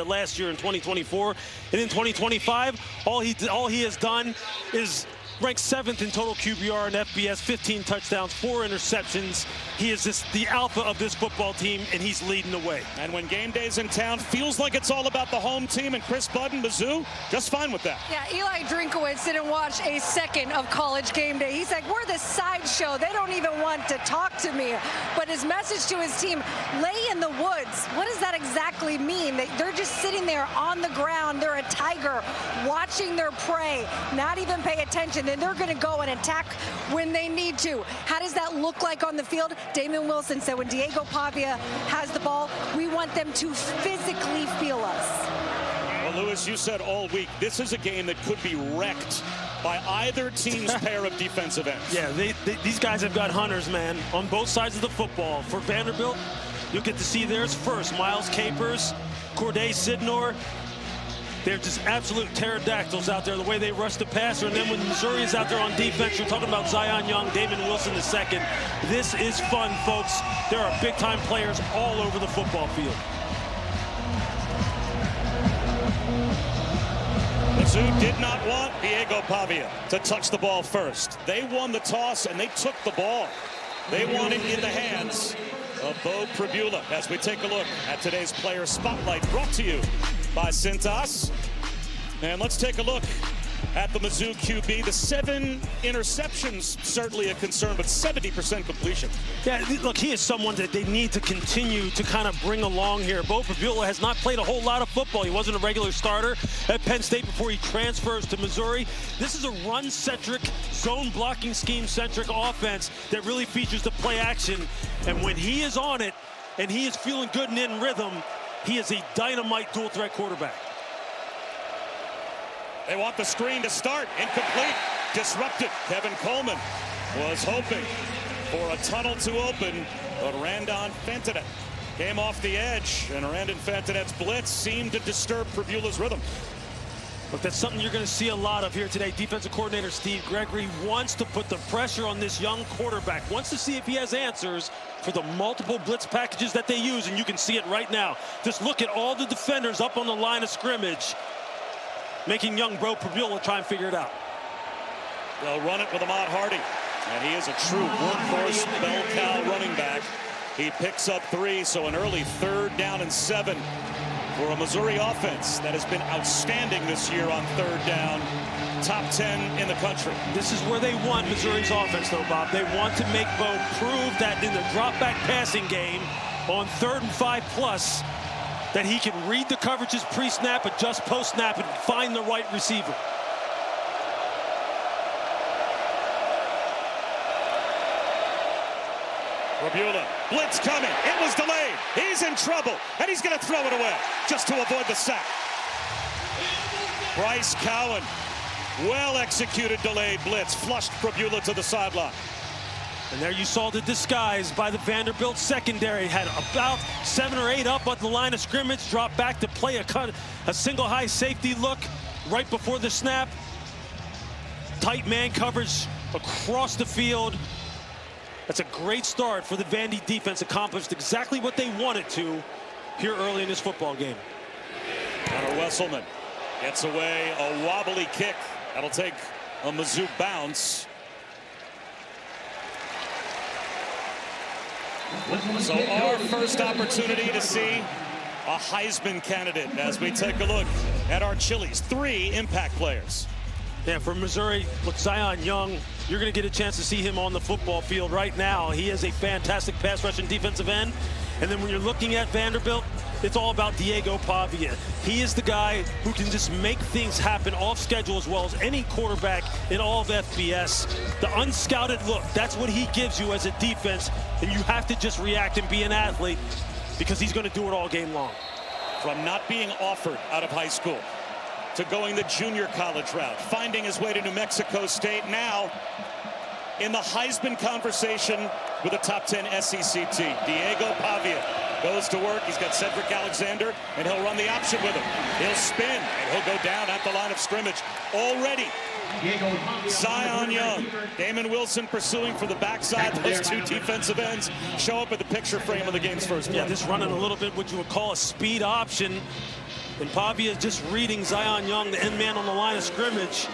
last year in 2024, and in 2025, all he has done is ranked 7th in total QBR and FBS, 15 touchdowns, 4 interceptions. He is the alpha of this football team, and he's leading the way. And when game day's in town, feels like it's all about the home team, and Chris Budden, Mizzou, just fine with that. Yeah, Eli Drinkowitz didn't watch a second of College Game Day. He's like, we're the sideshow. They don't even want to talk to me. But his message to his team, lay in the woods. What does that exactly mean? They're just sitting there on the ground. They're a tiger watching their prey, not even pay attention. Then they're going to go and attack when they need to. How does that look like on the field? Damon Wilson said when Diego Pavia has the ball, we want them to physically feel us. Well, Lewis, you said all week, this is a game that could be wrecked by either team's pair of defensive ends. Yeah, these guys have got hunters, man, on both sides of the football. For Vanderbilt, you'll get to see theirs first. Miles Capers, Corday Sidnor. They're just absolute pterodactyls out there, the way they rush the passer. And then when Missouri is out there on defense, you're talking about Zion Young, Damon Wilson II. This is fun, folks. There are big-time players all over the football field. Mizzou did not want Diego Pavia to touch the ball first. They won the toss, and they took the ball. They want it in the hands of Bo Pribula as we take a look at today's Player Spotlight, brought to you by Cintas. And let's take a look at the Mizzou QB. The 7 interceptions, certainly a concern, but 70% completion. Yeah, look, he is someone that they need to continue to kind of bring along here. Bo Pribula has not played a whole lot of football. He wasn't a regular starter at Penn State before he transfers to Missouri. This is a run-centric, zone-blocking scheme-centric offense that really features the play action. And when he is on it, and he is feeling good and in rhythm, he is a dynamite dual-threat quarterback. They want the screen to start. Incomplete. Disrupted. Kevin Coleman was hoping for a tunnel to open, but Randon Fentonet came off the edge, and Randon Fentonet's blitz seemed to disturb Pribula's rhythm. Look, that's something you're going to see a lot of here today. Defensive coordinator Steve Gregory wants to put the pressure on this young quarterback, wants to see if he has answers for the multiple blitz packages that they use, and you can see it right now. Just look at all the defenders up on the line of scrimmage, making young Bo Pribula try and figure it out. They'll run it with Ahmad Hardy, and he is a true workhorse bell cow running back. He picks up 3, so an early 3rd down and 7 for a Missouri offense that has been outstanding this year on 3rd down. Top 10 in the country. This is where they want Missouri's offense, though, Bob. They want to make Bo prove that in the drop-back passing game on 3rd and 5+, that he can read the coverages pre-snap, adjust post-snap, and find the right receiver. Pribula, blitz coming. It was delayed. He's in trouble, and he's going to throw it away just to avoid the sack. Bryce Cowan, well-executed delayed blitz, flushed Pribula to the sideline. And there you saw the disguise by the Vanderbilt secondary. Had about 7 or 8 up on the line of scrimmage, dropped back to play a single high safety look right before the snap. Tight man coverage across the field. That's a great start for the Vandy defense. Accomplished exactly what they wanted to here early in this football game. Connor Wesselman gets away, a wobbly kick. That'll take a Mizzou bounce. So our first opportunity to see a Heisman candidate as we take a look at our Chili's 3 impact players. Yeah, for Missouri, look, Zion Young, you're going to get a chance to see him on the football field right now. He is a fantastic pass rushing defensive end. And then when you're looking at Vanderbilt, it's all about Diego Pavia. He is the guy who can just make things happen off schedule as well as any quarterback in all of FBS. The unscouted look, that's what he gives you as a defense, and you have to just react and be an athlete because he's going to do it all game long. From not being offered out of high school to going the junior college route, finding his way to New Mexico State, now in the Heisman conversation with a top 10 SEC team. Diego Pavia goes to work. He's got Cedric Alexander, and he'll run the option with him. He'll spin, and he'll go down at the line of scrimmage. Already, Zion Young, Damon Wilson pursuing for the backside. Those 2 defensive ends show up at the picture frame of the game's first play. Yeah, this running a little bit what you would call a speed option. And Pavia just reading Zion Young, the end man on the line of scrimmage.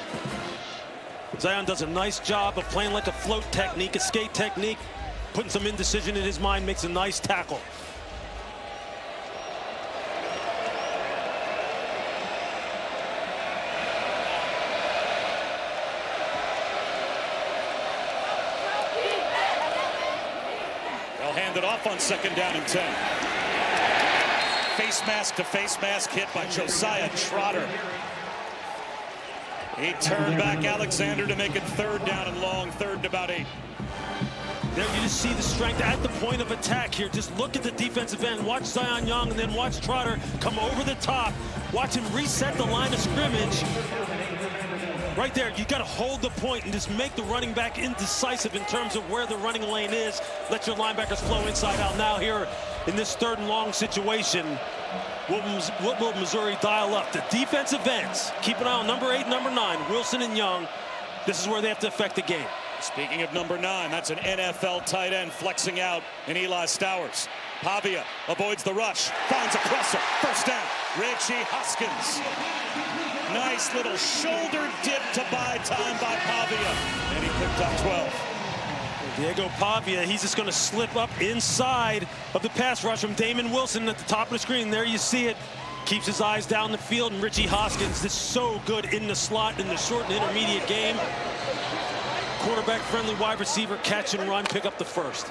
Zion does a nice job of playing like a float technique, a skate technique, putting some indecision in his mind, makes a nice tackle. They'll hand it off on 2nd down and 10. Face mask to face mask hit by Josiah Trotter. He turned back Alexander to make it 3rd down and long, 3rd and about 8. There you just see the strength at the point of attack here. Just look at the defensive end. Watch Zion Young and then watch Trotter come over the top. Watch him reset the line of scrimmage. Right there, you got to hold the point and just make the running back indecisive in terms of where the running lane is. Let your linebackers flow inside out. Now here in this 3rd and long situation, what will Missouri dial up? The defensive ends. Keep an eye on number 8, number 9, Wilson and Young. This is where they have to affect the game. Speaking of number 9, that's an NFL tight end flexing out in Eli Stowers. Pavia avoids the rush, finds a crosser, 1st down. Richie Hoskins. Nice little shoulder dip to buy time by Pavia, and he picked up 12. Diego Pavia, he's just going to slip up inside of the pass rush from Damon Wilson at the top of the screen. There you see it. Keeps his eyes down the field, and Richie Hoskins is so good in the slot in the short and intermediate game. Quarterback-friendly wide receiver, catch and run, pick up the 1st.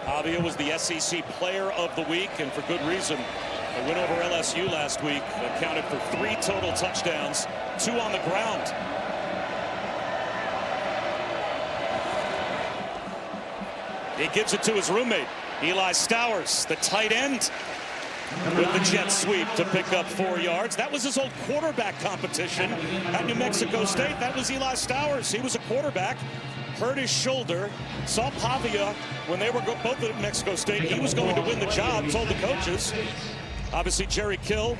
Pavia was the SEC Player of the Week, and for good reason. A win over LSU last week accounted for 3 total touchdowns, 2 on the ground. He gives it to his roommate, Eli Stowers, the tight end, with the jet sweep to pick up 4 yards. That was his old quarterback competition at New Mexico State. That was Eli Stowers. He was a quarterback, hurt his shoulder, saw Pavia when they were both at New Mexico State. He was going to win the job, told the coaches. Obviously, Jerry Kill,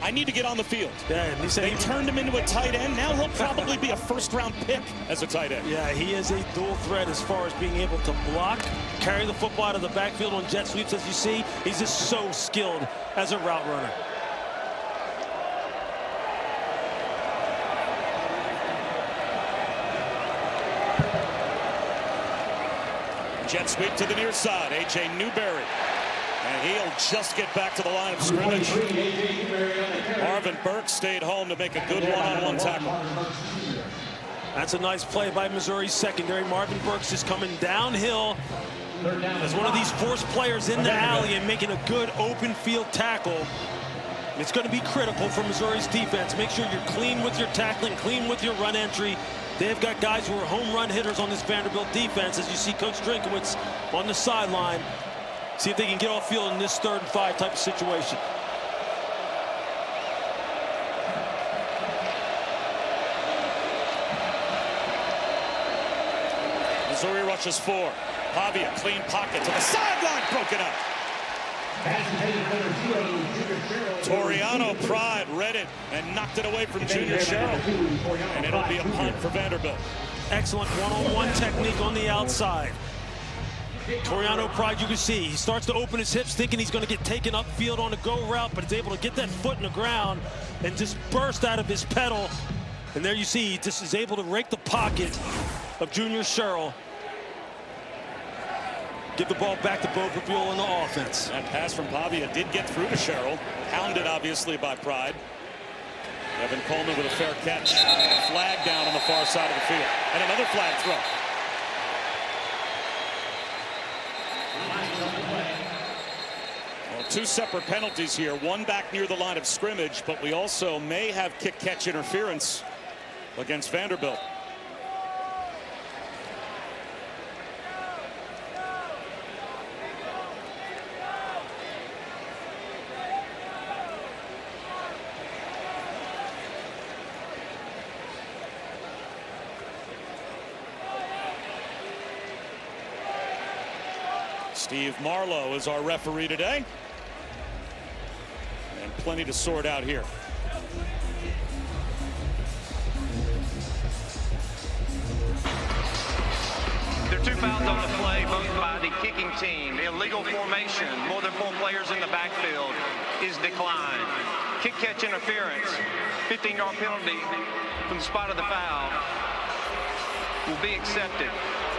I need to get on the field. Yeah, and he said they turned him into a tight end. Now he'll probably be a 1st-round pick as a tight end. Yeah, he is a dual threat as far as being able to block, carry the football out of the backfield on jet sweeps. As you see, he's just so skilled as a route runner. Jet sweep to the near side, A.J. Newberry. And he'll just get back to the line of scrimmage. Marvin Burke stayed home to make a good one-on-one tackle. That's a nice play by Missouri's secondary. Marvin Burke's just coming downhill as one of these force players in the alley and making a good open field tackle. It's going to be critical for Missouri's defense. Make sure you're clean with your tackling, clean with your run entry. They've got guys who are home run hitters on this Vanderbilt defense, as you see Coach Drinkowitz on the sideline. See if they can get off field in this 3rd and 5 type of situation. Missouri rushes 4. Pavia, clean pocket to the sideline, broken up. Toriano Pride read it and knocked it away from Junior Sherrill. And it'll be a punt for Vanderbilt. Excellent one-on-one technique on the outside. Toriano Pride, you can see, he starts to open his hips thinking he's going to get taken upfield on a go route, but he's able to get that foot in the ground and just burst out of his pedal. And there you see, he just is able to rake the pocket of Junior Sherrill. Give the ball back to Boberbuel in the offense. That pass from Pavia did get through to Sherrill. Hounded, obviously, by Pride. Evan Coleman with a fair catch. Flag down on the far side of the field. And another flag throw. Well, 2 separate penalties here. One back near the line of scrimmage, but we also may have kick-catch interference against Vanderbilt. Steve Marlowe is our referee today. And plenty to sort out here. They're 2 fouls on the play, both by the kicking team. Illegal formation, more than 4 players in the backfield is declined. Kick catch interference, 15-yard penalty from the spot of the foul will be accepted.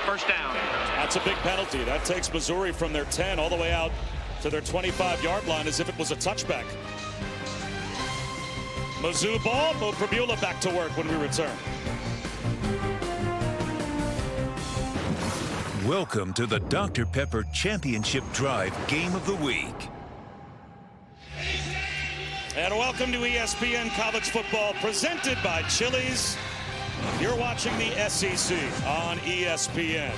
First down. That's a big penalty. That takes Missouri from their 10 all the way out to their 25-yard line as if it was a touchback. Mizzou ball. Bo Pribula back to work when we return. Welcome to the Dr. Pepper Championship Drive Game of the Week. And welcome to ESPN College Football presented by Chili's. You're watching the SEC on ESPN.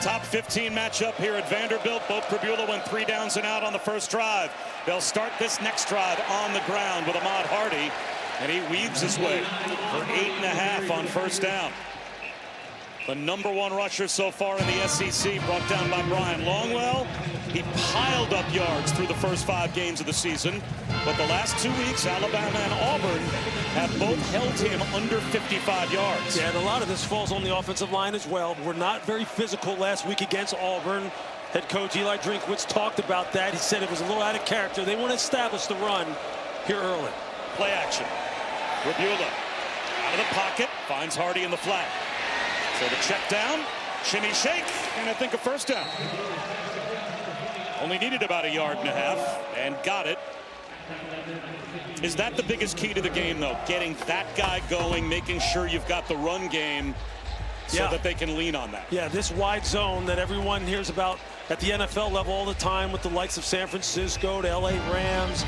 Top 15 matchup here at Vanderbilt. Bo Pribula went 3 downs and out on the first drive. They'll start this next drive on the ground with Ahmad Hardy, and he weaves his way for 8.5 on first down. The #1 rusher so far in the SEC, brought down by Brian Longwell. He piled up yards through the first 5 games of the season, but the last 2 weeks, Alabama and Auburn have both held him under 55 yards. Yeah, and a lot of this falls on the offensive line as well. We're not very physical last week against Auburn. Head coach Eli Drinkwitz talked about that. He said it was a little out of character. They want to establish the run here early. Play action. Pribula out of the pocket, finds Hardy in the flat. So the check down, shimmy shake, and I think a first down. Only needed about 1.5 yards and got it. Is that the biggest key to the game, though? Getting that guy going, making sure you've got the run game so that they can lean on that. Yeah, this wide zone that everyone hears about at the NFL level all the time with the likes of San Francisco, the LA Rams,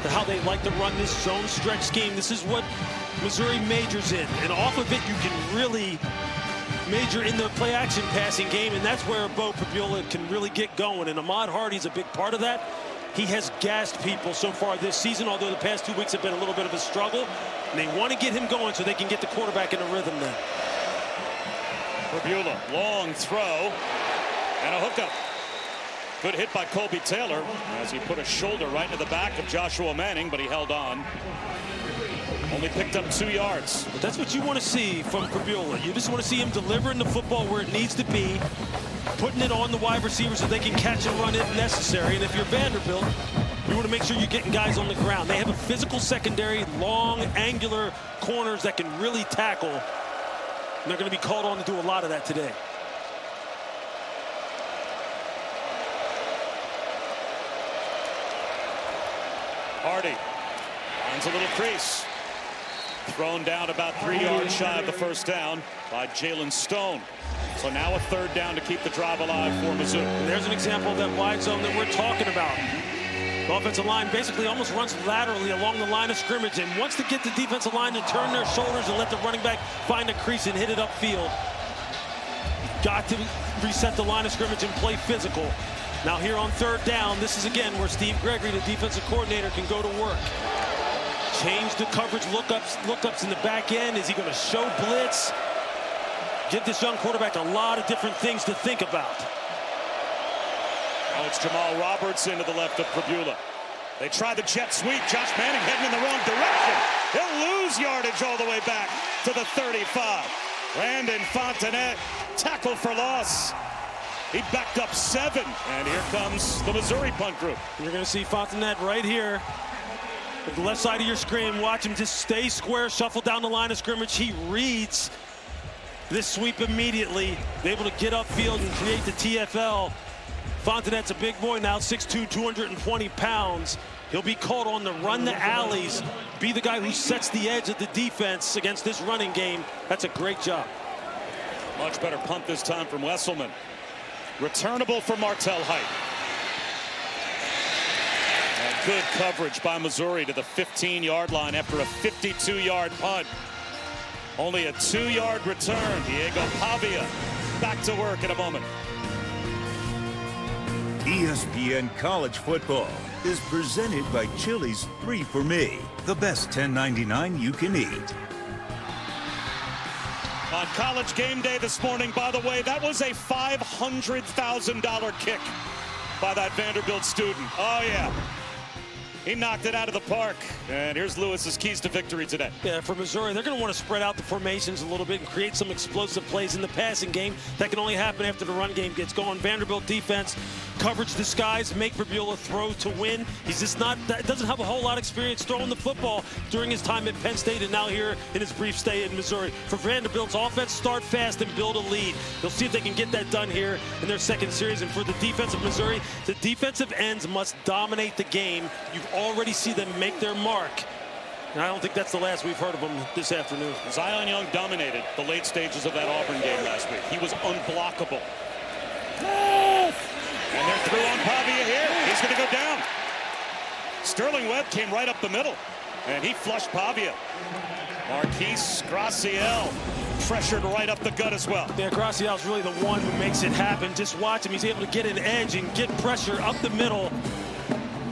how they like to run this zone stretch scheme. This is what Missouri majors in. And off of it, you can really major in the play action passing game, and that's where Bo Pribula can really get going, and Ahmad Hardy's a big part of that. He has gassed people so far this season, although the past 2 weeks have been a little bit of a struggle, and they want to get him going so they can get the quarterback in a rhythm then. Pribula, long throw and a hookup. Good hit by Colby Taylor as he put a shoulder right into the back of Joshua Manning, but he held on. Only picked up 2 yards. But that's what you want to see from Pribula. You just want to see him delivering the football where it needs to be, putting it on the wide receivers so they can catch and run if necessary. And if you're Vanderbilt, you want to make sure you're getting guys on the ground. They have a physical secondary, long, angular corners that can really tackle. And they're going to be called on to do a lot of that today. Hardy finds a little crease. Thrown down about 3 yards shy of the first down by Jalen Stone. So now a 3rd down to keep the drive alive for Mizzou. And there's an example of that wide zone that we're talking about. The offensive line basically almost runs laterally along the line of scrimmage and wants to get the defensive line to turn their shoulders and let the running back find a crease and hit it upfield. Got to reset the line of scrimmage and play physical. Now here on 3rd down, this is again where Steve Gregory, the defensive coordinator, can go to work. Change the coverage lookups in the back end. Is he going to show blitz? Give this young quarterback a lot of different things to think about. Oh, it's Jamal Robertson to the left of Pribula. They try the jet sweep. Josh Manning heading in the wrong direction. He'll lose yardage all the way back to the 35. Brandon Fontenette, tackle for loss. He backed up 7, and here comes the Missouri punt group. You're going to see Fontenette right here. At the left side of your screen, watch him just stay square, shuffle down the line of scrimmage. He reads this sweep immediately, able to get upfield and create the TFL. Fontenette's a big boy now, 6'2", 220 pounds. He'll be called on to run the alleys, be the guy who sets the edge of the defense against this running game. That's a great job. Much better punt this time from Wesselman. Returnable for Martell Height. Good coverage by Missouri to the 15-yard line after a 52-yard punt. Only a 2-yard return. Diego Pavia back to work in a moment. ESPN College Football is presented by Chili's 3 for Me, the best $10.99 you can eat. On College Game Day this morning, by the way, that was a $500,000 kick by that Vanderbilt student. Oh, yeah. He knocked it out of the park. And here's Lewis's keys to victory today. Yeah, for Missouri, they're going to want to spread out the formations a little bit and create some explosive plays in the passing game. That can only happen after the run game gets going. Vanderbilt defense, coverage disguise, make Fabiola throw to win. He's just doesn't have a whole lot of experience throwing the football during his time at Penn State and now here in his brief stay in Missouri. For Vanderbilt's offense, start fast and build a lead. They'll see if they can get that done here in their second series. And for the defense of Missouri, the defensive ends must dominate the game. You've already see them make their mark. And I don't think that's the last we've heard of them this afternoon. Zion Young dominated the late stages of that Auburn game last week. He was unblockable. And they're through on Pavia here. He's going to go down. Sterling Webb came right up the middle, and he flushed Pavia. Marquise Graciel pressured right up the gut as well. Yeah, Graciel's really the one who makes it happen. Just watch him. He's able to get an edge and get pressure up the middle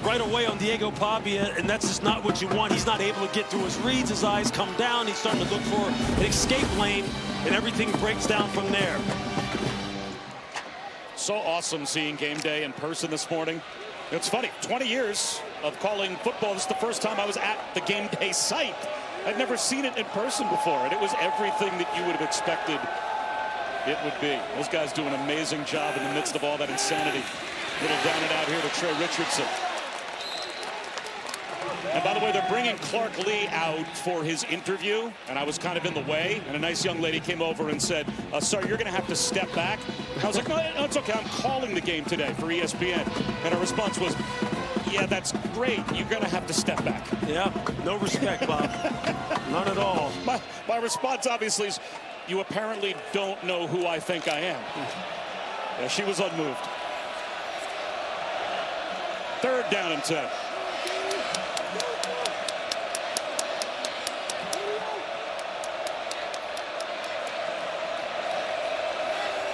right away on Diego Pavia, and that's just not what you want. He's not able to get through his reads. His eyes come down. He's starting to look for an escape lane, and everything breaks down from there. So awesome seeing game day in person this morning. It's funny, 20 years of calling football. This is the first time I was at the game day site. I'd never seen it in person before, and it was everything that you would have expected it would be. Those guys do an amazing job in the midst of all that insanity. Little down and out here to Trey Richardson. And by the way, they're bringing Clark Lee out for his interview, and I was kind of in the way, and a nice young lady came over and said, sir, you're going to have to step back. And I was like, no, it's okay. I'm calling the game today for ESPN. And her response was, yeah, that's great. You're going to have to step back. Yeah, no respect, Bob. None at all. My response, obviously, is you apparently don't know who I think I am. Yeah, she was unmoved. 3rd down and 10.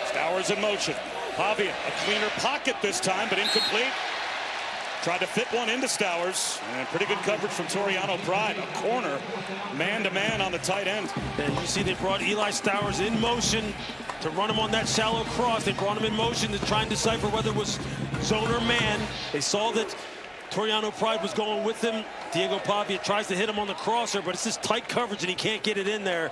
Stowers in motion. Pavia, a cleaner pocket this time, but incomplete. Tried to fit one into Stowers, and pretty good coverage from Toriano Pride. A corner, man-to-man on the tight end. And you see they brought Eli Stowers in motion to run him on that shallow cross. They brought him in motion to try and decipher whether it was zone or man. They saw that Toriano Pride was going with him. Diego Pavia tries to hit him on the crosser, but it's just tight coverage, and he can't get it in there.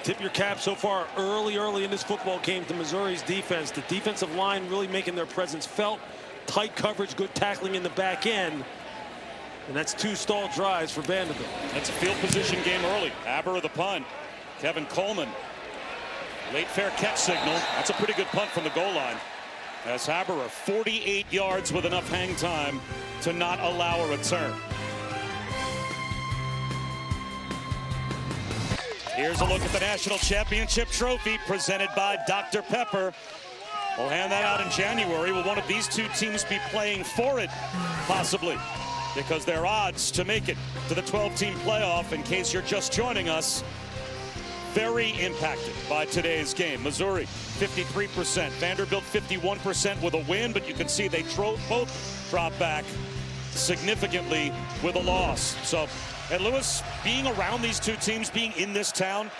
Tip your cap so far early in this football game to Missouri's defense. The defensive line really making their presence felt. Tight coverage, good tackling in the back end. And that's 2 stalled drives for Vanderbilt. That's a field position game early. Aber the punt. Kevin Coleman. Late fair catch signal. That's a pretty good punt from the goal line. As Haberer 48 yards with enough hang time to not allow a return. Here's a look at the National Championship Trophy presented by Dr. Pepper. We'll hand that out in January. Will one of these 2 teams be playing for it? Possibly. Because their odds to make it to the 12-team playoff, in case you're just joining us, very impacted by today's game. Missouri, 53%. Vanderbilt, 51% with a win, but you can see they both drop back significantly with a loss. So, and Lewis, being around these 2 teams, being in this town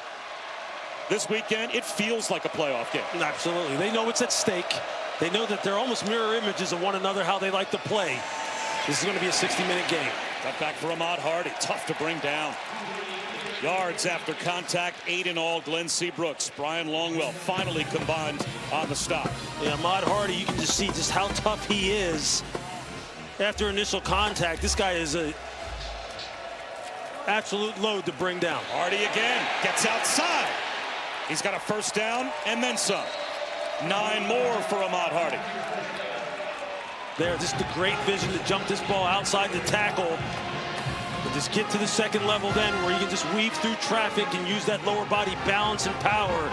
this weekend, it feels like a playoff game. Absolutely. They know what's at stake. They know that they're almost mirror images of one another, how they like to play. This is going to be a 60-minute game. Cut back for Ahmad Hardy. Tough to bring down. Yards after contact, 8 in all. Glenn Seabrooks, Brian Longwell finally combined on the stop. Yeah, Ahmad Hardy, you can just see just how tough he is after initial contact. This guy is a absolute load to bring down. Hardy again gets outside. He's got a 1st down and then some. 9 more for Ahmad Hardy. There, just the great vision to jump this ball outside the tackle. But just get to the second level then, where you can just weave through traffic and use that lower body balance and power.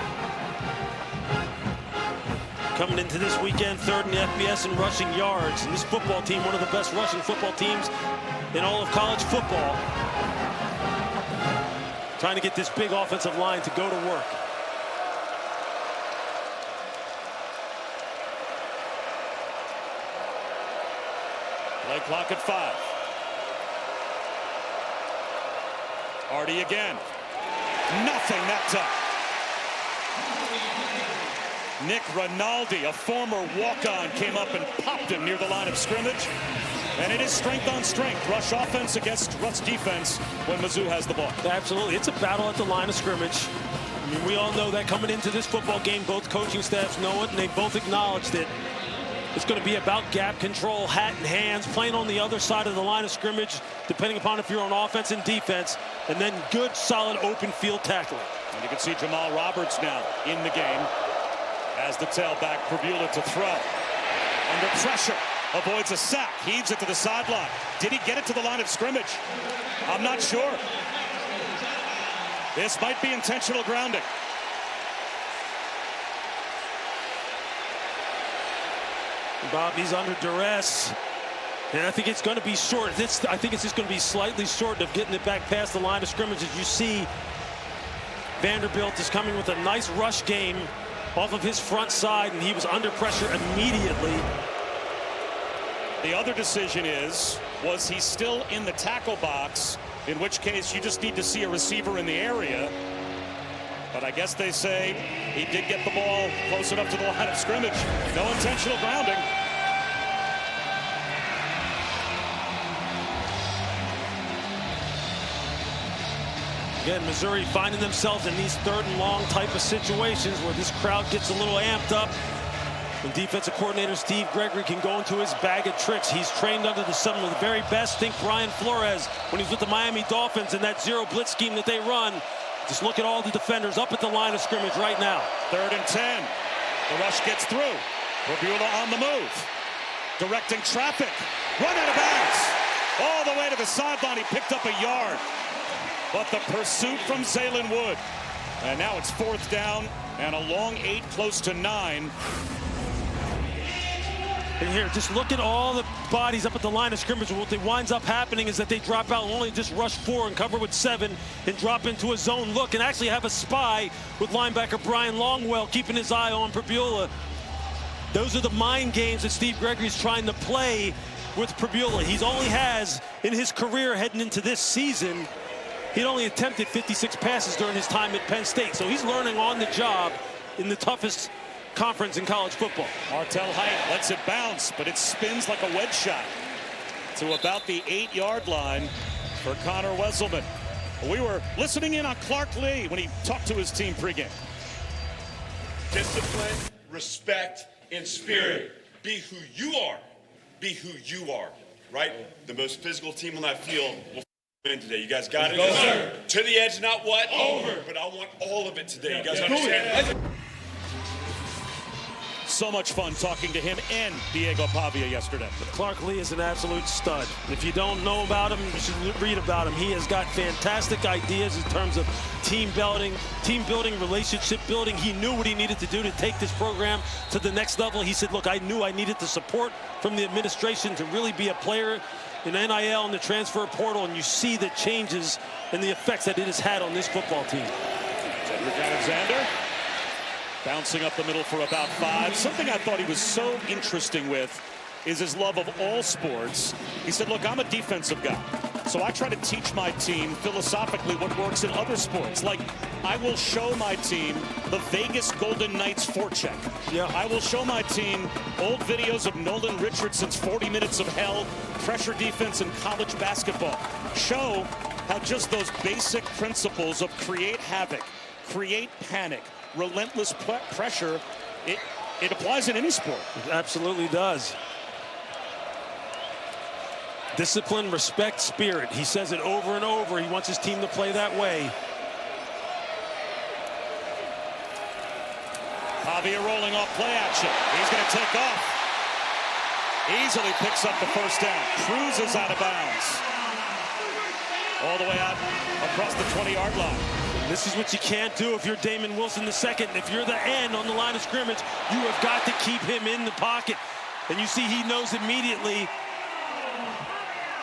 Coming into this weekend, 3rd in the FBS in rushing yards. And this football team, one of the best rushing football teams in all of college football. Trying to get this big offensive line to go to work. Play clock at 5. Hardy again. Nothing that time. Nick Rinaldi, a former walk-on, came up and popped him near the line of scrimmage. And it is strength on strength. Rush offense against rush defense when Mizzou has the ball. Absolutely. It's a battle at the line of scrimmage. I mean, we all know that coming into this football game, both coaching staffs know it, and they both acknowledged it. It's going to be about gap control, hat in hands, playing on the other side of the line of scrimmage, depending upon if you're on offense and defense, and then good, solid, open field tackling. And you can see Jamal Roberts now in the game as the tailback Pribula to throw. Under pressure, avoids a sack, heaves it to the sideline. Did he get it to the line of scrimmage? I'm not sure. This might be intentional grounding. Bobby's under duress, and I think it's going to be short. I think it's just going to be slightly short of getting it back past the line of scrimmage. As you see, Vanderbilt is coming with a nice rush game off of his front side, and he was under pressure immediately. The other decision is, was he still in the tackle box? In which case, you just need to see a receiver in the area. But I guess they say he did get the ball close enough to the line of scrimmage. No intentional grounding. Again, Missouri finding themselves in these third and long type of situations where this crowd gets a little amped up. And defensive coordinator Steve Gregory can go into his bag of tricks. He's trained under some of the very best. Think Brian Flores when he's with the Miami Dolphins in that zero blitz scheme that they run. Just look at all the defenders up at the line of scrimmage right now. 3rd and 10. The rush gets through. Pribula on the move. Directing traffic. Run out of bounds. All the way to the sideline. He picked up a yard. But the pursuit from Zaylen Wood. And now it's 4th down and a long 8, close to 9. And here, just look at all the bodies up at the line of scrimmage. What winds up happening is that they drop out and only just rush 4 and cover with 7 and drop into a zone look and actually have a spy with linebacker Brian Longwell keeping his eye on Pribula. Those are the mind games that Steve Gregory's trying to play with Pribula. He's only has, in his career heading into this season, he'd only attempted 56 passes during his time at Penn State. So he's learning on the job in the toughest conference in college football. Martell Height lets it bounce, but it spins like a wedge shot to about the 8-yard line for Connor Wesselman. We were listening in on Clark Lee when he talked to his team pregame. Discipline, respect, and spirit. Be who you are. Be who you are, right? The most physical team on that field will win today. You guys got it? Yes, sir. To the edge, not what? Over. But I want all of it today. You guys understand that? So much fun talking to him and Diego Pavia yesterday. Clark Lee is an absolute stud. If you don't know about him, you should read about him. He has got fantastic ideas in terms of team building, relationship building. He knew what he needed to do to take this program to the next level. He said, look, I knew I needed the support from the administration to really be a player in NIL and the transfer portal, and you see the changes and the effects that it has had on this football team. Cedric Alexander bouncing up the middle for about 5. Something I thought he was so interesting with is his love of all sports. He said, look, I'm a defensive guy, so I try to teach my team philosophically what works in other sports. Like, I will show my team the Vegas Golden Knights forecheck. Yeah. I will show my team old videos of Nolan Richardson's 40 minutes of hell, pressure defense in college basketball. Show how just those basic principles of create havoc, create panic, relentless pressure, it applies in any sport. It absolutely does. Discipline, respect, spirit. He says it over and over. He wants his team to play that way. Pavia rolling off play action. He's going to take off. Easily picks up the 1st down. Cruises out of bounds. All the way out across the 20-yard line. This is what you can't do if you're Damon Wilson II. If you're the end on the line of scrimmage, you have got to keep him in the pocket. And you see he knows immediately.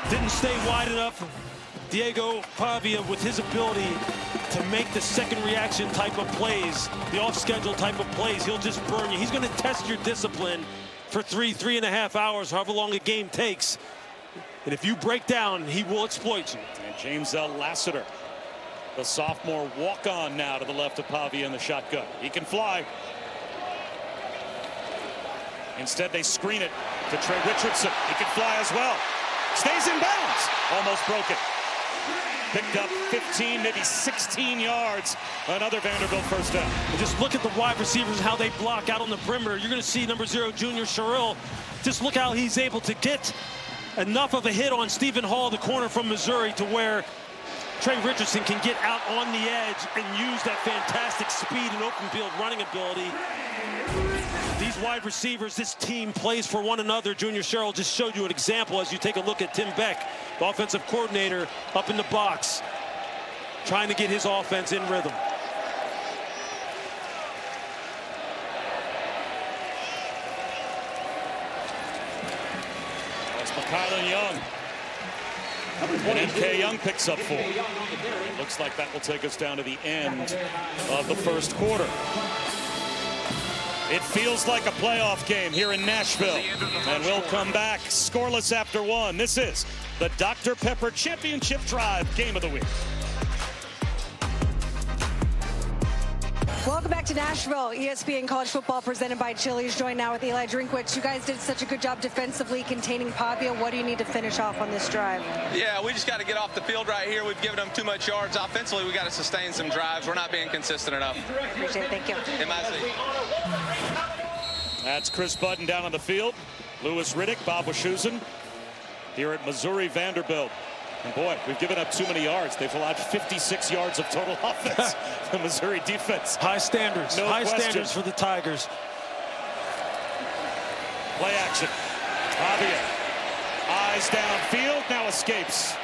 Didn't stay wide enough. Diego Pavia, with his ability to make the second reaction type of plays, the off-schedule type of plays, he'll just burn you. He's going to test your discipline for 3.5 hours, however long a game takes. And if you break down, he will exploit you. And James L. Lassiter, the sophomore walk-on now to the left of Pavia in the shotgun. He can fly. Instead, they screen it to Trey Richardson. He can fly as well. Stays in bounds. Almost broke it. Picked up 15, maybe 16 yards. Another Vanderbilt first down. And just look at the wide receivers, how they block out on the perimeter. You're going to see number 0, Junior Sherrill. Just look how he's able to get enough of a hit on Stephen Hall, the corner from Missouri, to where Trey Richardson can get out on the edge and use that fantastic speed and open field running ability. These wide receivers, this team plays for one another. Junior Sherrill just showed you an example as you take a look at Tim Beck, the offensive coordinator, up in the box, trying to get his offense in rhythm. That's McKylan Young. And N.K. Young picks up 4. Looks like that will take us down to the end of the first quarter. It feels like a playoff game here in Nashville. And we'll come back scoreless after 1. This is the Dr. Pepper Championship Drive Game of the Week. Welcome back to Nashville. ESPN College Football presented by Chili's. Joined now with Eli Drinkwitz. You guys did such a good job defensively containing Pavia. What do you need to finish off on this drive? Yeah, we just got to get off the field right here. We've given them too much yards. Offensively, we got to sustain some drives. We're not being consistent enough. Appreciate it. Thank you. MIC. That's Chris Budden down on the field. Louis Riddick, Bob Wischusen here at Missouri Vanderbilt. And boy, we've given up too many yards. They've allowed 56 yards of total offense. The Missouri defense. High standards. No High question. standards for the Tigers. Play action. Pavia. Eyes downfield. Now escapes.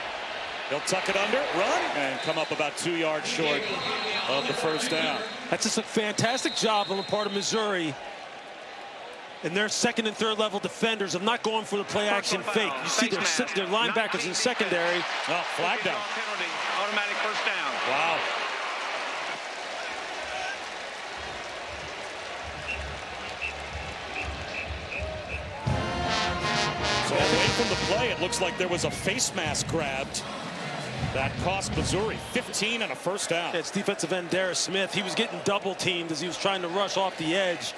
He'll tuck it under, run, and come up about 2 yards short of the first down. That's just a fantastic job on the part of Missouri. And their second and third level defenders of not going for the play action fake. You see their linebackers in secondary. Oh, flag down. Penalty, automatic first down. Wow. So away from the play, it looks like there was a face mask grabbed that cost Missouri 15 and a first down. It's defensive end Darius Smith. He was getting double teamed as he was trying to rush off the edge.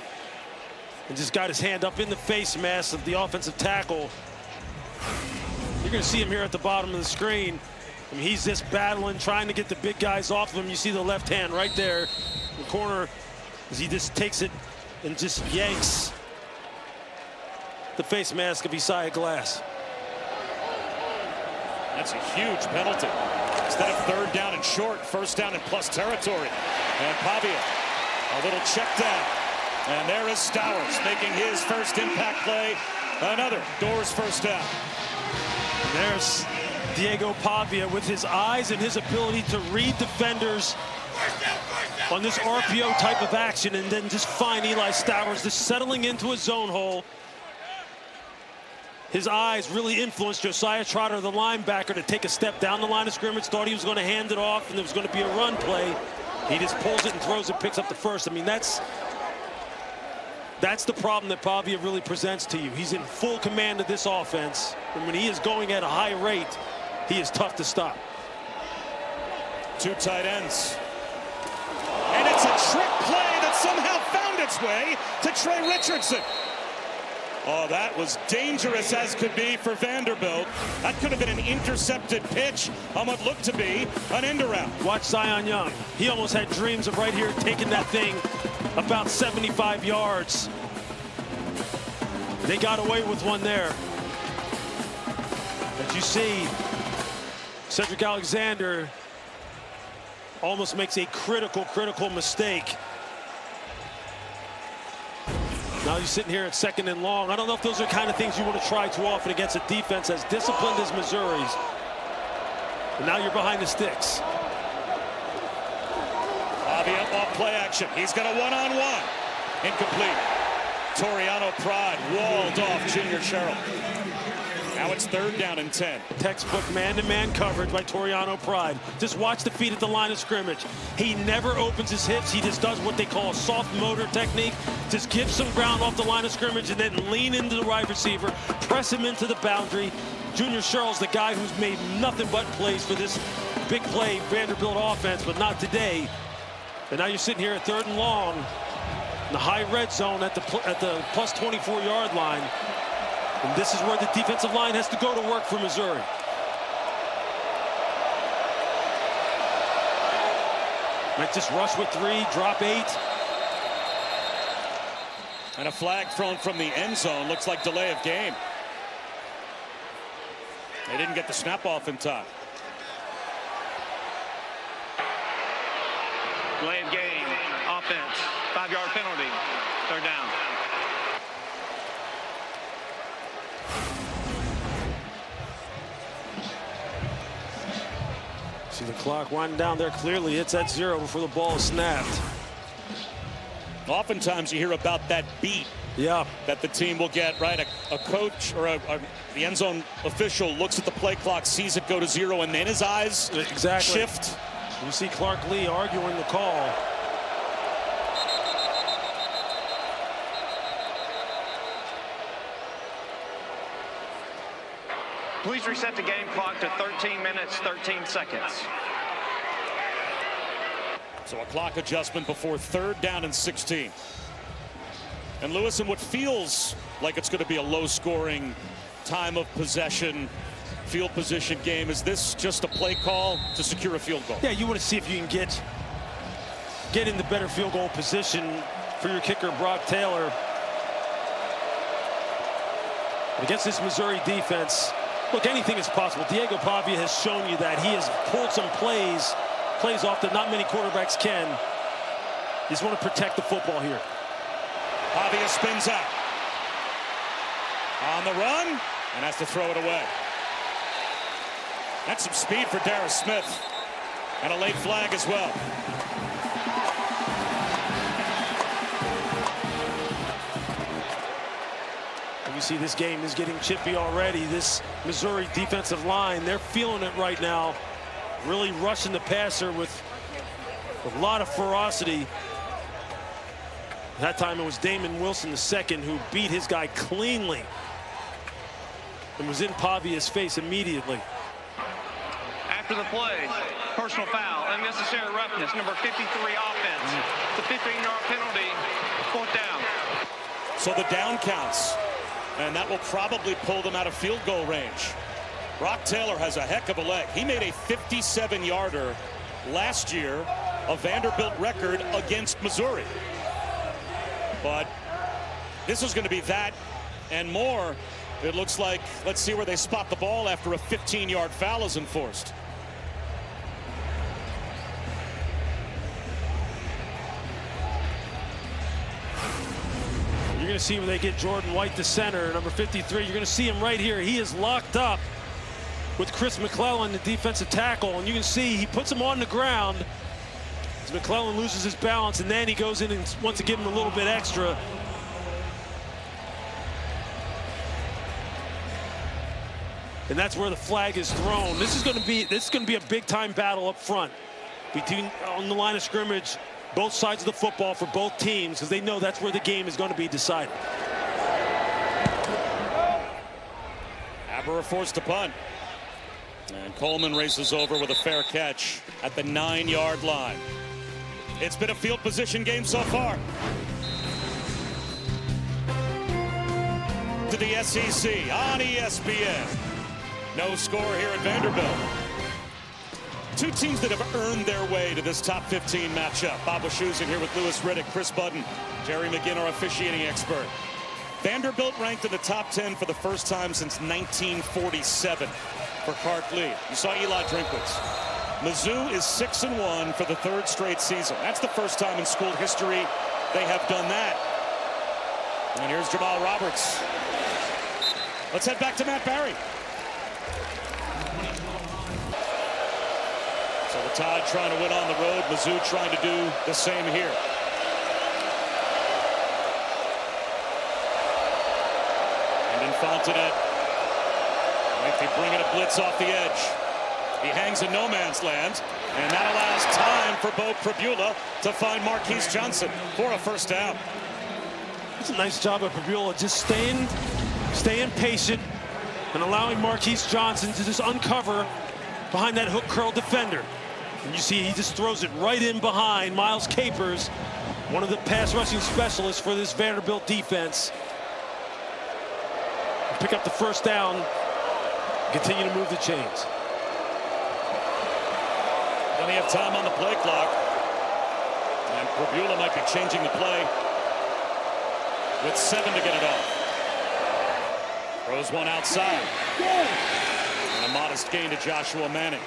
And just got his hand up in the face mask of the offensive tackle. You're going to see him here at the bottom of the screen. I mean, he's just battling, trying to get the big guys off of him. You see the left hand right there in the corner as he just takes it and just yanks the face mask of Isaiah Glass. That's a huge penalty. Instead of third down and short, first down and plus territory. And Pavia, a little check down. And there is Stowers making his first impact play. Another Doors first down. There's Diego Pavia with his eyes and his ability to read defenders on this RPO type of action and then just find Eli Stowers just settling into a zone hole. His eyes really influenced Josiah Trotter, the linebacker, to take a step down the line of scrimmage, thought he was going to hand it off and there was going to be a run play. He just pulls it and throws it, picks up the first. I mean, that's the problem that Pavia really presents to you. He's in full command of this offense. And when he is going at a high rate, he is tough to stop. 2 tight ends. And it's a trick play that somehow found its way to Trey Richardson. Oh, that was dangerous as could be for Vanderbilt. That could have been an intercepted pitch on what looked to be an end around. Watch Zion Young. He almost had dreams of right here taking that thing about 75 yards. They got away with one there. As you see, Cedric Alexander almost makes a critical mistake. Now you're sitting here at second and long. I don't know if those are the kind of things you want to try too often against a defense as disciplined as Missouri's. And now you're behind the sticks. Pavia off play action. He's got a one-on-one. Incomplete. Toriano Pride walled off Junior Sherrill. Now it's third down and 10. Textbook man-to-man coverage by Toriano Pride. Just watch the feet at the line of scrimmage. He never opens his hips. He just does what they call a soft motor technique. Just give some ground off the line of scrimmage and then lean into the wide receiver, press him into the boundary. Junior Sherrill's the guy who's made nothing but plays for this big play Vanderbilt offense, but not today. And now you're sitting here at third and long. in the high red zone at the plus 24-yard line. And this is where the defensive line has to go to work for Missouri. Might just rush with 3, drop 8. And a flag thrown from the end zone. Looks like delay of game. They didn't get the snap off in time. Delay of game, offense, 5-yard penalty, 3rd down. See the clock winding down there. Clearly it's at 0 before the ball is snapped. Oftentimes you hear about that beat that the team will get, right? A coach or the end zone official looks at the play clock, sees it go to 0, and then his eyes shift. You see Clark Lee arguing the call. Please reset the game clock to 13 minutes, 13 seconds. So a clock adjustment before 3rd down and 16. And Lewis, in what feels like it's going to be a low-scoring time of possession, field position game, is this just a play call to secure a field goal? Yeah, you want to see if you can get in the better field goal position for your kicker, Brock Taylor. Against this Missouri defense, look, anything is possible. Diego Pavia has shown you that. He has pulled some plays off that not many quarterbacks can. You just want to protect the football here. Pavia spins out. On the run, and has to throw it away. That's some speed for Darius Smith. And a late flag as well. And you see this game is getting chippy already. This Missouri defensive line, they're feeling it right now. Really rushing the passer with a lot of ferocity. That time it was Damon Wilson II who beat his guy cleanly and was in Pavia's face immediately. After the play, personal foul, unnecessary roughness, number 53 offense. It's a 15-yard penalty, 4th down. So the down counts, and that will probably pull them out of field goal range. Brock Taylor has a heck of a leg. He made a 57-yarder last year, a Vanderbilt record against Missouri. But this is going to be that and more. It looks like, let's see where they spot the ball after a 15-yard foul is enforced. You're going to see where they get Jordan White to center, number 53. You're going to see him right here. He is locked up with Chris McClellan, the defensive tackle, and you can see he puts him on the ground. As McClellan loses his balance, and then he goes in and wants to give him a little bit extra. And that's where the flag is thrown. This is going to be a big-time battle up front between on the line of scrimmage, both sides of the football for both teams, because they know that's where the game is going to be decided. Aberra forced to punt. And Coleman races over with a fair catch at the 9-yard line. It's been a field position game so far. To the SEC on ESPN. No score here at Vanderbilt. Two teams that have earned their way to this top 15 matchup. Bob Wischusen here with Lewis Riddick, Chris Budden, Jerry McGinn, our officiating expert. Vanderbilt ranked in the top 10 for the first time since 1947 for Clark Lee. You saw Eli Drinkwitz. Mizzou is 6-1 for the 3rd straight season. That's the first time in school history they have done that. And here's Jamal Roberts. Let's head back to Matt Barry. So the Tide trying to win on the road, Mizzou trying to do the same here. And in Fontanet, might be bringing a blitz off the edge. He hangs in no man's land, and that allows time for Bo Pribula to find Marquise Johnson for a 1st down. It's a nice job of Pribula just staying patient and allowing Marquise Johnson to just uncover behind that hook curl defender. And you see he just throws it right in behind Miles Capers, one of the pass rushing specialists for this Vanderbilt defense. Pick up the first down, continue to move the chains. Plenty of time on the play clock. And Prabula might be changing the play with 7 to get it off. Throws one outside. And a modest gain to Joshua Manning.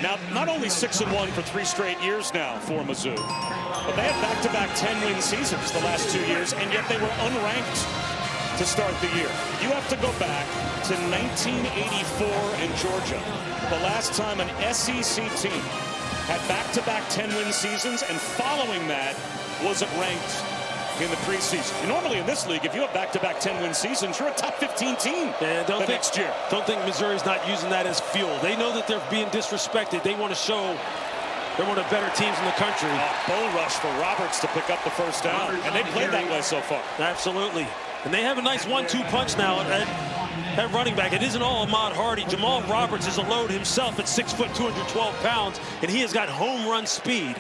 Now, not only 6-1 for 3 straight years now for Mizzou, but they have back-to-back 10-win seasons the last 2 years, and yet they were unranked to start the year. You have to go back to 1984 in Georgia, the last time an SEC team had back-to-back 10-win seasons, and following that wasn't ranked in the preseason. And normally in this league, if you have back-to-back 10-win seasons, you're a top 15 team next year. Don't think Missouri's not using that as fuel. They know that they're being disrespected. They want to show they're one of the better teams in the country. Bull rush for Roberts to pick up the first down, and they played that way so far. Absolutely. And they have a nice 1-2 punch now at running back. It isn't all Ahmad Hardy. Jamal Roberts is a load himself at 6 foot, 212 pounds, and he has got home run speed.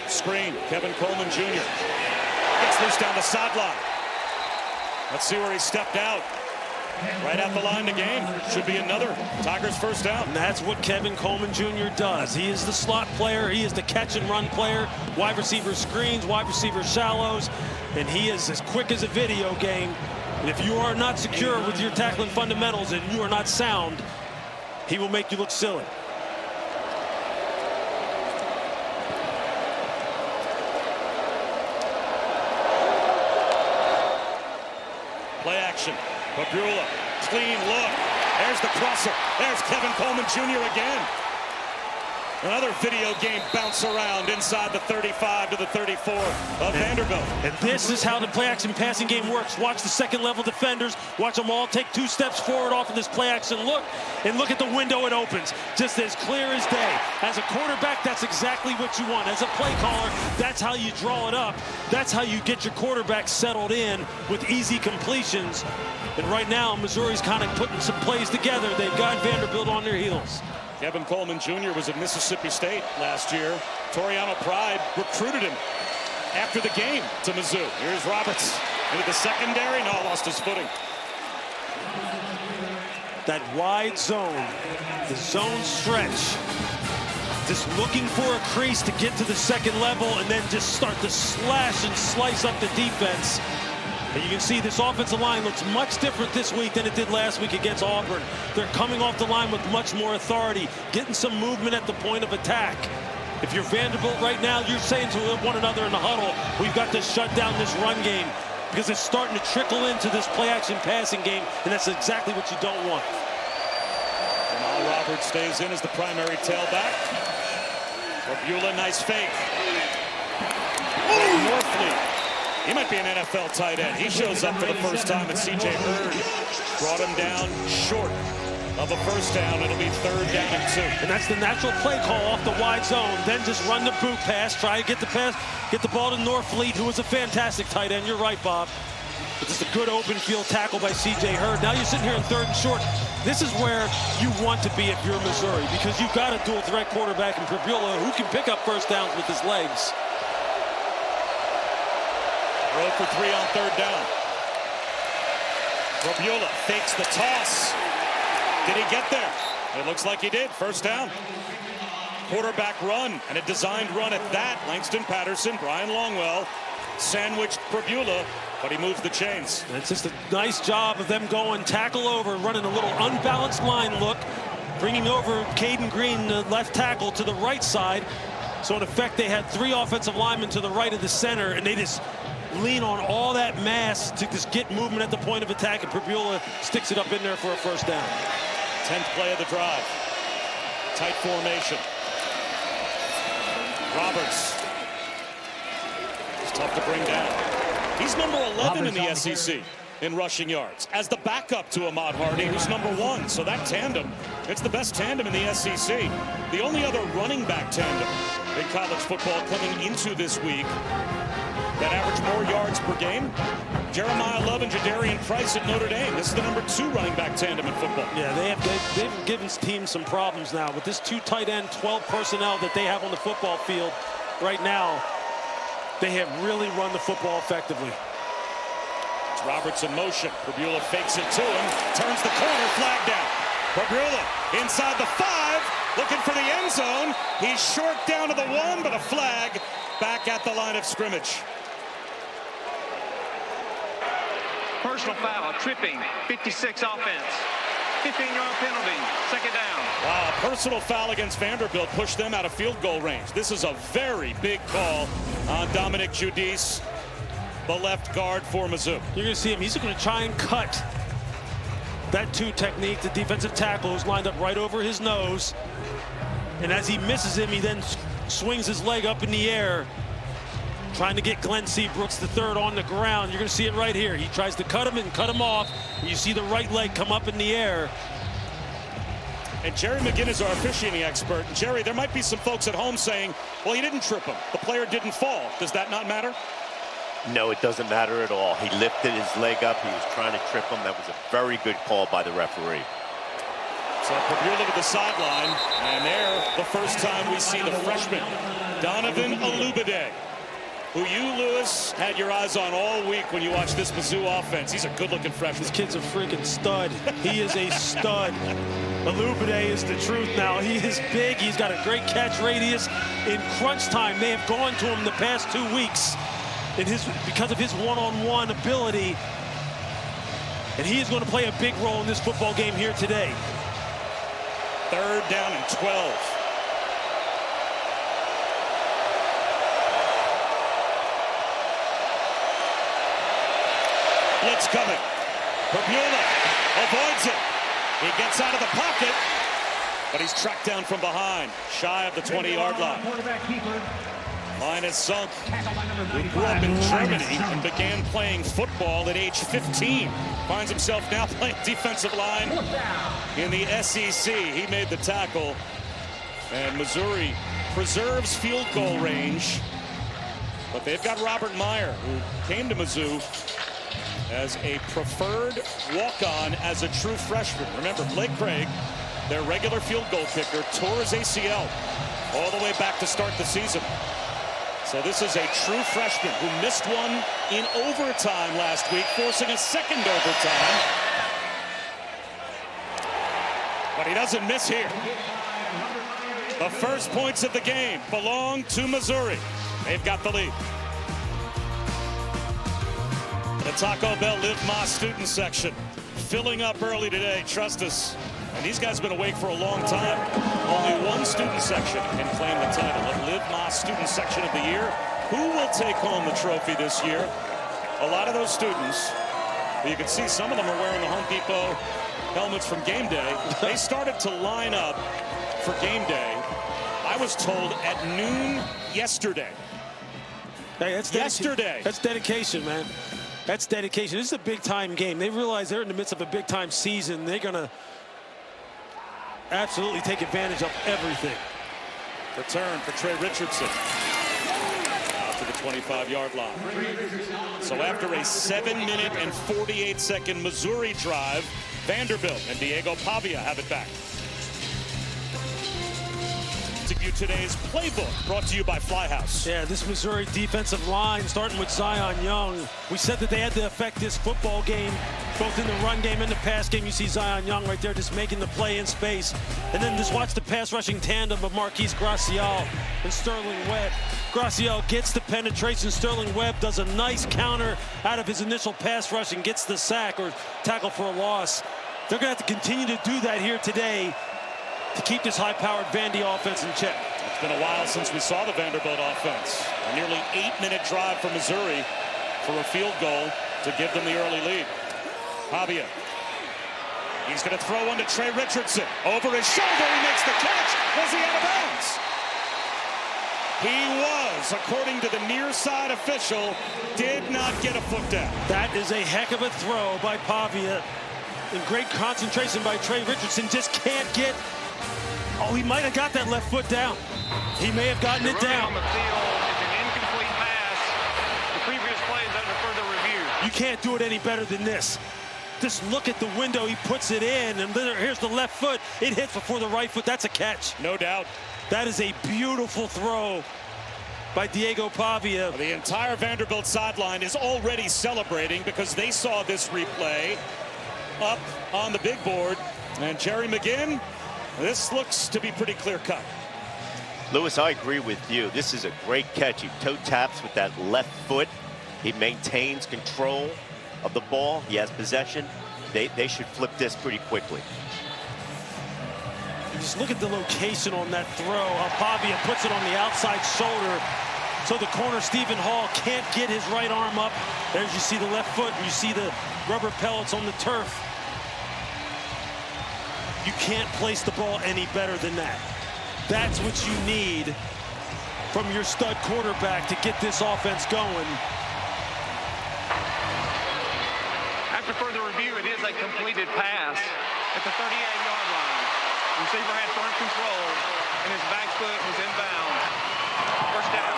Screen, Kevin Coleman Jr. gets loose down the sideline. Let's see where he stepped out. Right at the line to gain. Should be another Tigers first down. And that's what Kevin Coleman Jr. does. He is the slot player. He is the catch and run player. Wide receiver screens, wide receiver shallows, and he is as quick as a video game. And if you are not secure with your tackling fundamentals and you are not sound, he will make you look silly. Play action. Prabula, clean look. There's the crosser. There's Kevin Coleman Jr. again. Another video game bounce around inside the 35 to the 34 of Vanderbilt. And this is how the play action passing game works. Watch the second level defenders. Watch them all take 2 steps forward off of this play action look. And look at the window it opens. Just as clear as day. As a quarterback, that's exactly what you want. As a play caller, that's how you draw it up. That's how you get your quarterback settled in with easy completions. And right now, Missouri's kind of putting some plays together. They've got Vanderbilt on their heels. Kevin Coleman Jr. was at Mississippi State last year. Toriano Pride recruited him after the game to Mizzou. Here's Roberts into the secondary. No, lost his footing. That wide zone, the zone stretch, just looking for a crease to get to the second level and then just start to slash and slice up the defense. And you can see this offensive line looks much different this week than it did last week against Auburn. They're coming off the line with much more authority, getting some movement at the point of attack. If you're Vanderbilt right now, you're saying to one another in the huddle, we've got to shut down this run game because it's starting to trickle into this play-action passing game, and that's exactly what you don't want. Jamal Roberts stays in as the primary tailback. Prabula, nice fake. Norfleet. He might be an NFL tight end. He shows up for the first time, and C.J. Hurd brought him down short of a first down. It'll be 3rd down and 2. And that's the natural play call off the wide zone. Then just run the boot pass, try to get the pass, get the ball to Norfleet, who is a fantastic tight end. You're right, Bob. But just a good open field tackle by C.J. Hurd. Now you're sitting here in 3rd and short. This is where you want to be if you're Missouri, because you've got a dual threat quarterback in Prabula who can pick up first downs with his legs. Throw for 3 on 3rd down. Prabula fakes the toss. Did he get there? It looks like he did. First down. Quarterback run, and a designed run at that. Langston Patterson, Brian Longwell sandwiched Prabula, but he moves the chains. And it's just a nice job of them going tackle over, running a little unbalanced line look, bringing over Caden Green, the left tackle, to the right side. So in effect, they had 3 offensive linemen to the right of the center, and they just lean on all that mass to just get movement at the point of attack, and Prabula sticks it up in there for a first down. 10th play of the drive. Tight formation. Roberts. It's tough to bring down. He's number 11 in the SEC in rushing yards, as the backup to Ahmad Hardy, who's number 1. So that tandem, it's the best tandem in the SEC. The only other running back tandem in college football coming into this week that average more yards per game, Jeremiah Love and Jadarian Price at Notre Dame. This is the number 2 running back tandem in football. Yeah, they've given teams some problems now with this 2 tight end, 12 personnel that they have on the football field right now. They have really run the football effectively. It's Roberts in motion. Pabula fakes it to him, turns the corner, flag down. Pabula inside the 5, looking for the end zone. He's short down to the 1, but a flag back at the line of scrimmage. Personal foul, tripping, 56 offense. 15-yard penalty, second down. Wow, a personal foul against Vanderbilt pushed them out of field goal range. This is a very big call on Dominic Giudice, the left guard for Mizzou. You're going to see him. He's going to try and cut that 2 technique. The defensive tackle is lined up right over his nose. And as he misses him, he then swings his leg up in the air, trying to get Glenn Seabrooks III on the ground. You're going to see it right here. He tries to cut him and cut him off. You see the right leg come up in the air. And Jerry McGinn is our officiating expert. Jerry, there might be some folks at home saying, well, he didn't trip him. The player didn't fall. Does that not matter? No, it doesn't matter at all. He lifted his leg up. He was trying to trip him. That was a very good call by the referee. So Pabula to the sideline, and there, the first time we see the freshman, Donovan Olubade, who you, Lewis, had your eyes on all week when you watched this Mizzou offense. He's a good-looking freshman. This kid's a freaking stud. He is a stud. Olubade is the truth now. He is big. He's got a great catch radius. In crunch time, they have gone to him the past 2 weeks because of his one-on-one ability. And he is going to play a big role in this football game here today. 3rd down and 12. Blitz coming. Pabula avoids it. He gets out of the pocket, but he's tracked down from behind, shy of the 20-yard line. Line is sunk. He grew up in Germany and began playing football at age 15. Finds himself now playing defensive line in the SEC. He made the tackle, and Missouri preserves field goal range. But they've got Robert Meyer, who came to Mizzou as a preferred walk-on as a true freshman. Remember, Blake Craig, their regular field goal kicker, tore his ACL all the way back to start the season. So this is a true freshman who missed one in overtime last week, forcing a second overtime. But he doesn't miss here. The first points of the game belong to Missouri. They've got the lead. The Taco Bell Live Ma student section filling up early today, trust us. And these guys have been awake for a long time. Only one student section can claim the title of Live Ma student section of the year. Who will take home the trophy this year? A lot of those students, you can see some of them are wearing the Home Depot helmets from game day. They started to line up for game day, I was told, at noon yesterday. Hey, that's yesterday. That's dedication, man. That's dedication. This is a big-time game. They realize they're in the midst of a big-time season. They're going to absolutely take advantage of everything. Return for Trey Richardson. Out to the 25-yard line. So after a 7-minute and 48-second Missouri drive, Vanderbilt and Diego Pavia have it back. To view today's playbook, brought to you by Flyhouse. Yeah, this Missouri defensive line, starting with Zion Young. We said that they had to affect this football game, both in the run game and the pass game. You see Zion Young right there just making the play in space. And then just watch the pass rushing tandem of Marquise Gracial and Sterling Webb. Gracial gets the penetration. Sterling Webb does a nice counter out of his initial pass rush and gets the sack or tackle for a loss. They're going to have to continue to do that here today to keep this high-powered Vandy offense in check. It's been a while since we saw the Vanderbilt offense. A nearly 8-minute drive for Missouri for a field goal to give them the early lead. Pavia. He's going to throw one to Trey Richardson. Over his shoulder, he makes the catch. Was he out of bounds? He was, according to the near side official, did not get a foot down. That is a heck of a throw by Pavia. And great concentration by Trey Richardson. Just can't get. Oh, he might have got that left foot down. He may have gotten it down. On the field is an incomplete pass. The previous play is under further review. You can't do it any better than this. Just look at the window. He puts it in, and here's the left foot. It hits before the right foot. That's a catch. No doubt. That is a beautiful throw by Diego Pavia. The entire Vanderbilt sideline is already celebrating because they saw this replay up on the big board. And Jerry McGinn, this looks to be pretty clear-cut. Lewis, I agree with you. This is a great catch. He toe taps with that left foot. He maintains control of the ball. He has possession. They should flip this pretty quickly. Just look at the location on that throw. Pavia puts it on the outside shoulder, so the corner, Stephen Hall, can't get his right arm up. There's, you see the left foot, and you see the rubber pellets on the turf. You can't place the ball any better than that. That's what you need from your stud quarterback to get this offense going. After further review, it is a completed pass at the 38-yard line. The receiver had front control, and his back foot was inbounds. First down.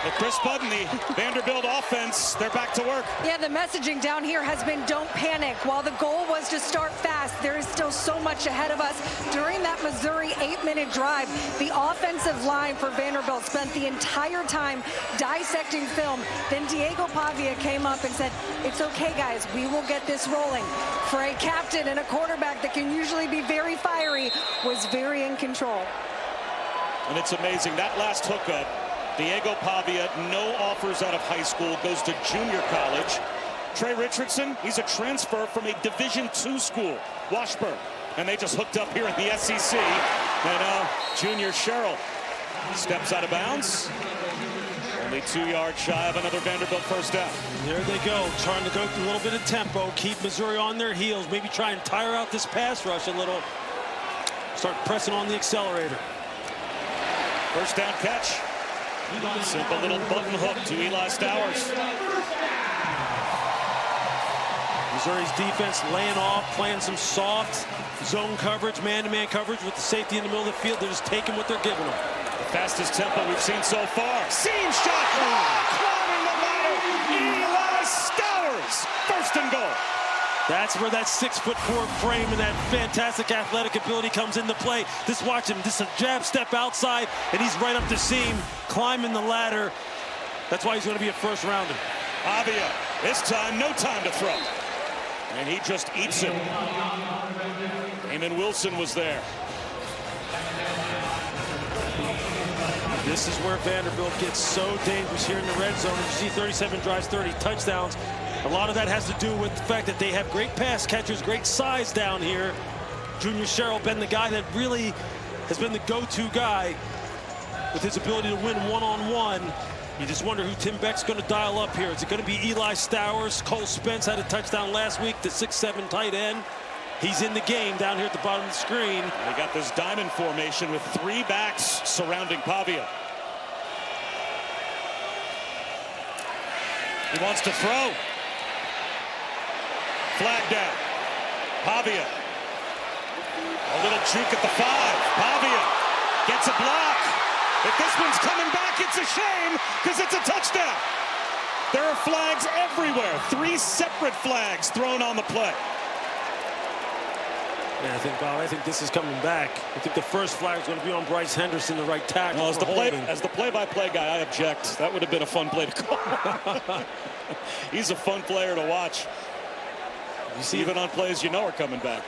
Well, Chris Budden, the Vanderbilt offense, they're back to work. Yeah, the messaging down here has been don't panic. While the goal was to start fast, there is still so much ahead of us. During that Missouri 8-minute drive, the offensive line for Vanderbilt spent the entire time dissecting film. Then Diego Pavia came up and said, it's okay, guys, we will get this rolling. For a captain and a quarterback that can usually be very fiery, was very in control. And it's amazing, that last hookup, Diego Pavia, no offers out of high school, goes to junior college. Trey Richardson, he's a transfer from a Division II school, Washburn. And they just hooked up here in the SEC. And now Junior Sherrill steps out of bounds. Only 2 yards shy of another Vanderbilt first down. There they go, trying to go a little bit of tempo, keep Missouri on their heels, maybe try and tire out this pass rush a little. Start pressing on the accelerator. First down catch. Simple little button hook to Eli Stowers. Missouri's defense laying off, playing some soft zone coverage, man-to-man coverage with the safety in the middle of the field. They're just taking what they're giving them. The fastest tempo we've seen so far. Seam shot. Climbing the ladder. Eli Stowers. First and goal. That's where that 6'4" frame and that fantastic athletic ability comes into play. Just watch him, just a jab step outside, and he's right up the seam, climbing the ladder. That's why he's going to be a first rounder. Pavia, this time, no time to throw. And he just eats it. Eamon Wilson was there. This is where Vanderbilt gets so dangerous here in the red zone. You see 37 drives, 30 touchdowns. A lot of that has to do with the fact that they have great pass catchers, great size down here. Junior Sherrill been the guy that really has been the go-to guy with his ability to win one-on-one. You just wonder who Tim Beck's going to dial up here. Is it going to be Eli Stowers? Cole Spence had a touchdown last week, the 6'7" tight end. He's in the game down here at the bottom of the screen. They got this diamond formation with 3 backs surrounding Pavia. He wants to throw. Flag down. Pavia. A little juke at the 5. Pavia gets a block. If this one's coming back, it's a shame because it's a touchdown. There are flags everywhere. 3 separate flags thrown on the play. Yeah, I think this is coming back. I think the first flag is going to be on Bryce Henderson, the right tackle. Well, as the play-by-play guy, I object. That would have been a fun play to call. He's a fun player to watch. You see, even on plays you know are coming back.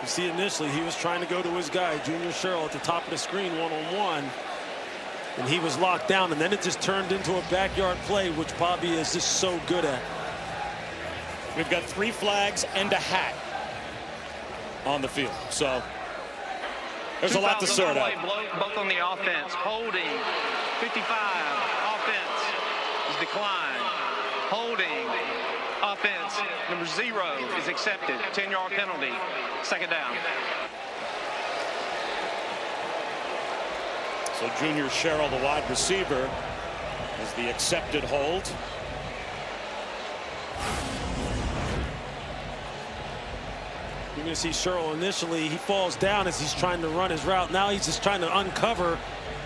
You see, initially he was trying to go to his guy, Junior Sherrill, at the top of the screen one-on-one, and he was locked down, and then it just turned into a backyard play, which Pavia is just so good at. We've got 3 flags and a hat on the field, so there's a lot to sort out. Both on the offense. Holding 55. Offense is declined. Holding. Offense number 0 is accepted. 10-yard penalty. Second down. So Junior Sherrill, the wide receiver, is the accepted hold. You're going to see Sherrill initially, he falls down as he's trying to run his route. Now he's just trying to uncover.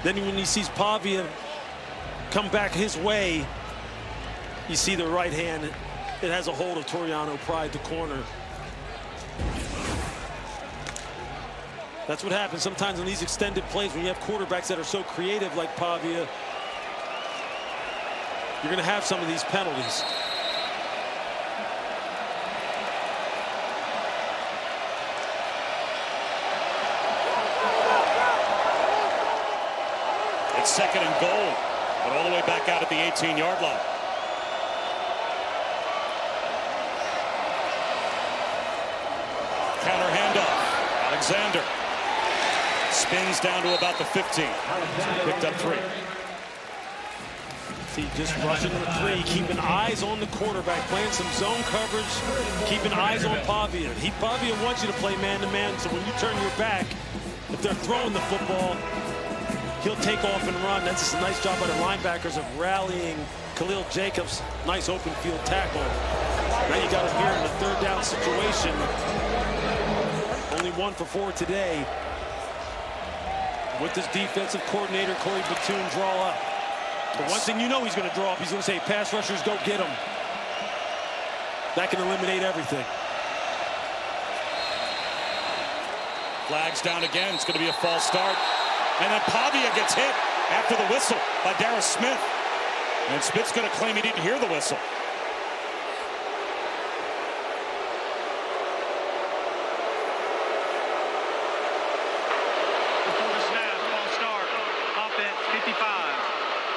Then when he sees Pavia come back his way, you see the right hand. It has a hold of Toriano Pride, the corner. That's what happens sometimes in these extended plays when you have quarterbacks that are so creative like Pavia. You're going to have some of these penalties. It's 2nd and goal, but all the way back out at the 18-yard line. Counter handoff. Alexander spins down to about the 15. Picked up 3. See, just rushing the 3, keeping eyes on the quarterback, playing some zone coverage, keeping eyes on Pavia. Pavia wants you to play man-to-man, so when you turn your back, if they're throwing the football, he'll take off and run. That's a nice job by the linebackers of rallying Khalil Jacobs. Nice open field tackle. Now you got him here in the 3rd down situation. Only 1 for 4 today. With this defensive coordinator, Corey Batoon, draw up. But one thing you know he's going to draw up, he's going to say, pass rushers, go get them. That can eliminate everything. Flags down again. It's going to be a false start. And then Pavia gets hit after the whistle by Darius Smith. And Smith's going to claim he didn't hear the whistle. Before the snap, false start. Offense, 55.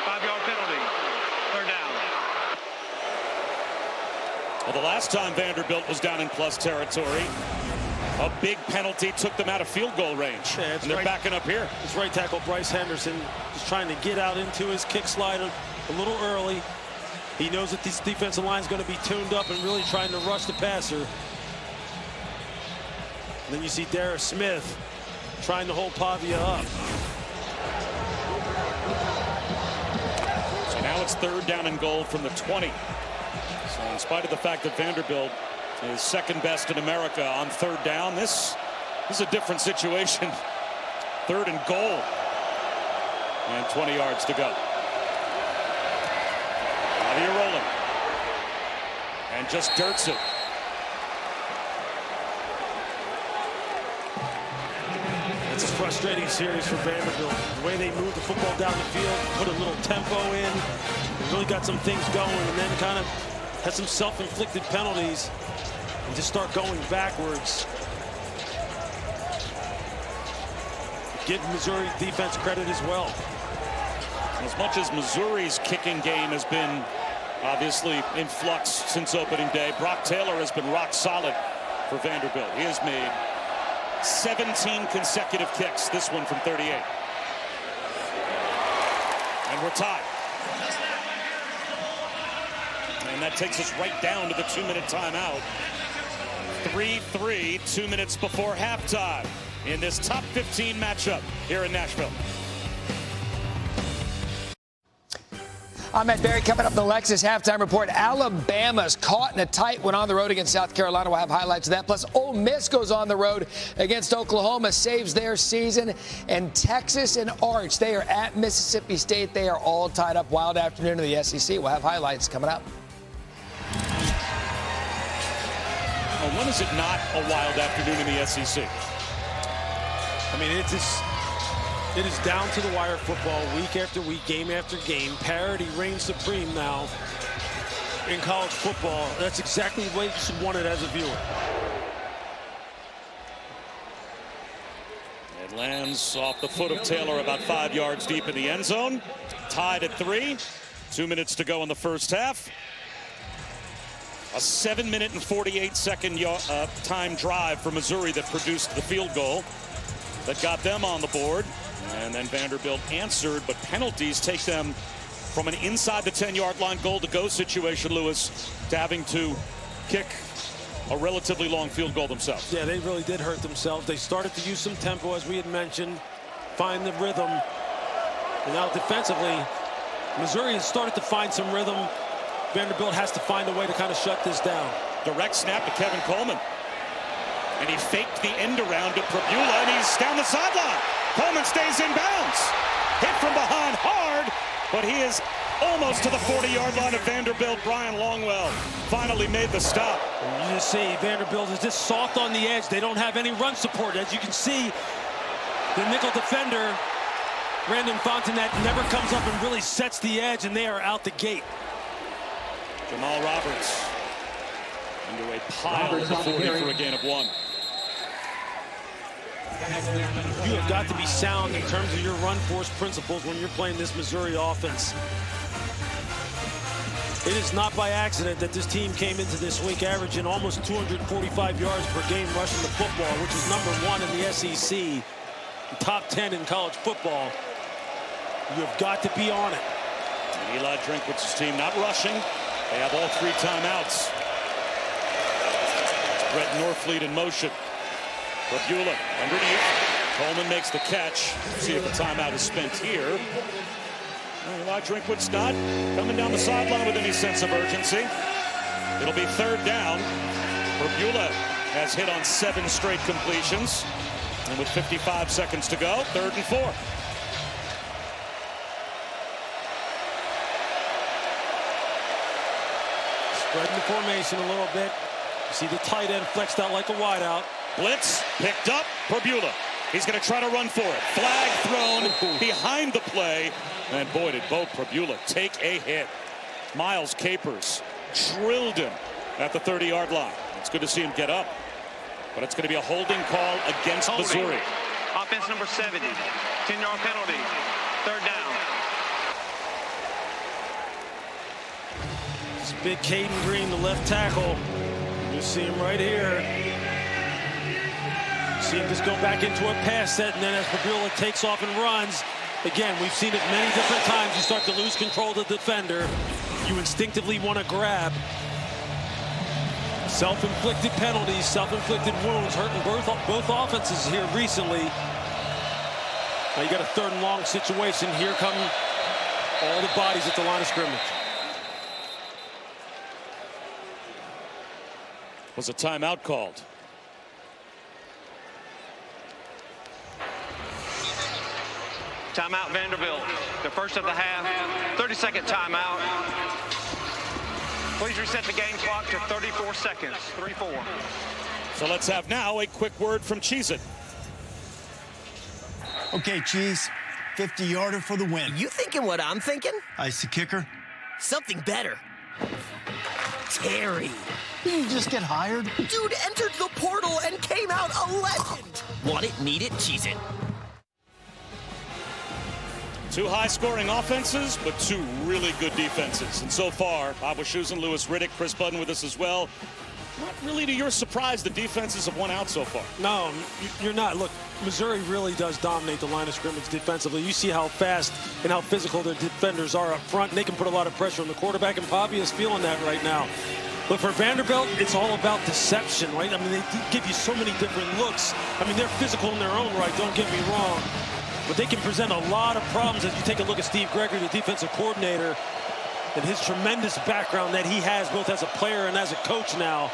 5-yard penalty. 3rd down. Well, the last time Vanderbilt was down in plus territory, a big penalty took them out of field goal range. Yeah, and they're backing up here. His right tackle, Bryce Henderson, is trying to get out into his kick slide a little early. He knows that this defensive line is going to be tuned up and really trying to rush the passer. And then you see Darius Smith trying to hold Pavia up. So now it's 3rd down and goal from the 20. So in spite of the fact that Vanderbilt is 2nd best in America on 3rd down, this is a different situation. 3rd and goal. And 20 yards to go. Pavia rolling. And just dirts it. It's a frustrating series for Vanderbilt. The way they move the football down the field, put a little tempo in, really got some things going, and then kind of had some self-inflicted penalties and just start going backwards. Give Missouri defense credit as well. As much as Missouri's kicking game has been obviously in flux since opening day, Brock Taylor has been rock solid for Vanderbilt. He has made 17 consecutive kicks, this one from 38. And we're tied. And that takes us right down to the 2-minute timeout. 3-3, 2 minutes before halftime in this top 15 matchup here in Nashville. I'm Matt Barry. Coming up, the Lexus halftime report. Alabama's caught in a tight one on the road against South Carolina. We'll have highlights of that. Plus, Ole Miss goes on the road against Oklahoma, saves their season. And Texas and Arch, they are at Mississippi State. They are all tied up. Wild afternoon in the SEC. We'll have highlights coming up. Well, when is it not a wild afternoon in the SEC? I mean, it is down to the wire football week after week, game after game. Parity reigns supreme now in college football. That's exactly the way you should want it as a viewer. It lands off the foot of Taylor about 5 yards deep in the end zone. Tied at 3. 2 minutes to go in the first half. A 7-minute and 48-second time drive for Missouri that produced the field goal that got them on the board. And then Vanderbilt answered, but penalties take them from an inside the 10-yard line goal-to-go situation, Lewis, to having to kick a relatively long field goal themselves. Yeah, they really did hurt themselves. They started to use some tempo, as we had mentioned, find the rhythm. And now defensively, Missouri has started to find some rhythm. Vanderbilt has to find a way to kind of shut this down. Direct snap to Kevin Coleman. And he faked the end around to Prabula, and he's down the sideline. Coleman stays in bounds. Hit from behind hard, but he is almost to the 40-yard line of Vanderbilt. Brian Longwell finally made the stop. You just see Vanderbilt is just soft on the edge. They don't have any run support. As you can see, The nickel defender, Brandon Fontenette, never comes up and really sets the edge, and they are out the gate. Jamal Roberts into a pile of the 40 for a gain of 1. You have got to be sound in terms of your run force principles when you're playing this Missouri offense. It is not by accident that this team came into this week averaging almost 245 yards per game rushing the football, which is #1 in the SEC, top 10 in college football. You have got to be on it. And Eli Drinkwitz's team not rushing. They have all 3 timeouts. It's Brett Norfleet in motion. Rabula underneath. Coleman makes the catch. See if a timeout is spent here. Eli Drinkwitz not coming down the sideline with any sense of urgency. It'll be 3rd down. Rabula has hit on 7 straight completions. And with 55 seconds to go, 3rd and 4. Spreading the formation a little bit. You see the tight end flexed out like a wideout. Blitz picked up. Rabula. He's going to try to run for it. Flag thrown behind the play. And boy, did Bo Prabula take a hit. Miles Capers drilled him at the 30-yard line. It's good to see him get up. But it's going to be a holding call against Missouri. Offense number 70. 10-yard penalty. 3rd down. It's big Caden Green, the left tackle. You see him right here. See him just go back into a pass set, and then as Prabula takes off and runs, again, we've seen it many different times. You start to lose control of the defender. You instinctively want to grab. Self-inflicted penalties, self-inflicted wounds, hurting both offenses here recently. Now you got a 3rd and long situation. Here come all the bodies at the line of scrimmage. Was a timeout called? Timeout Vanderbilt. The first of the half. 30-second timeout. Please reset the game clock to 34 seconds. 3-4. So let's have now a quick word from Cheez-It. Okay, Cheese. 50-yarder for the win. You thinking what I'm thinking? Ice the kicker. Something better. Terry. Didn't you just get hired? Dude entered the portal and came out a legend. Want it, need it, Cheez-It. 2 high-scoring offenses, but 2 really good defenses. And so far, Bob Wischusen, Louis Riddick, Chris Budden with us as well. Not really to your surprise, the defenses have won out so far. No, you're not. Look, Missouri really does dominate the line of scrimmage defensively. You see how fast and how physical their defenders are up front, and they can put a lot of pressure on the quarterback, and Pavi is feeling that right now. But for Vanderbilt, it's all about deception, right? I mean, they give you so many different looks. I mean, they're physical in their own right, don't get me wrong. But they can present a lot of problems as you take a look at Steve Gregory, the defensive coordinator, and his tremendous background that he has both as a player and as a coach now.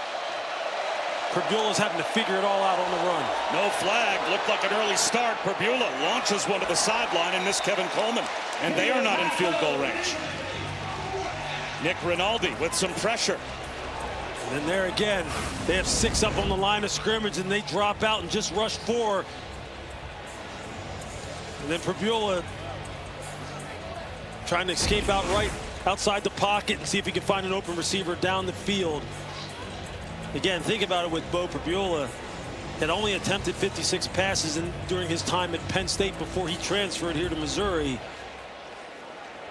Prabula's having to figure it all out on the run. No flag. Looked like an early start. Prabula launches one to the sideline and missed Kevin Coleman. And they are not in field goal range. Nick Rinaldi with some pressure. And then there again, they have 6 up on the line of scrimmage, and they drop out and just rush 4. And then Prabula trying to escape out right outside the pocket and see if he can find an open receiver down the field. Again, think about it with Bo Prabula. Had only attempted 56 passes during his time at Penn State before he transferred here to Missouri.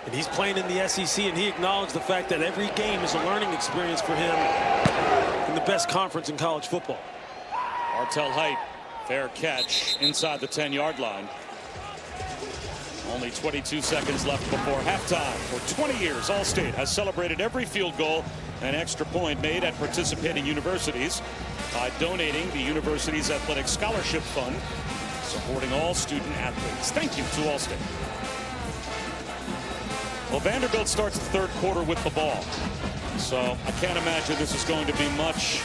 And he's playing in the SEC, and he acknowledged the fact that every game is a learning experience for him in the best conference in college football. Artel Height, fair catch inside the 10-yard line. Only 22 seconds left before halftime. For 20 years, Allstate has celebrated every field goal and extra point made at participating universities by donating the university's athletic scholarship fund, supporting all student athletes. Thank you to Allstate. Well, Vanderbilt starts the 3rd quarter with the ball. So I can't imagine this is going to be much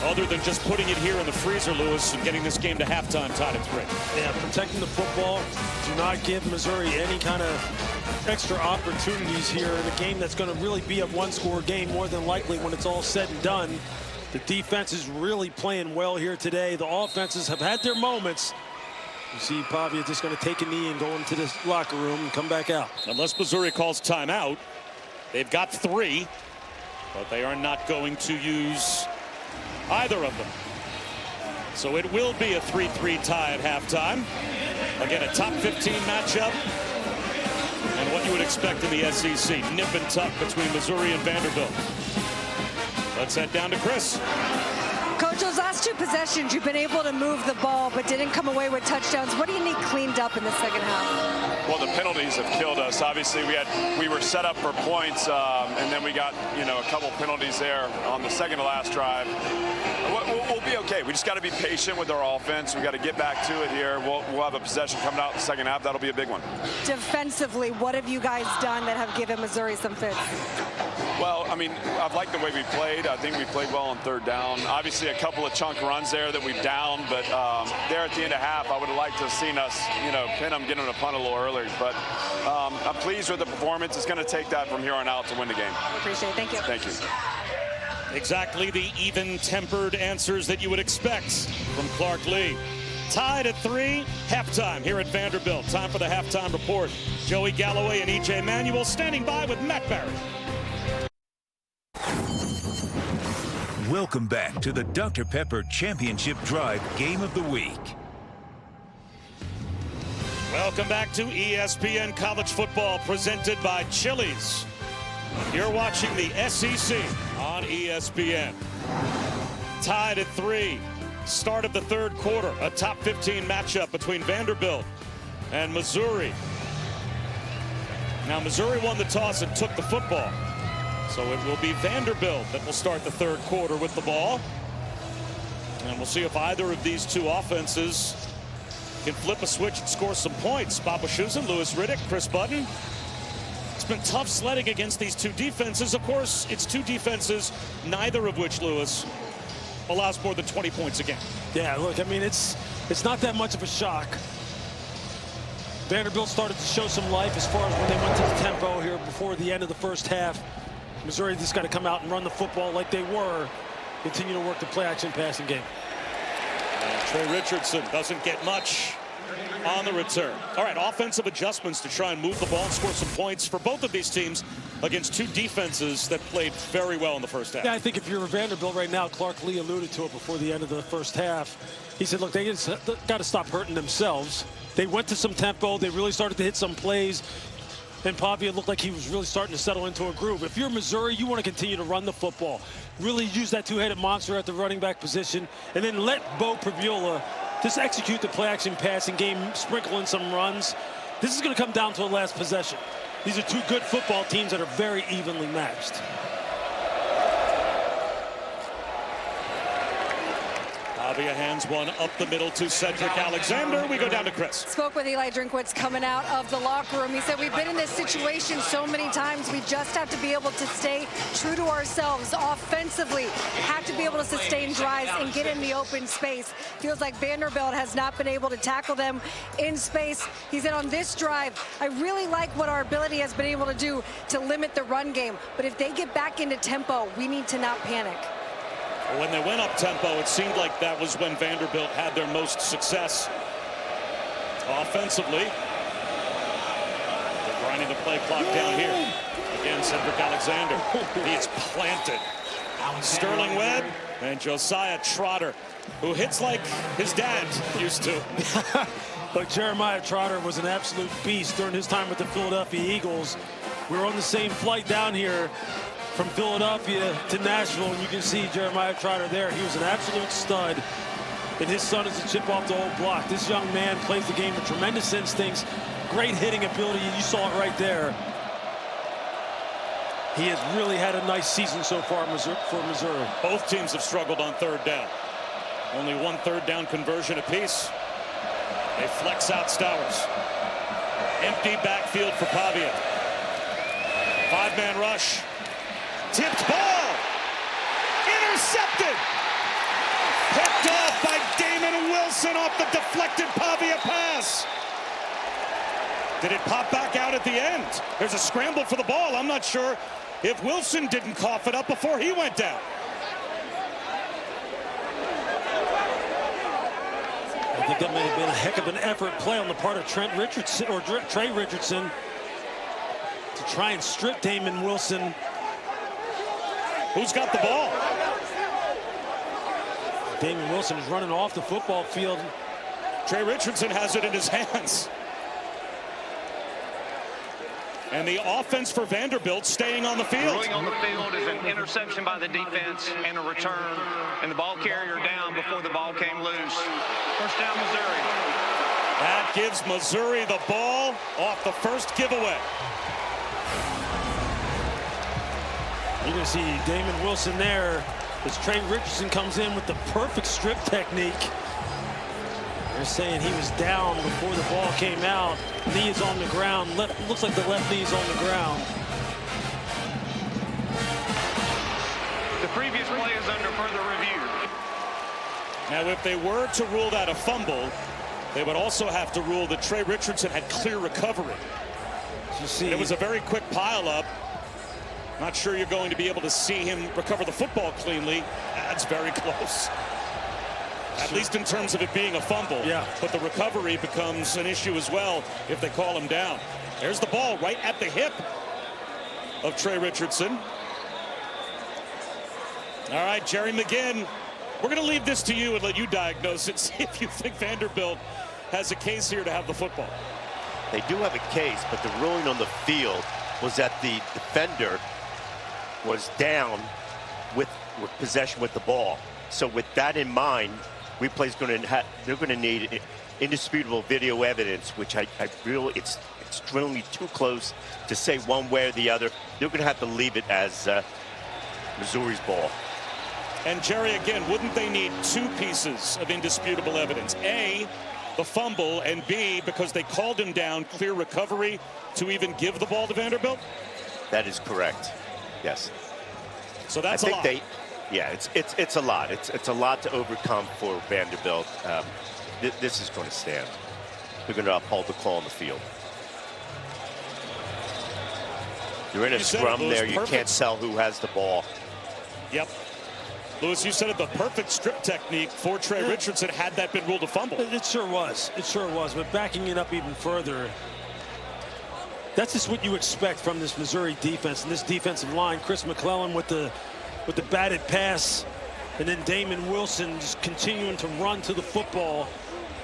other than just putting it here in the freezer, Lewis, and getting this game to halftime tied at 3. Yeah, protecting the football. Do not give Missouri any kind of extra opportunities here in a game that's going to really be a 1-score game more than likely when it's all said and done. The defense is really playing well here today. The offenses have had their moments, You see Pavia just going to take a knee and go into this locker room and come back out. Unless Missouri calls timeout, they've got 3, but they are not going to use either of them. So it will be a 3-3 tie at halftime. Again, a top 15 matchup. And what you would expect in the SEC, nip and tuck between Missouri and Vanderbilt. Let's head down to Chris. Coach, those last 2 possessions, you've been able to move the ball, but didn't come away with touchdowns. What do you need cleaned up in the second half? Well, the penalties have killed us. Obviously, we were set up for points, and then we got, a couple penalties there on the second to last drive. We'll be okay. We just got to be patient with our offense. We got to get back to it here. We'll have a possession coming out in the second half. That'll be a big one. Defensively, what have you guys done that have given Missouri some fits? Well, I mean, I've liked the way we played. I think we played well on third down. Obviously, a couple of chunk runs there that we've downed, but there at the end of half, I would have liked to have seen us, pin them, get them to punt a little earlier. But I'm pleased with the performance. It's going to take that from here on out to win the game. I appreciate it. Thank you. Thank you. Exactly the even-tempered answers that you would expect from Clark Lee. Tied at 3, halftime here at Vanderbilt. Time for the halftime report. Joey Galloway and E.J. Manuel standing by with Matt Barry. Welcome back to the Dr. Pepper Championship Drive Game of the Week. Welcome back to ESPN College Football presented by Chili's. You're watching the SEC on ESPN. Tied at 3. Start of the third quarter. A top 15 matchup between Vanderbilt and Missouri. Now Missouri won the toss and took the football. So it will be Vanderbilt that will start the third quarter with the ball. And we'll see if either of these 2 offenses can flip a switch and score some points. Bob Wischusen, Lewis Riddick, Chris Button. It's been tough sledding against these 2 defenses. Of course, it's 2 defenses, neither of which, Lewis, allows more than 20 points a game. Yeah, look, I mean, it's not that much of a shock. Vanderbilt started to show some life as far as when they went to the tempo here before the end of the first half. Missouri just got to come out and run the football like they were, continue to work the play-action passing game. And Trey Richardson doesn't get much on the return. All right, offensive adjustments to try and move the ball and score some points for both of these teams against 2 defenses that played very well in the first half. Yeah, I think if you're Vanderbilt right now, Clark Lee alluded to it before the end of the first half. He said, look, they got to stop hurting themselves. They went to some tempo. They really started to hit some plays. And Pavia looked like he was really starting to settle into a groove. If you're Missouri, you want to continue to run the football. Really use that 2-headed monster at the running back position. And then let Bo Previola just execute the play-action passing game, sprinkle in some runs. This is going to come down to the last possession. These are 2 good football teams that are very evenly matched. Pavia hands one up the middle to Cedric Alexander. We go down to Chris. Spoke with Eli Drinkwitz coming out of the locker room. He said, we've been in this situation so many times. We just have to be able to stay true to ourselves offensively. Have to be able to sustain drives and get in the open space. Feels like Vanderbilt has not been able to tackle them in space. He said, on this drive, I really like what our ability has been able to do to limit the run game. But if they get back into tempo, we need to not panic. When they went up tempo, it seemed like that was when Vanderbilt had their most success offensively. They're grinding the play clock down here. Again, Cedric Alexander. He is planted. Sterling Webb and Josiah Trotter, who hits like his dad used to. Look, Jeremiah Trotter was an absolute beast during his time with the Philadelphia Eagles. We were on the same flight down here from Philadelphia to Nashville, and you can see Jeremiah Trotter there. He was an absolute stud, and his son is a chip off the old block. This young man plays the game with tremendous instincts, great hitting ability. You saw it right there. He has really had a nice season so far for Missouri. Both teams have struggled on third down. Only 1 third down conversion apiece. They flex out Stowers. Empty backfield for Pavia. 5-man rush. Tipped ball. Intercepted. Picked off by Damon Wilson off the deflected Pavia pass. Did it pop back out at the end? There's a scramble for the ball. I'm not sure if Wilson didn't cough it up before he went down. I think that may have been a heck of an effort play on the part of Trent Richardson, or Trey Richardson, to try and strip Damon Wilson. Who's got the ball? Damon Wilson is running off the football field. Trey Richardson has it in his hands. And the offense for Vanderbilt staying on the field. Ruling on the field is an interception by the defense and a return, and the ball carrier down before the ball came loose. First down, Missouri. That gives Missouri the ball off the first giveaway. You're going to see Damon Wilson there as Trey Richardson comes in with the perfect strip technique. They're saying he was down before the ball came out. Knee is on the ground. Looks like the left knee is on the ground. The previous play is under further review. Now, if they were to rule that a fumble, they would also have to rule that Trey Richardson had clear recovery. You see, it was a very quick pileup. Not sure you're going to be able to see him recover the football cleanly. That's very close. At least in terms of it being a fumble. Yeah. But the recovery becomes an issue as well if they call him down. There's the ball right at the hip of Trey Richardson. All right, Jerry McGinn, we're going to leave this to you and let you diagnose it. See if you think Vanderbilt has a case here to have the football. They do have a case, but the ruling on the field was that the defender was down with possession with the ball. So with that in mind, replay's they're going to need indisputable video evidence, which I really, it's extremely too close to say one way or the other. They're going to have to leave it as Missouri's ball. And Jerry, again, wouldn't they need two pieces of indisputable evidence? A, the fumble, and B, because they called him down, clear recovery to even give the ball to Vanderbilt? That is correct. Yes. So that's a lot. Yeah, it's a lot. It's a lot to overcome for Vanderbilt. This is going to stand. They're going to uphold the call on the field. You're in a scrum there. You can't tell who has the ball. Yep. Lewis, you said it, the perfect strip technique for Trey Richardson had that been ruled a fumble. It sure was. It sure was. But backing it up even further, that's just what you expect from this Missouri defense and this defensive line. Chris McClellan with the batted pass, and then Damon Wilson just continuing to run to the football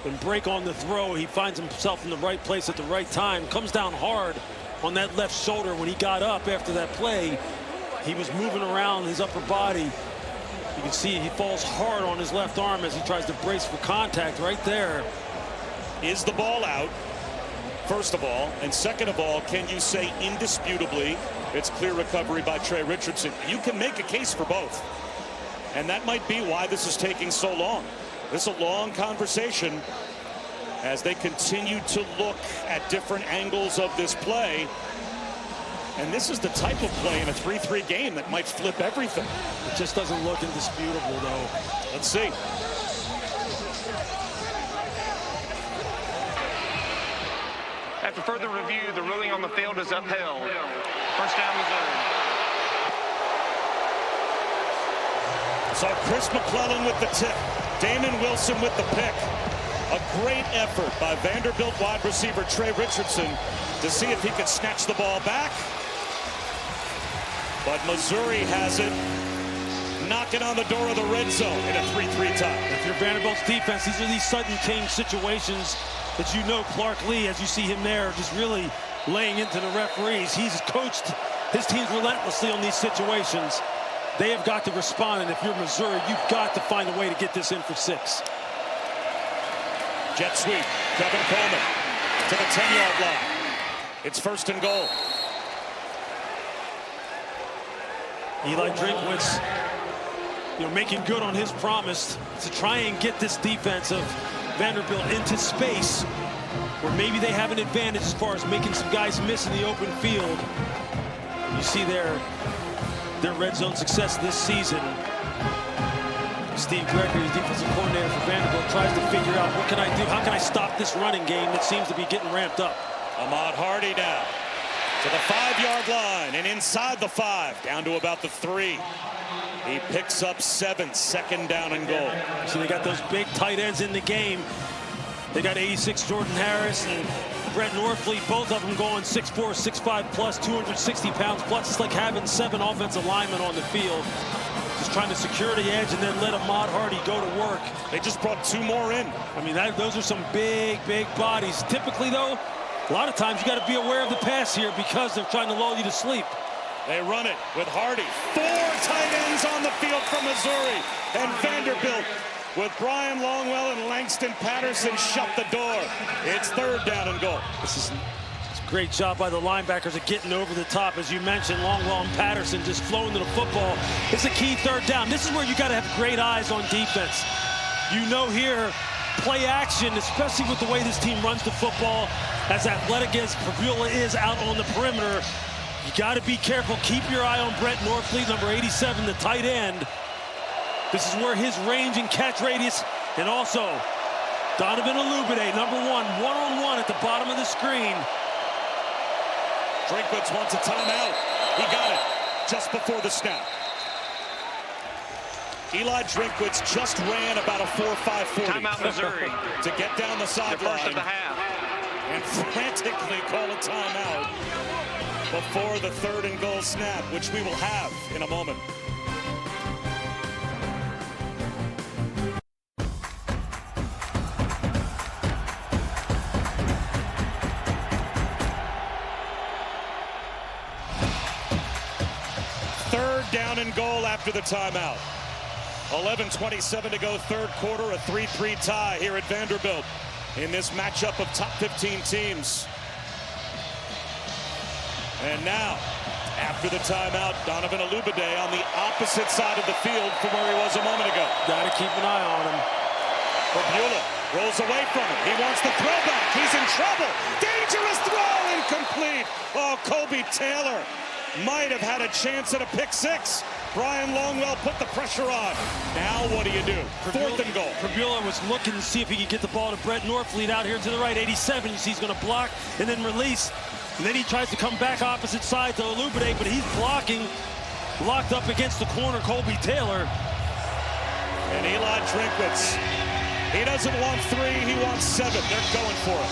and break on the throw. He finds himself in the right place at the right time. Comes down hard on that left shoulder when he got up after that play. He was moving around his upper body. You can see he falls hard on his left arm as he tries to brace for contact right there. Is the ball out, first of all? And second of all, can you say indisputably it's clear recovery by Trey Richardson? You can make a case for both. And that might be why this is taking so long. This is a long conversation as they continue to look at different angles of this play. And this is the type of play in a 3-3 game that might flip everything. It just doesn't look indisputable, though. Let's see. After further review, the ruling on the field is upheld. First down, Missouri. So Chris McClellan with the tip. Damon Wilson with the pick. A great effort by Vanderbilt wide receiver Trey Richardson to see if he could snatch the ball back. But Missouri has it, knocking on the door of the red zone in a 3-3 tie. If you're Vanderbilt's defense, these are these sudden change situations that you know Clark Lee, as you see him there, just really laying into the referees. He's coached his teams relentlessly on these situations. They have got to respond, and if you're Missouri, you've got to find a way to get this in for 6. Jet sweep, Kevin Coleman to the 10-yard line. It's first and goal. Eli Drinkwitz, making good on his promise to try and get this defense of Vanderbilt into space where maybe they have an advantage as far as making some guys miss in the open field. You see their red zone success this season. Steve Gregory, the defensive coordinator for Vanderbilt, tries to figure out, what can I do? How can I stop this running game that seems to be getting ramped up? Ahmad Hardy now to the 5-yard line and inside the 5, down to about the 3. He picks up 7, second down and goal. So they got those big tight ends in the game. They got 86 Jordan Harris and Brett Norfleet, both of them going 6'4", 6'5 plus, 260 pounds plus. It's like having 7 offensive linemen on the field. Just trying to secure the edge and then let Ahmad Hardy go to work. They just brought 2 more in. I mean, those are some big bodies. Typically, though, a lot of times you got to be aware of the pass here because they're trying to lull you to sleep. They run it with Hardy. 4 tight ends on the field from Missouri. And Vanderbilt with Brian Longwell and Langston Patterson shut the door. It's 3rd down and goal. It's a great job by the linebackers of getting over the top. As you mentioned, Longwell and Patterson just flowing to the football. It's a key 3rd down. This is where you got to have great eyes on defense. You know here, play action, especially with the way this team runs the football, as athletic as Prabula is out on the perimeter. You got to be careful. Keep your eye on Brett Norfleet, number 87, the tight end. This is where his range and catch radius, and also Donovan Olubide, number 1, one-on-one at the bottom of the screen. Drinkwitz wants a timeout. He got it just before the snap. Eli Drinkwitz just ran about a 4.5 40. Timeout, Missouri. To get down the sideline. First of the half. And frantically call a timeout before the 3rd and goal snap, which we will have in a moment. Down and goal after the timeout. 11:27 to go, 3rd quarter, a 3-3 tie here at Vanderbilt in this matchup of top 15 teams. And now, after the timeout, Donovan Olubide on the opposite side of the field from where he was a moment ago. Got to keep an eye on him. Prabula rolls away from him. He wants the throwback. He's in trouble. Dangerous throw, incomplete. Oh, Kobe Taylor might have had a chance at a pick 6. Brian Longwell put the pressure on. Now what do you do? 4th and goal. Prabula was looking to see if he could get the ball to Brett Norfleet out here to the right. 87, you see he's going to block and then release. And then he tries to come back opposite side to Olubide, but he's blocking, locked up against the corner, Colby Taylor. And Eli Drinkwitz, he doesn't want 3, he wants 7. They're going for it.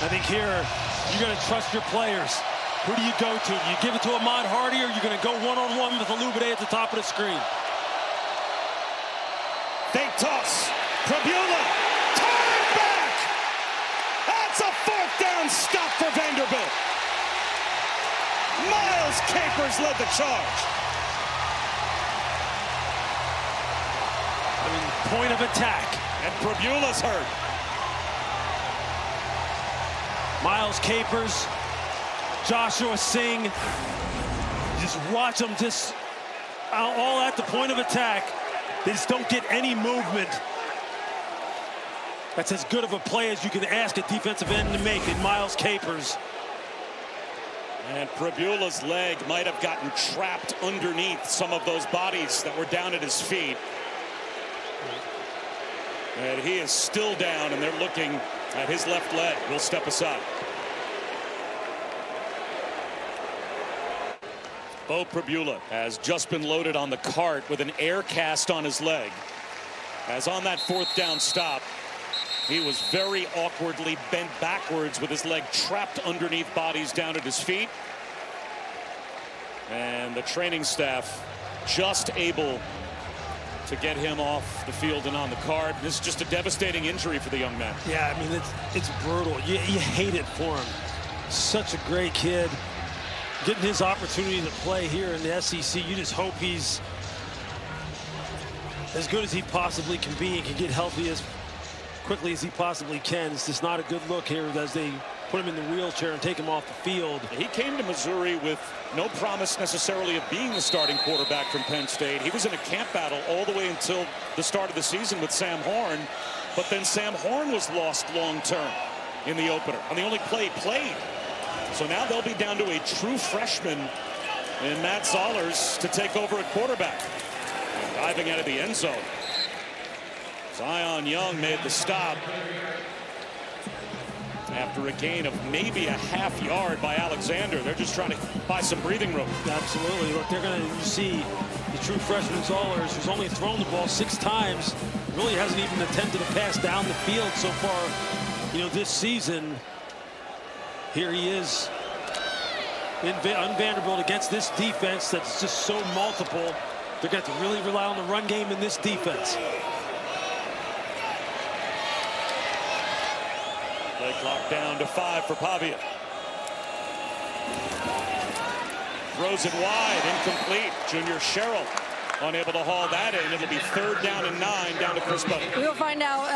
I think here, you're going to trust your players. Who do you go to? Do you give it to Ahmad Hardy, or are you going to go one-on-one with Olubide at the top of the screen? Fake toss. Prabula. Time back. That's a 4th down stop for Vanderbilt. Miles Capers led the charge. I mean, point of attack. And Prabula's hurt. Miles Capers, Joshua Singh, just watch them just all at the point of attack. They just don't get any movement. That's as good of a play as you can ask a defensive end to make in Miles Capers. And Prabula's leg might have gotten trapped underneath some of those bodies that were down at his feet. And he is still down, and they're looking at his left leg. We'll step aside. Bo Prabula has just been loaded on the cart with an air cast on his leg. As on that 4th down stop, he was very awkwardly bent backwards with his leg trapped underneath bodies down at his feet. And the training staff just able to get him off the field and on the cart. This is just a devastating injury for the young man. Yeah, I mean, it's brutal. You hate it for him. Such a great kid. Getting his opportunity to play here in the SEC, you just hope he's as good as he possibly can be and can get healthy as quickly as he possibly can. It's just not a good look here as they put him in the wheelchair and take him off the field. He came to Missouri with no promise necessarily of being the starting quarterback from Penn State. He was in a camp battle all the way until the start of the season with Sam Horn, but then Sam Horn was lost long term in the opener on the only play he played. So now they'll be down to a true freshman in Matt Zollers to take over at quarterback. And diving out of the end zone, Zion Young made the stop after a gain of maybe a half yard by Alexander. They're just trying to buy some breathing room. Absolutely. Look, they're going to see the true freshman Zollers, who's only thrown the ball 6 times, really hasn't even attempted a pass down the field so far, you know, this season. Here he is on Vanderbilt against this defense that's just so multiple. They're going to have to really rely on the run game in this defense. Play clock down to 5 for Pavia. Throws it wide, incomplete. Junior Sherrill unable to haul that in. It'll be 3rd down and 9 down to Chris Boat. We'll find out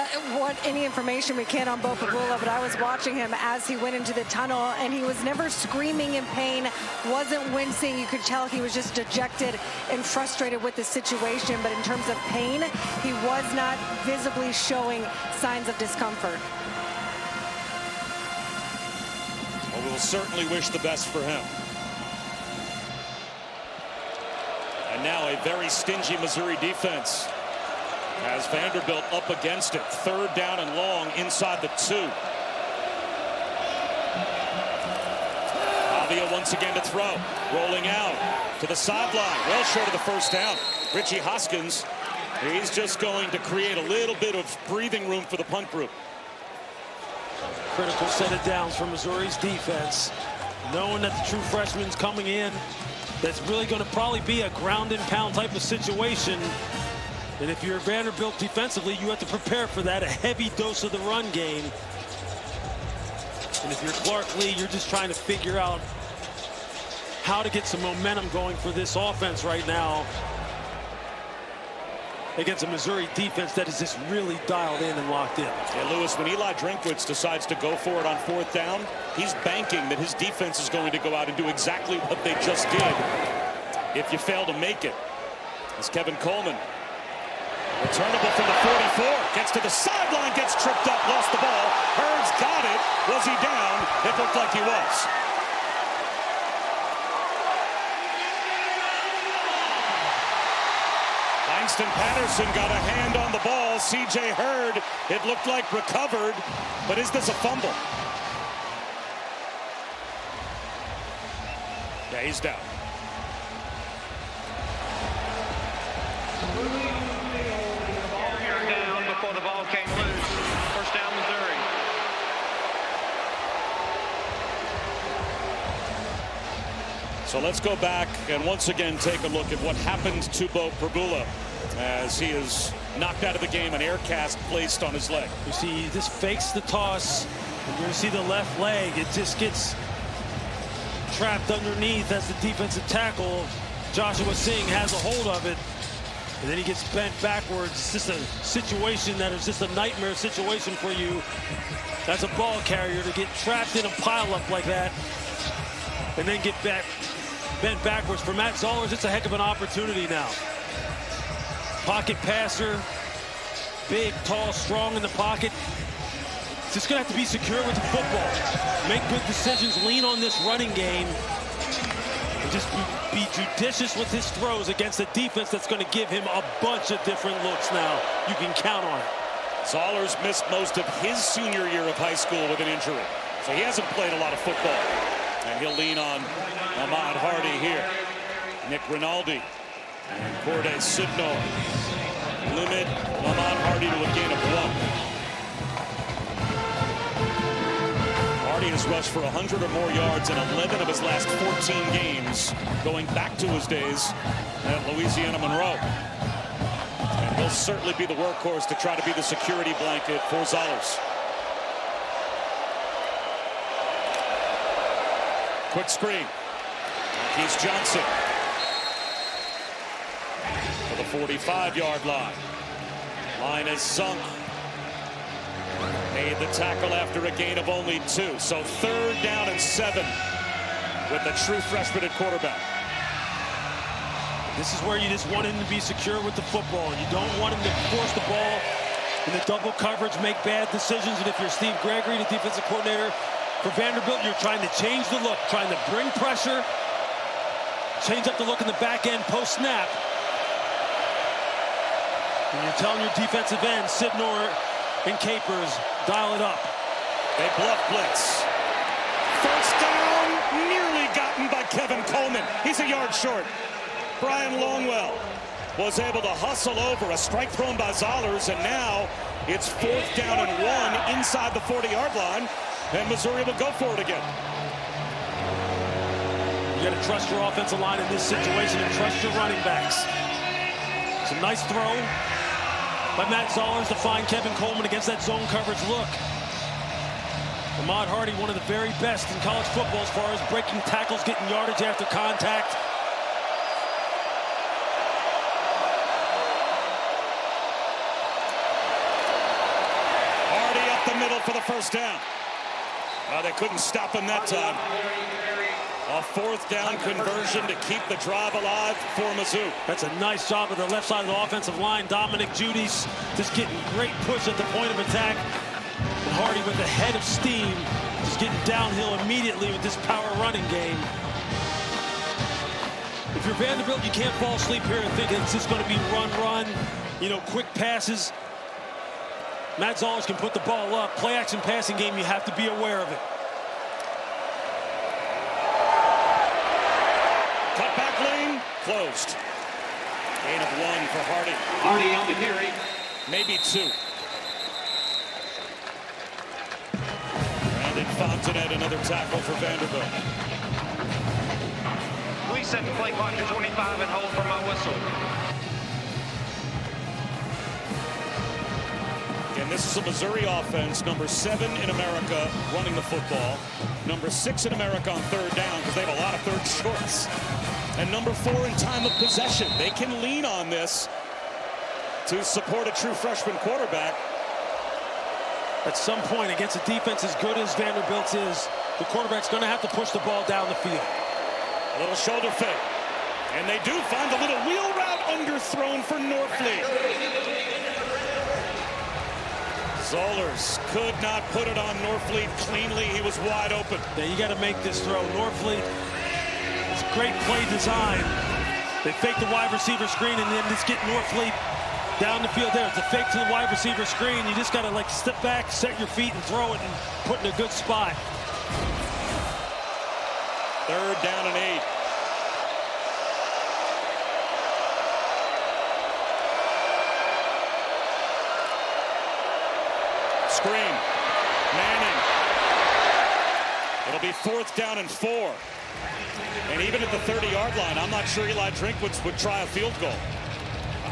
any information we can on Bo Pagula, but I was watching him as he went into the tunnel, and he was never screaming in pain, wasn't wincing. You could tell he was just dejected and frustrated with the situation, but in terms of pain, he was not visibly showing signs of discomfort. Well, we'll certainly wish the best for him. And now a very stingy Missouri defense has Vanderbilt up against it. 3rd down and long inside the 2. Pavia once again to throw. Rolling out to the sideline. Well short of the 1st down. Richie Hoskins, he's just going to create a little bit of breathing room for the punt group. Critical set of downs for Missouri's defense. Knowing that the true freshman's coming in, that's really going to probably be a ground and pound type of situation. And if you're Vanderbilt defensively, you have to prepare for that, a heavy dose of the run game. And if you're Clark Lee, you're just trying to figure out how to get some momentum going for this offense right now against a Missouri defense that is just really dialed in and locked in. Yeah, Lewis, when Eli Drinkwitz decides to go for it on 4th down, he's banking that his defense is going to go out and do exactly what they just did if you fail to make it. As Kevin Coleman, returnable from the 44, gets to the sideline, gets tripped up, lost the ball. Hurd's got it. Was he down? It looked like he was. Langston Patterson got a hand on the ball. C.J. Hurd, it looked like recovered, but is this a fumble? Yeah, he's down. Down before the ball came loose. 1st down, Missouri. So let's go back and once again take a look at what happened to Bo Pagula as he is knocked out of the game, an air cast placed on his leg. You see, he just fakes the toss. You're going to see the left leg. It just gets trapped underneath as the defensive tackle, Joshua Singh, has a hold of it. And then he gets bent backwards. It's just a situation that is just a nightmare situation for you as a ball carrier to get trapped in a pileup like that and then get bent backwards. For Matt Zollers, it's a heck of an opportunity now. Pocket passer, big, tall, strong in the pocket. Just going to have to be secure with the football. Make good decisions, lean on this running game, and just be judicious with his throws against a defense that's going to give him a bunch of different looks now. You can count on it. Zollers missed most of his senior year of high school with an injury, so he hasn't played a lot of football. And he'll lean on Ahmad Hardy here. Nick Rinaldi and Corday Sidnor limit Ahmad Hardy to a gain of 1. Hardy has rushed for 100 or more yards in 11 of his last 14 games, going back to his days at Louisiana Monroe. And he'll certainly be the workhorse to try to be the security blanket for Zollers. Quick screen. He's Johnson to the 45-yard line. Line is sunk. Made the tackle after a gain of only 2. So 3rd down and 7 with the true freshman at quarterback. This is where you just want him to be secure with the football. You don't want him to force the ball in the double coverage, make bad decisions. And if you're Steve Gregory, the defensive coordinator for Vanderbilt, you're trying to change the look, trying to bring pressure, change up the look in the back end post-snap. And you're telling your defensive end, Sidnor and Capers, dial it up. They bluff blitz. 1st down, nearly gotten by Kevin Coleman. He's a yard short. Brian Longwell was able to hustle over a strike thrown by Zollers, and now it's 4th down and 1 inside the 40-yard line, and Missouri will go for it again. You got to trust your offensive line in this situation and trust your running backs. It's a nice throw by Matt Zollers to find Kevin Coleman against that zone coverage look. Ahmad Hardy, one of the very best in college football as far as breaking tackles, getting yardage after contact. Hardy up the middle for the first down. They couldn't stop him that time. A 4th down conversion to keep the drive alive for Mizzou. That's a nice job of the left side of the offensive line. Dominic Judy's just getting great push at the point of attack. And Hardy with the head of steam, just getting downhill immediately with this power running game. If you're Vanderbilt, you can't fall asleep here and think it's just going to be run, you know, quick passes. Matt Zollers can put the ball up. Play action passing game, you have to be aware of it. Cutback lane closed. Gain of 1 for Hardy. Hardy on the carry. Maybe 2. Brandon Fontanet, another tackle for Vanderbilt. Please set the play clock to 25 and hold for my whistle. And this is a Missouri offense, number 7 in America running the football, number 6 in America on 3rd down because they have a lot of 3rd shorts, and number 4 in time of possession. They can lean on this to support a true freshman quarterback. At some point against a defense as good as Vanderbilt's is, the quarterback's going to have to push the ball down the field. A little shoulder fake, and they do find a little wheel route underthrown for Norfleet. Zollers could not put it on Norfleet cleanly. He was wide open. Yeah, you got to make this throw. Norfleet, it's great play design. They fake the wide receiver screen and then just get Norfleet down the field there. It's a fake to the wide receiver screen. You just got to like step back, set your feet, and throw it and put in a good spot. 3rd down and 8. Screen. Manning. It'll be 4th down and 4. And even at the 30-yard line, I'm not sure Eli Drinkwitz would try a field goal.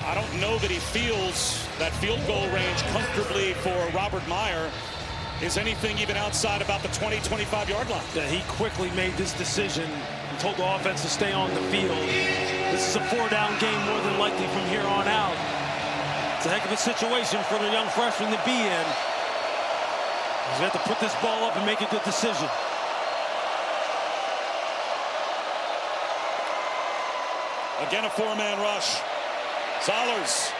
I don't know that he feels that field goal range comfortably for Robert Meyer is anything even outside about the 20, 25-yard line. Yeah, he quickly made this decision and told the offense to stay on the field. This is a 4-down game more than likely from here on out. It's a heck of a situation for the young freshman to be in. He's got to put this ball up and make a good decision. Again, a 4-man rush. Zollers.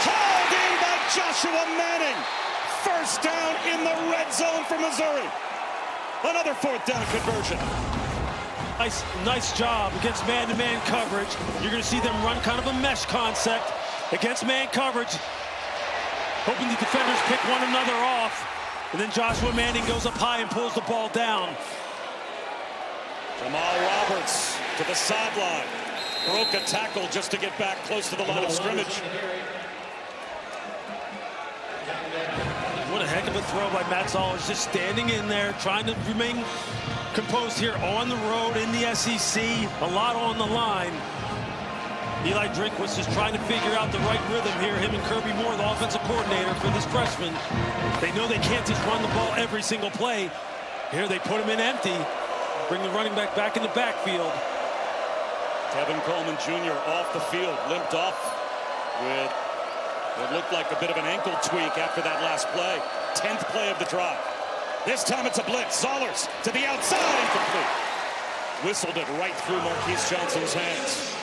Hauled in by Joshua Manning. 1st down in the red zone for Missouri. Another 4th down conversion. Nice job against man-to-man coverage. You're going to see them run kind of a mesh concept against man coverage, hoping the defenders pick one another off. And then Joshua Manning goes up high and pulls the ball down. Jamal Roberts to the sideline. Broke a tackle just to get back close to the line of scrimmage. What a heck of a throw by Matt Zollers, just standing in there, trying to remain composed here on the road in the SEC. A lot on the line. Eli Drinkwitz just trying to figure out the right rhythm here. Him and Kirby Moore, the offensive coordinator for this freshman. They know they can't just run the ball every single play. Here they put him in empty. Bring the running back in the backfield. Kevin Coleman Jr. off the field, limped off with what looked like a bit of an ankle tweak after that last play. 10th play of the drive. This time it's a blitz. Zollers to the outside, incomplete. Whistled it right through Marquise Johnson's hands.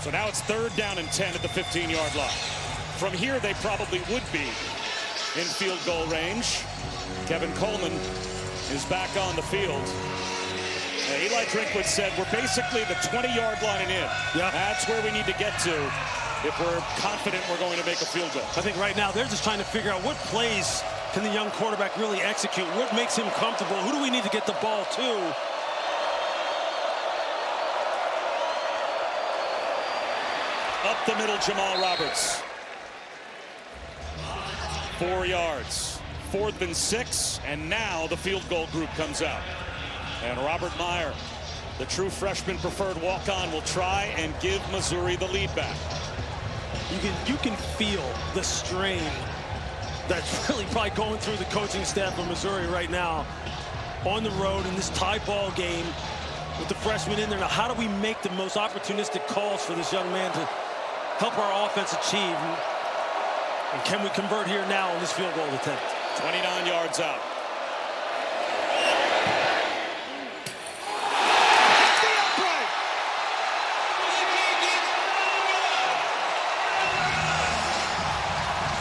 So now it's 3rd down and 10 at the 15-yard line. From here, they probably would be in field goal range. Kevin Coleman is back on the field. Eli Drinkwitz said we're basically the 20-yard line and in. Yep. That's where we need to get to if we're confident we're going to make a field goal. I think right now they're just trying to figure out what plays can the young quarterback really execute. What makes him comfortable? Who do we need to get the ball to? Up the middle, Jamal Roberts. 4 yards. 4th and 6, and now the field goal group comes out. And Robert Meyer, the true freshman preferred walk-on, will try and give Missouri the lead back. You can feel the strain that's really probably going through the coaching staff of Missouri right now on the road in this tie ball game with the freshman in there. Now, how do we make the most opportunistic calls for this young man to help our offense achieve? And can we convert here now on this field goal attempt? 29 yards out.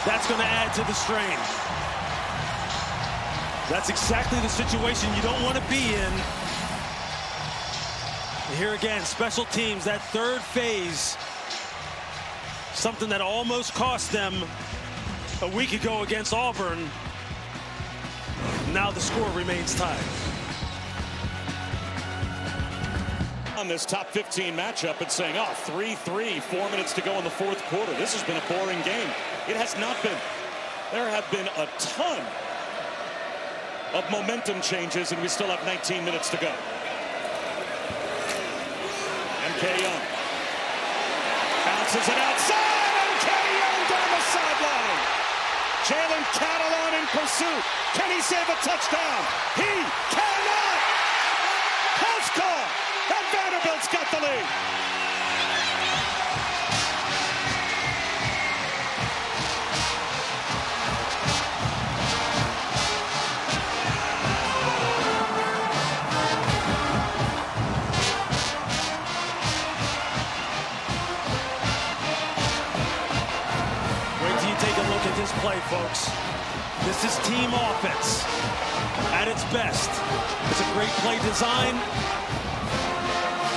That's going to add to the strain. That's exactly the situation you don't want to be in. And here again, special teams, that third phase, something that almost cost them a week ago against Auburn. Now the score remains tied. On this top 15 matchup, it's saying, oh, 3-3, 4 minutes to go in the 4th quarter. This has been a boring game. It has not been. There have been a ton of momentum changes, and we still have 19 minutes to go. MK Young bounces it outside. MK Young down the sideline. Jalen Catalon in pursuit. Can he save a touchdown? He cannot. House call. And Vanderbilt's got the lead. Wait till you take a look at this play, folks. This is team offense at its best. It's a great play design.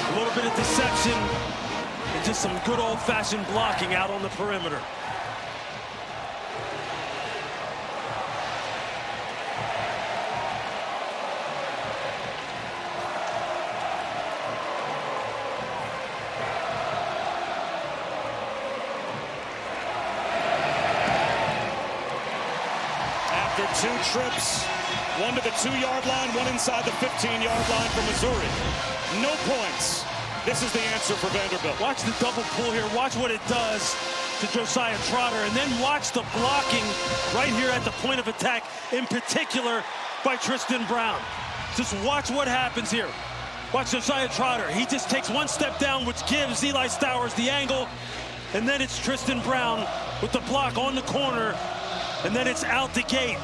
A little bit of deception and just some good old-fashioned blocking out on the perimeter. After 2 trips, one to the 2-yard line, one inside the 15-yard line for Missouri. No points. This is the answer for Vanderbilt. Watch the double pull here. Watch what it does to Josiah Trotter. And then watch the blocking right here at the point of attack, in particular by Tristan Brown. Just watch what happens here. Watch Josiah Trotter. He just takes one step down, which gives Eli Stowers the angle. And then it's Tristan Brown with the block on the corner. And then it's out the gate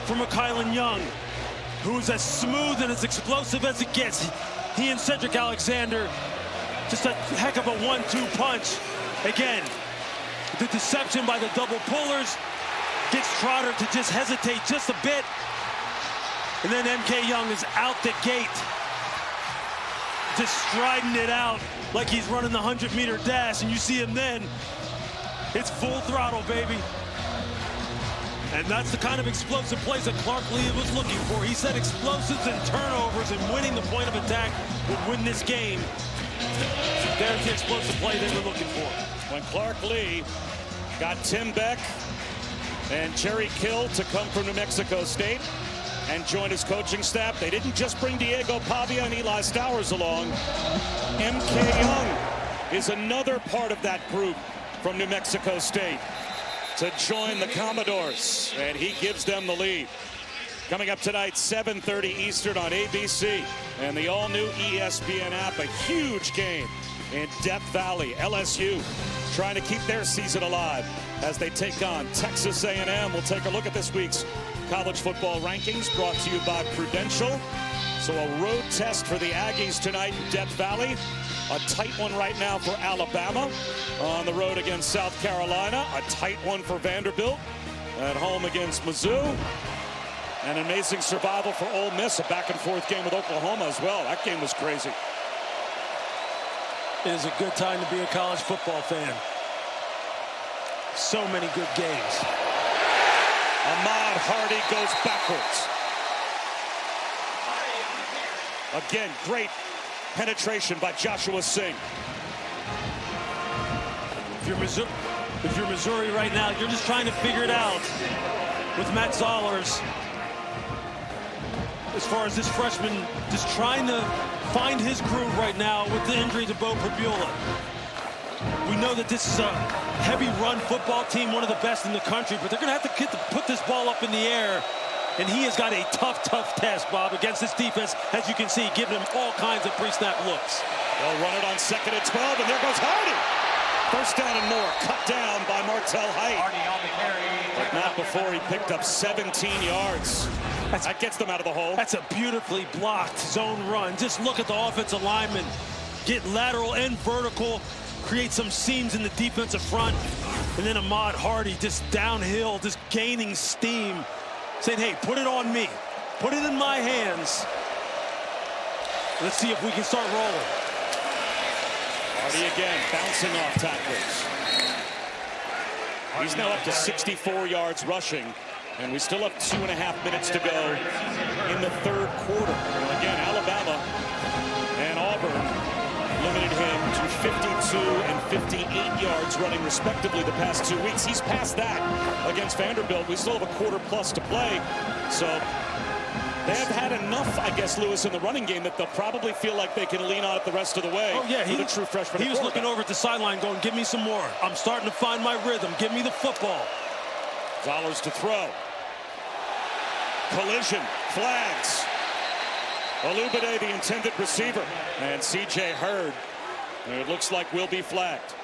for Kylan Young, who is as smooth and as explosive as it gets. He and Cedric Alexander, just a heck of a 1-2 punch. Again, the deception by the double pullers gets Trotter to just hesitate just a bit. And then MK Young is out the gate, just striding it out like he's running the 100-meter dash. And you see him then, it's full throttle, baby. And that's the kind of explosive plays that Clark Lee was looking for. He said explosives and turnovers and winning the point of attack would win this game. There's the explosive play they were looking for. When Clark Lee got Tim Beck and Cherry Kill to come from New Mexico State and join his coaching staff, they didn't just bring Diego Pavia and Eli Stowers along. MK Young is another part of that group from New Mexico State to join the Commodores, and he gives them the lead. Coming up tonight, 7:30 Eastern on ABC and the all-new ESPN app. A huge game in Death Valley. LSU trying to keep their season alive as they take on Texas A&M. We'll take a look at this week's college football rankings brought to you by Prudential. So a road test for the Aggies tonight in Death Valley. A tight one right now for Alabama on the road against South Carolina. A tight one for Vanderbilt at home against Mizzou. An amazing survival for Ole Miss. A back-and-forth game with Oklahoma as well. That game was crazy. It is a good time to be a college football fan. So many good games. Ahmad Hardy goes backwards. Again, great penetration by Joshua Singh. If you're Missouri right now, you're just trying to figure it out with Matt Zollers. As far as this freshman, just trying to find his groove right now with the injury to Bo Pribula. We know that this is a heavy run football team, one of the best in the country, but they're going to have to put this ball up in the air. And he has got a tough task, Bob, against this defense, as you can see, giving him all kinds of pre-snap looks. They'll run it on 2nd and 12, and there goes Hardy. First down and more, cut down by Martell Height. But not before he picked up 17 yards. That gets them out of the hole. That's a beautifully blocked zone run. Just look at the offensive lineman. Get lateral and vertical, create some seams in the defensive front. And then Ahmad Hardy just downhill, just gaining steam. Saying, hey, put it on me. Put it in my hands. Let's see if we can start rolling. Hardy again, bouncing off tacklers. He's now up to 64 yards rushing, and we still have 2.5 minutes to go in the 3rd quarter. And again, Alabama and Auburn limited him to 52 and 58 yards running respectively the past 2 weeks. He's past that against Vanderbilt. We still have a quarter plus to play. So they have had enough, I guess, Lewis, in the running game that they'll probably feel like they can lean on it the rest of the way. Oh, yeah, with a true freshman. He was looking over at the sideline going, give me some more. I'm starting to find my rhythm. Give me the football. Zollers to throw. Collision. Flags. Olubade, the intended receiver, and C.J. Hurd, it looks like, will be flagged.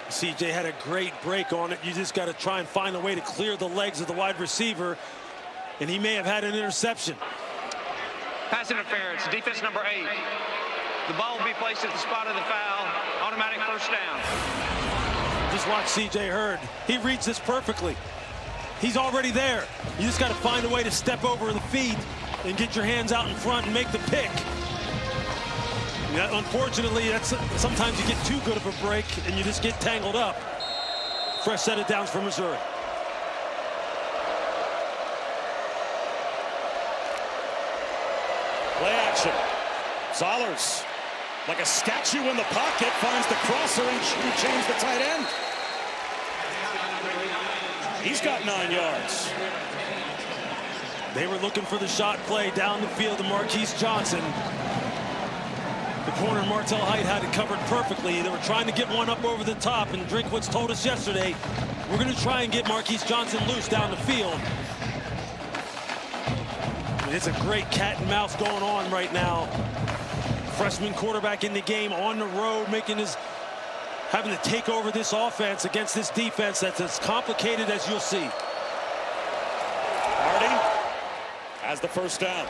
C.J. had a great break on it. You just got to try and find a way to clear the legs of the wide receiver, and he may have had an interception. Pass interference, defense number 8. The ball will be placed at the spot of the foul. Automatic first down. Just watch C.J. Hurd. He reads this perfectly. He's already there. You just got to find a way to step over the feet and get your hands out in front and make the pick. Yeah, unfortunately, sometimes you get too good of a break and you just get tangled up. Fresh set of downs for Missouri. Play action. Zollers, like a statue in the pocket, finds the crosser and changes the tight end. He's got 9 yards. They were looking for the shot play down the field to Marquise Johnson. The corner, Martell Height, had it covered perfectly. They were trying to get one up over the top, and Drinkwitz told us yesterday, we're going to try and get Marquise Johnson loose down the field. It's a great cat and mouse going on right now. Freshman quarterback in the game, on the road, having to take over this offense against this defense that's as complicated as you'll see. Hardy has the first down.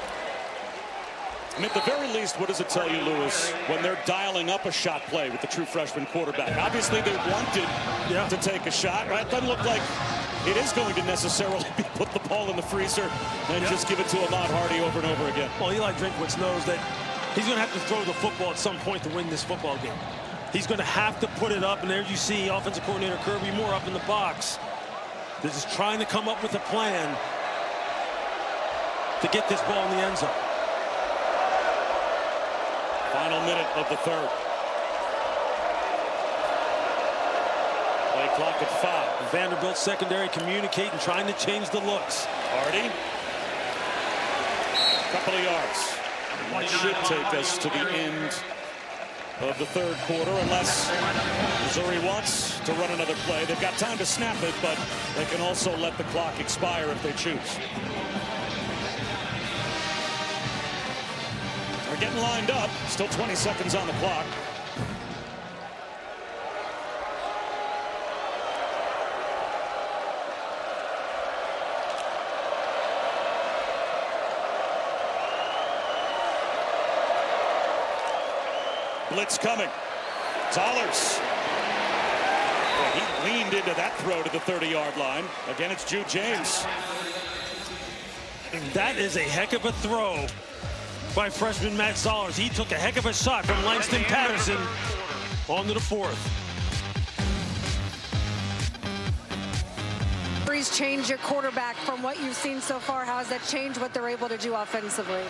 I mean, at the very least, what does it tell you, Lewis, when they're dialing up a shot play with the true freshman quarterback? Obviously, they wanted to take a shot, right? It doesn't look like it is going to necessarily be put the ball in the freezer and just give it to Ahmad Hardy over and over again. Well, Eli Drinkwitz knows that he's going to have to throw the football at some point to win this football game. He's going to have to put it up, and there you see offensive coordinator Kirby Moore up in the box. They're just trying to come up with a plan to get this ball in the end zone. Final minute of the 3rd. Play clock at 5. Vanderbilt secondary communicating, trying to change the looks. Hardy. Couple of yards. That should take us to the end of the 3rd quarter, unless Missouri wants to run another play. They've got time to snap it, but they can also let the clock expire if they choose. They're getting lined up. Still 20 seconds on the clock. Blitz coming. Zollers. Well, he leaned into that throw to the 30-yard line. Again, it's Jude James. And that is a heck of a throw by freshman Matt Zollers. He took a heck of a shot from Langston Patterson onto the 4th. Change your quarterback from what you've seen so far. How has that changed what they're able to do offensively?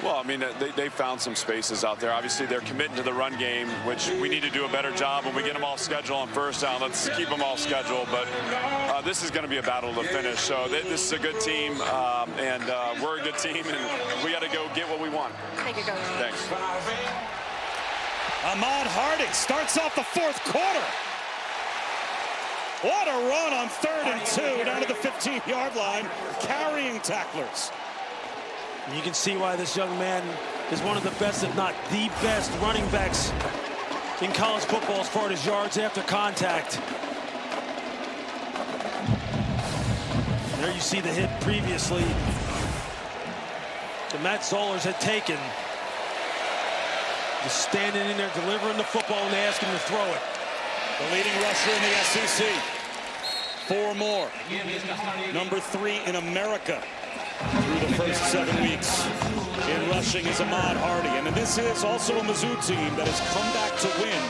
Well, I mean, they found some spaces out there. Obviously, they're committing to the run game, which we need to do a better job when we get them all scheduled on first down. Let's keep them all scheduled. But this is going to be a battle to finish. So this is a good team, and we're a good team, and we got to go get what we want. Thank you, Coach. Thanks. Ahmad Harding starts off the fourth quarter. What a run on 3rd and 2 down to the 15-yard line, carrying tacklers. You can see why this young man is one of the best, if not the best, running backs in college football as far as yards after contact. There you see the hit previously that Matt Zollers had taken. Just standing in there delivering the football and they ask him to throw it. The leading rusher in the SEC. 4 more. Number 3 in America through the first 7 weeks in rushing is Ahmad Harding. And this is also a Mizzou team that has come back to win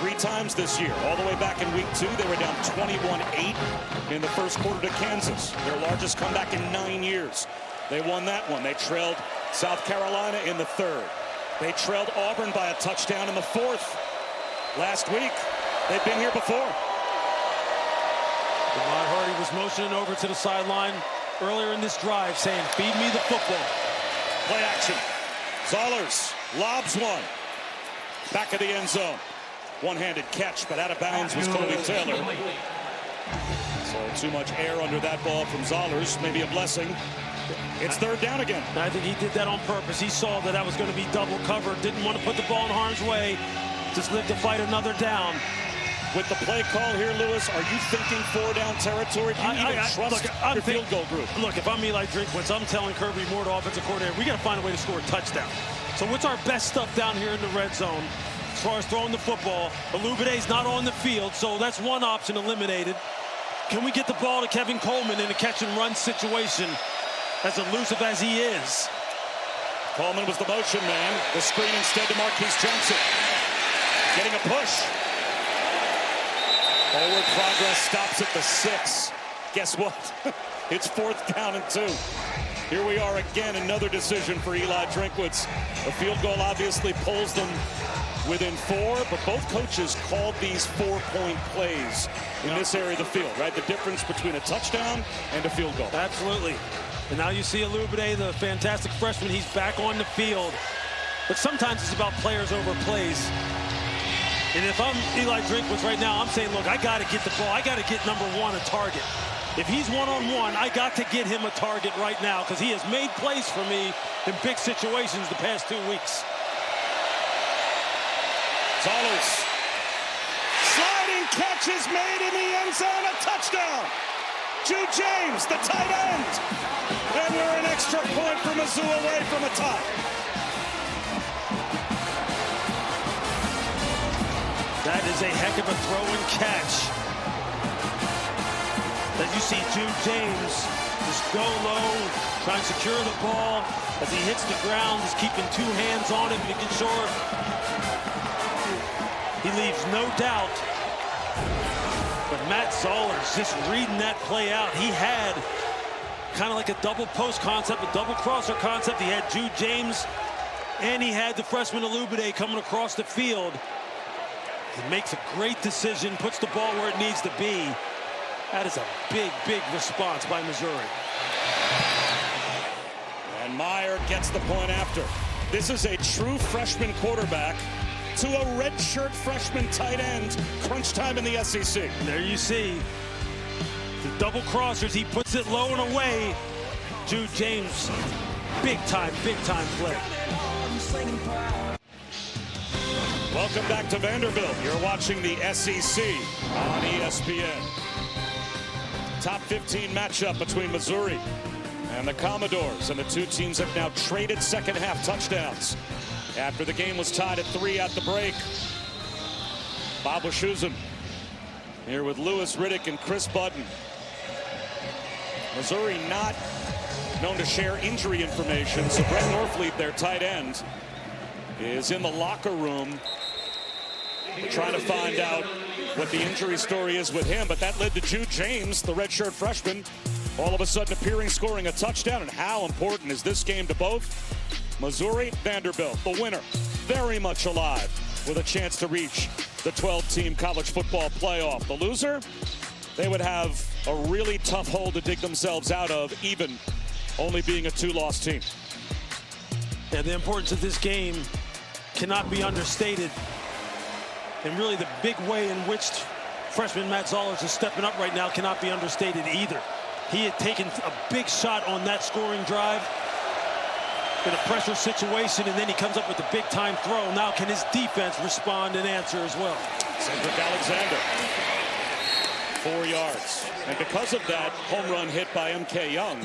3 times this year. All the way back in week 2, they were down 21-8 in the first quarter to Kansas. Their largest comeback in 9 years. They won that one. They trailed South Carolina in the 3rd. They trailed Auburn by a touchdown in the 4th. Last week, they've been here before. Ahmad Harding was motioning over to the sideline earlier in this drive saying, feed me the football. Play action. Zollers lobs one. Back of the end zone. One-handed catch, but out of bounds was Colby Taylor. So too much air under that ball from Zollers. Maybe a blessing. It's 3rd down again. I think he did that on purpose. He saw that was going to be double covered. Didn't want to put the ball in harm's way. Just lived to fight another down. With the play call here, Lewis, are you thinking 4-down territory? Do you even trust your field goal group? Look, if I'm Eli Drinkwitz, I'm telling Kirby Moore, the offensive coordinator, we got to find a way to score a touchdown. So what's our best stuff down here in the red zone? As far as throwing the football, Olubide's not on the field, so that's one option eliminated. Can we get the ball to Kevin Coleman in a catch-and-run situation, as elusive as he is? Coleman was the motion man. The screen instead to Marquise Johnson. Getting a push. Forward progress stops at the 6. Guess what? It's 4th down and 2. Here we are again, another decision for Eli Drinkwitz. A field goal obviously pulls them within 4, but both coaches called these 4-point plays in this area of the field, right? The difference between a touchdown and a field goal. Absolutely. And now you see Olubide, the fantastic freshman, he's back on the field. But sometimes it's about players over plays. And if I'm Eli Drinkwitz right now, I'm saying, look, I got to get the ball. I got to get number 1 a target. If he's one-on-one, I got to get him a target right now because he has made plays for me in big situations the past 2 weeks. Zollers. Sliding catch is made in the end zone, a touchdown. Jude James, the tight end. And we're an extra point for Mizzou away from a tie. That is a heck of a throw and catch. As you see Jude James just go low, trying to secure the ball. As he hits the ground, he's keeping 2 hands on it, making sure he leaves no doubt. But Matt Zollers just reading that play out. He had kind of like a double post concept, a double crosser concept. He had Jude James and he had the freshman Olubide coming across the field. He makes a great decision, puts the ball where it needs to be. That is a big, big response by Missouri. And Meyer gets the point after. This is a true freshman quarterback to a redshirt freshman tight end. Crunch time in the SEC. There you see the double crossers. He puts it low and away. Jude James, big time play. Welcome back to Vanderbilt. You're watching the SEC on ESPN. Top 15 matchup between Missouri and the Commodores. And the 2 teams have now traded second half touchdowns after the game was tied at 3 at the break. Bob Wischusen here with Lewis Riddick and Chris Button. Missouri not known to share injury information, so Brett Norfleet, their tight end, is in the locker room trying to find out what the injury story is with him. But that led to Jude James, the redshirt freshman, all of a sudden appearing, scoring a touchdown. And how important is this game to both? Missouri, Vanderbilt, the winner, very much alive with a chance to reach the 12-team college football playoff. The loser, they would have a really tough hole to dig themselves out of, even only being a 2-loss team. Yeah, the importance of this game cannot be understated. And really the big way in which freshman Matt Zollers is stepping up right now cannot be understated either. He had taken a big shot on that scoring drive in a pressure situation, and then he comes up with a big-time throw. Now can his defense respond and answer as well? Cedric Alexander, 4 yards. And because of that home run hit by M.K. Young,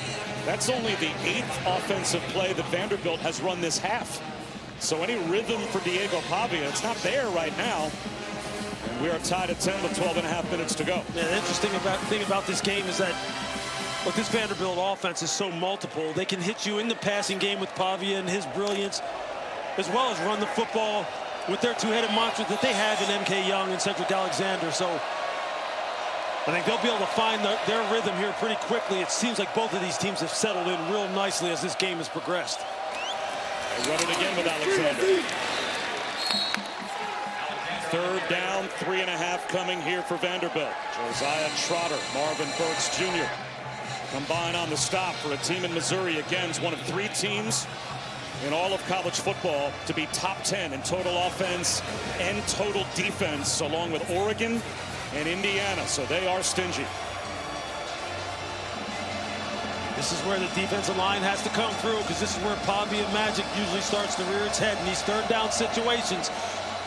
that's only the 8th offensive play that Vanderbilt has run this half. So any rhythm for Diego Pavia, it's not there right now. And we are tied at 10 with 12.5 minutes to go. Yeah, the interesting thing about this game is that, look, this Vanderbilt offense is so multiple. They can hit you in the passing game with Pavia and his brilliance, as well as run the football with their two-headed monsters that they have in M.K. Young and Cedric Alexander. So I think they'll be able to find their rhythm here pretty quickly. It seems like both of these teams have settled in real nicely as this game has progressed. They run it again with Alexander. 3rd down, 3.5 coming here for Vanderbilt. Josiah Trotter, Marvin Burks Jr. combine on the stop for a team in Missouri. Again, is one of 3 teams in all of college football to be top 10 in total offense and total defense, along with Oregon and Indiana. So they are stingy. This is where the defensive line has to come through, because this is where Pavia magic usually starts to rear its head in these 3rd down situations.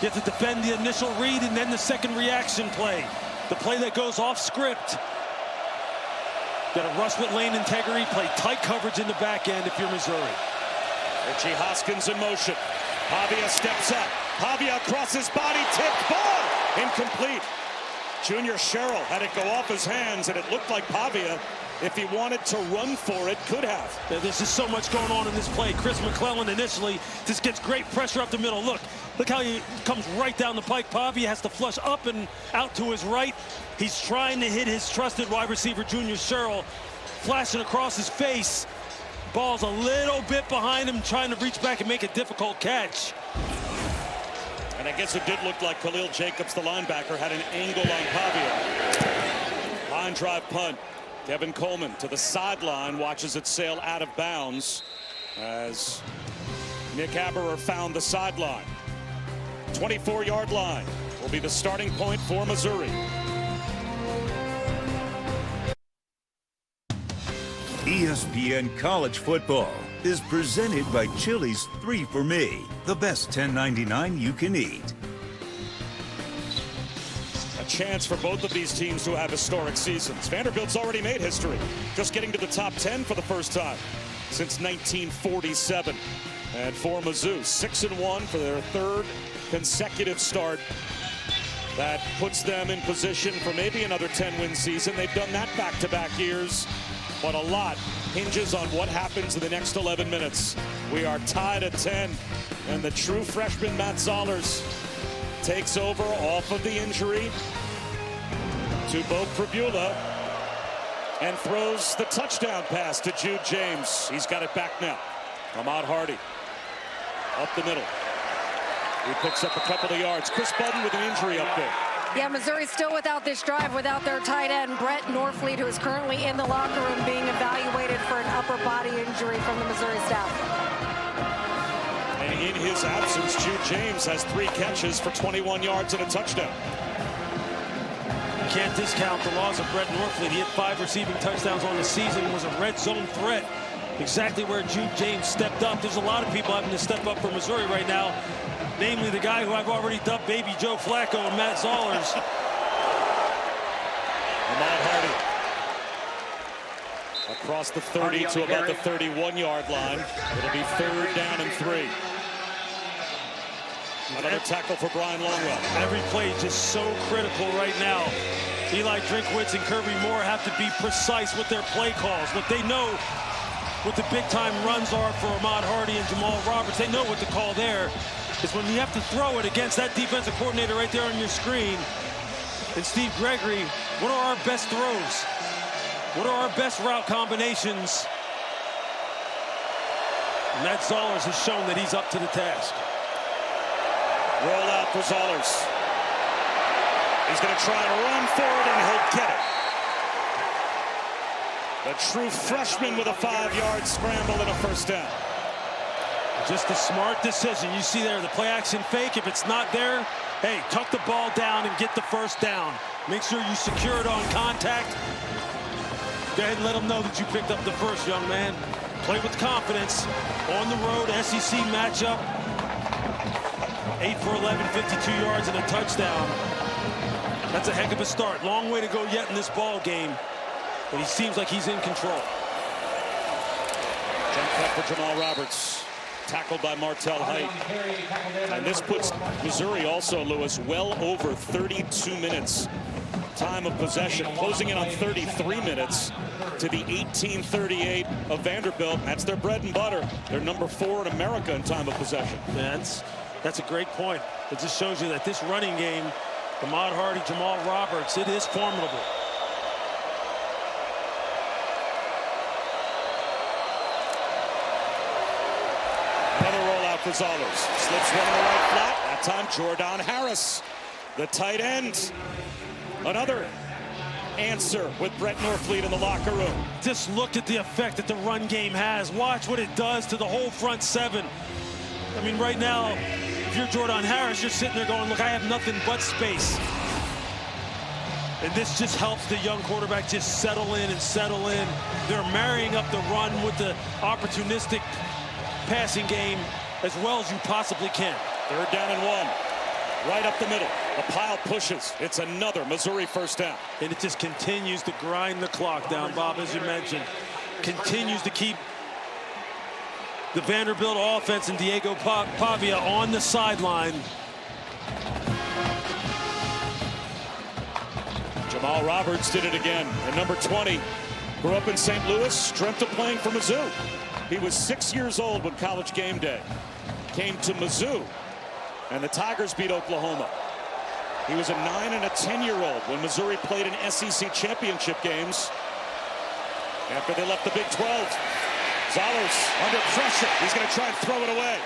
You have to defend the initial read and then the second reaction play. The play that goes off script. Got to rush with lane integrity, play tight coverage in the back end if you're Missouri. Richie Hoskins in motion. Pavia steps up. Pavia across his body, tipped ball. Incomplete. Junior Sherrill had it go off his hands, and it looked like Pavia, if he wanted to run for it, could have. Yeah, there's just so much going on in this play. Chris McClellan initially just gets great pressure up the middle. Look how he comes right down the pike. Pavia has to flush up and out to his right. He's trying to hit his trusted wide receiver, Junior Sherrill, flashing across his face. Ball's a little bit behind him, trying to reach back and make a difficult catch. And I guess it did look like Khalil Jacobs, the linebacker, had an angle on Pavia. Line drive punt. Kevin Coleman to the sideline, watches it sail out of bounds as Nick Haberer found the sideline. 24-yard line will be the starting point for Missouri. ESPN College Football is presented by Chili's 3 for Me, the best $10.99 you can eat. A chance for both of these teams to have historic seasons. Vanderbilt's already made history, just getting to the top 10 for the first time since 1947. And for Mizzou, 6-1 for their 3rd consecutive start. That puts them in position for maybe another 10-win season. They've done that back-to-back years, but a lot hinges on what happens in the next 11 minutes. We are tied at 10, and the true freshman Matt Zollers takes over off of the injury to Bo Pribula and throws the touchdown pass to Jude James. He's got it back now. Ahmad Hardy up the middle. He picks up a couple of yards. Chris Budden with an injury up there. Yeah, Missouri's still without this drive, without their tight end, Brett Norfleet, who is currently in the locker room being evaluated for an upper body injury from the Missouri staff. And in his absence, Jude James has 3 catches for 21 yards and a touchdown. You can't discount the loss of Brett Norfleet. He had 5 receiving touchdowns on the season, was a red zone threat. Exactly where Jude James stepped up. There's a lot of people having to step up for Missouri right now, namely the guy who I've already dubbed Baby Joe Flacco and Matt Zollers. Ahmad Hardy across the 30 to about the 31-yard line. It'll be 3rd down and 3. Another tackle for Brian Longwell. Every play just so critical right now. Eli Drinkwitz and Kirby Moore have to be precise with their play calls. Look, they know what the big-time runs are for Ahmad Hardy and Jamal Roberts. They know what the call there is when you have to throw it against that defensive coordinator right there on your screen. And Steve Gregory, what are our best throws? What are our best route combinations? Matt Zollers has shown that he's up to the task. Roll out for Zollers. He's going to try and run forward, and he'll get it. The true freshman with a 5-yard scramble and a first down. Just a smart decision. You see there the play action fake. If it's not there, hey, tuck the ball down and get the first down. Make sure you secure it on contact. Go ahead and let them know that you picked up the first, young man. Play with confidence. On the road, SEC matchup. 8 for 11, 52 yards and a touchdown. That's a heck of a start. Long way to go yet in this ball game. But he seems like he's in control. Jump cut for Jamal Roberts. Tackled by Martell Height. And this puts Missouri also, Lewis, well over 32 minutes time of possession, closing in on 33 minutes to the 18:38 of Vanderbilt. That's their bread and butter. They're number 4 in America in time of possession. That's a great point. It just shows you that this running game, Ahmad Hardy, Jamal Roberts, it is formidable. Another rollout for Zollers. Slips one in the right flat. That time Jordan Harris, the tight end. Another answer with Brett Norfleet in the locker room. Just look at the effect that the run game has. Watch what it does to the whole front seven. I mean, right now, if you're Jordan Harris, you're sitting there going, look, I have nothing but space. And this just helps the young quarterback just settle in and settle in. They're marrying up the run with the opportunistic passing game as well as you possibly can. 3rd down and 1. Right up the middle. The pile pushes. It's another Missouri first down. And it just continues to grind the clock down, Bob, as you mentioned. Continues to keep the Vanderbilt offense and Diego Pavia on the sideline. Jamal Roberts did it again. And number 20 grew up in St. Louis, dreamt of playing for Mizzou. He was 6 years old when College Game Day came to Mizzou, and the Tigers beat Oklahoma. He was a 9- and a 10-year-old when Missouri played in SEC championship games after they left the Big 12. Zollers under pressure. He's going to try and throw it away.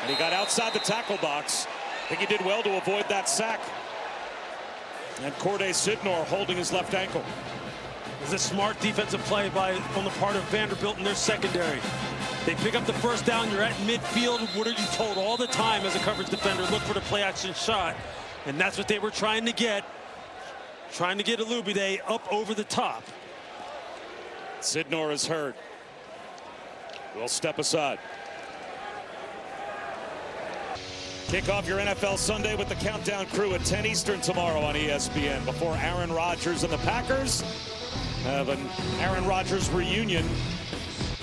And he got outside the tackle box. I think he did well to avoid that sack. And Corday Sidnor holding his left ankle. It's a smart defensive play on the part of Vanderbilt in their secondary. They pick up the first down. You're at midfield. What are you told all the time as a coverage defender? Look for the play action shot. And that's what they were trying to get. Trying to get Alubide up over the top. Sidnor is hurt. We'll step aside. Kick off your NFL Sunday with the Countdown Crew at 10 Eastern tomorrow on ESPN before Aaron Rodgers and the Packers have an Aaron Rodgers reunion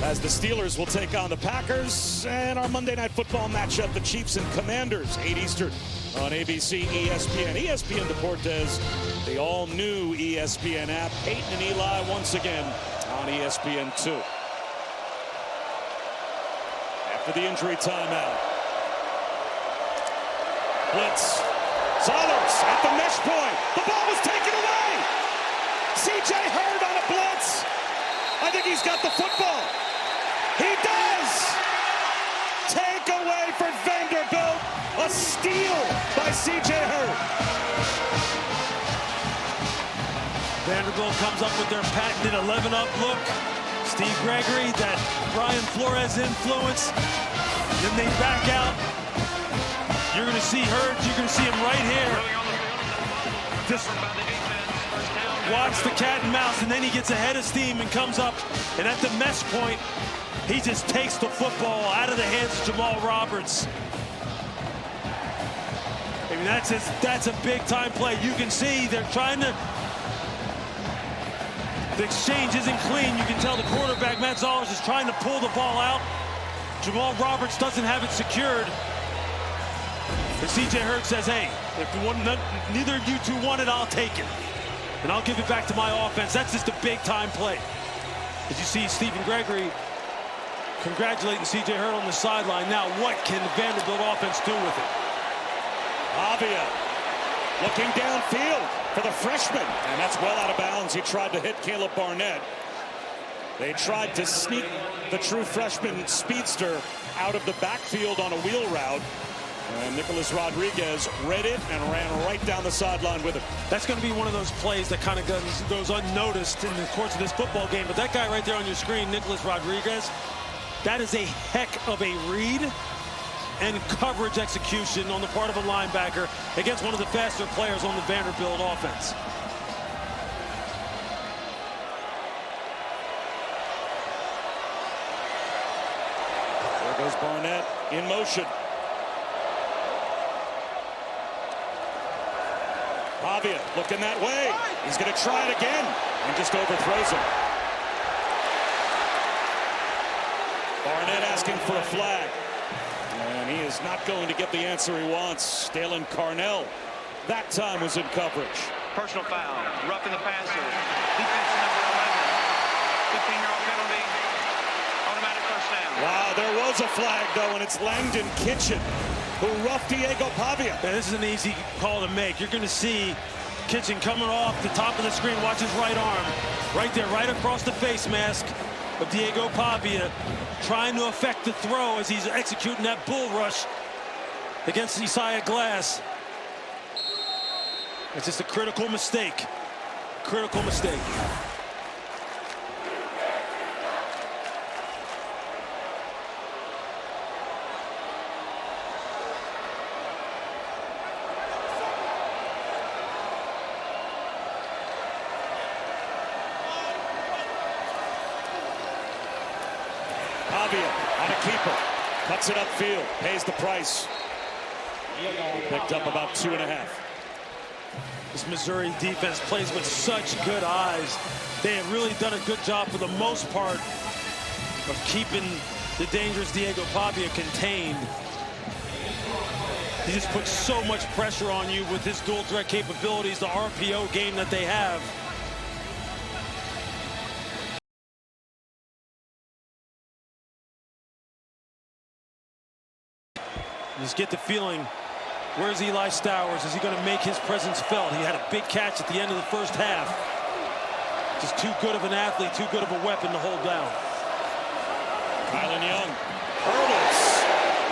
as the Steelers will take on the Packers, and our Monday Night Football matchup, the Chiefs and Commanders, 8 Eastern on ABC, ESPN. ESPN Deportes, the all-new ESPN app. Peyton and Eli once again on ESPN2. After the injury timeout. Blitz. Zollers at the mesh point. The ball was taken away. C.J. Hurd on a blitz. I think he's got the football. He does. Take away for Vanderbilt. A steal by C.J. Hurd. Vanderbilt comes up with their patented 11-up look. Steve Gregory, that Brian Flores influence. Then they back out. You're going to see Hurd. You're going to see him right here. Just watch the cat and mouse, and then he gets ahead of steam and comes up. And at the mesh point, he just takes the football out of the hands of Jamal Roberts. I mean, that's a big-time play. You can see they're trying to. The exchange isn't clean. You can tell the quarterback, Matt Zollers, is trying to pull the ball out. Jamal Roberts doesn't have it secured. And C.J. Hurd says, hey, if neither of you two want it, I'll take it. And I'll give it back to my offense. That's just a big-time play. As you see Stephen Gregory congratulating C.J. Hurd on the sideline. Now, what can the Vanderbilt offense do with it? Avia looking downfield for the freshman. And that's well out of bounds. He tried to hit Caleb Barnett. They tried to sneak the true freshman speedster out of the backfield on a wheel route. And Nicholas Rodriguez read it and ran right down the sideline with it. That's going to be one of those plays that kind of goes unnoticed in the course of this football game. But that guy right there on your screen, Nicholas Rodriguez, that is a heck of a read and coverage execution on the part of a linebacker against one of the faster players on the Vanderbilt offense. There goes Barnett in motion. Pavia looking that way. He's going to try it again and just overthrows him. Barnett asking for a flag. And he is not going to get the answer he wants. Dalen Carnell that time was in coverage. Personal foul, roughing the passer. Defense number 11. 15-yard penalty. Automatic first down. Wow, there was a flag though, and it's Langdon Kitchen who roughed Diego Pavia. Yeah, this is an easy call to make. You're going to see Kitchen coming off the top of the screen. Watch his right arm. Right there, right across the face mask of Diego Pavia, trying to affect the throw as he's executing that bull rush against Isaiah Glass. It's just a critical mistake. Critical mistake. Pavia on a keeper, cuts it upfield, pays the price. Picked up about 2.5. This Missouri defense plays with such good eyes. They have really done a good job for the most part of keeping the dangerous Diego Pavia contained. He just puts so much pressure on you with his dual threat capabilities, the RPO game that they have. Just get the feeling, where's Eli Stowers? Is he going to make his presence felt? He had a big catch at the end of the first half. Just too good of an athlete, too good of a weapon to hold down. Kylan Young hurdles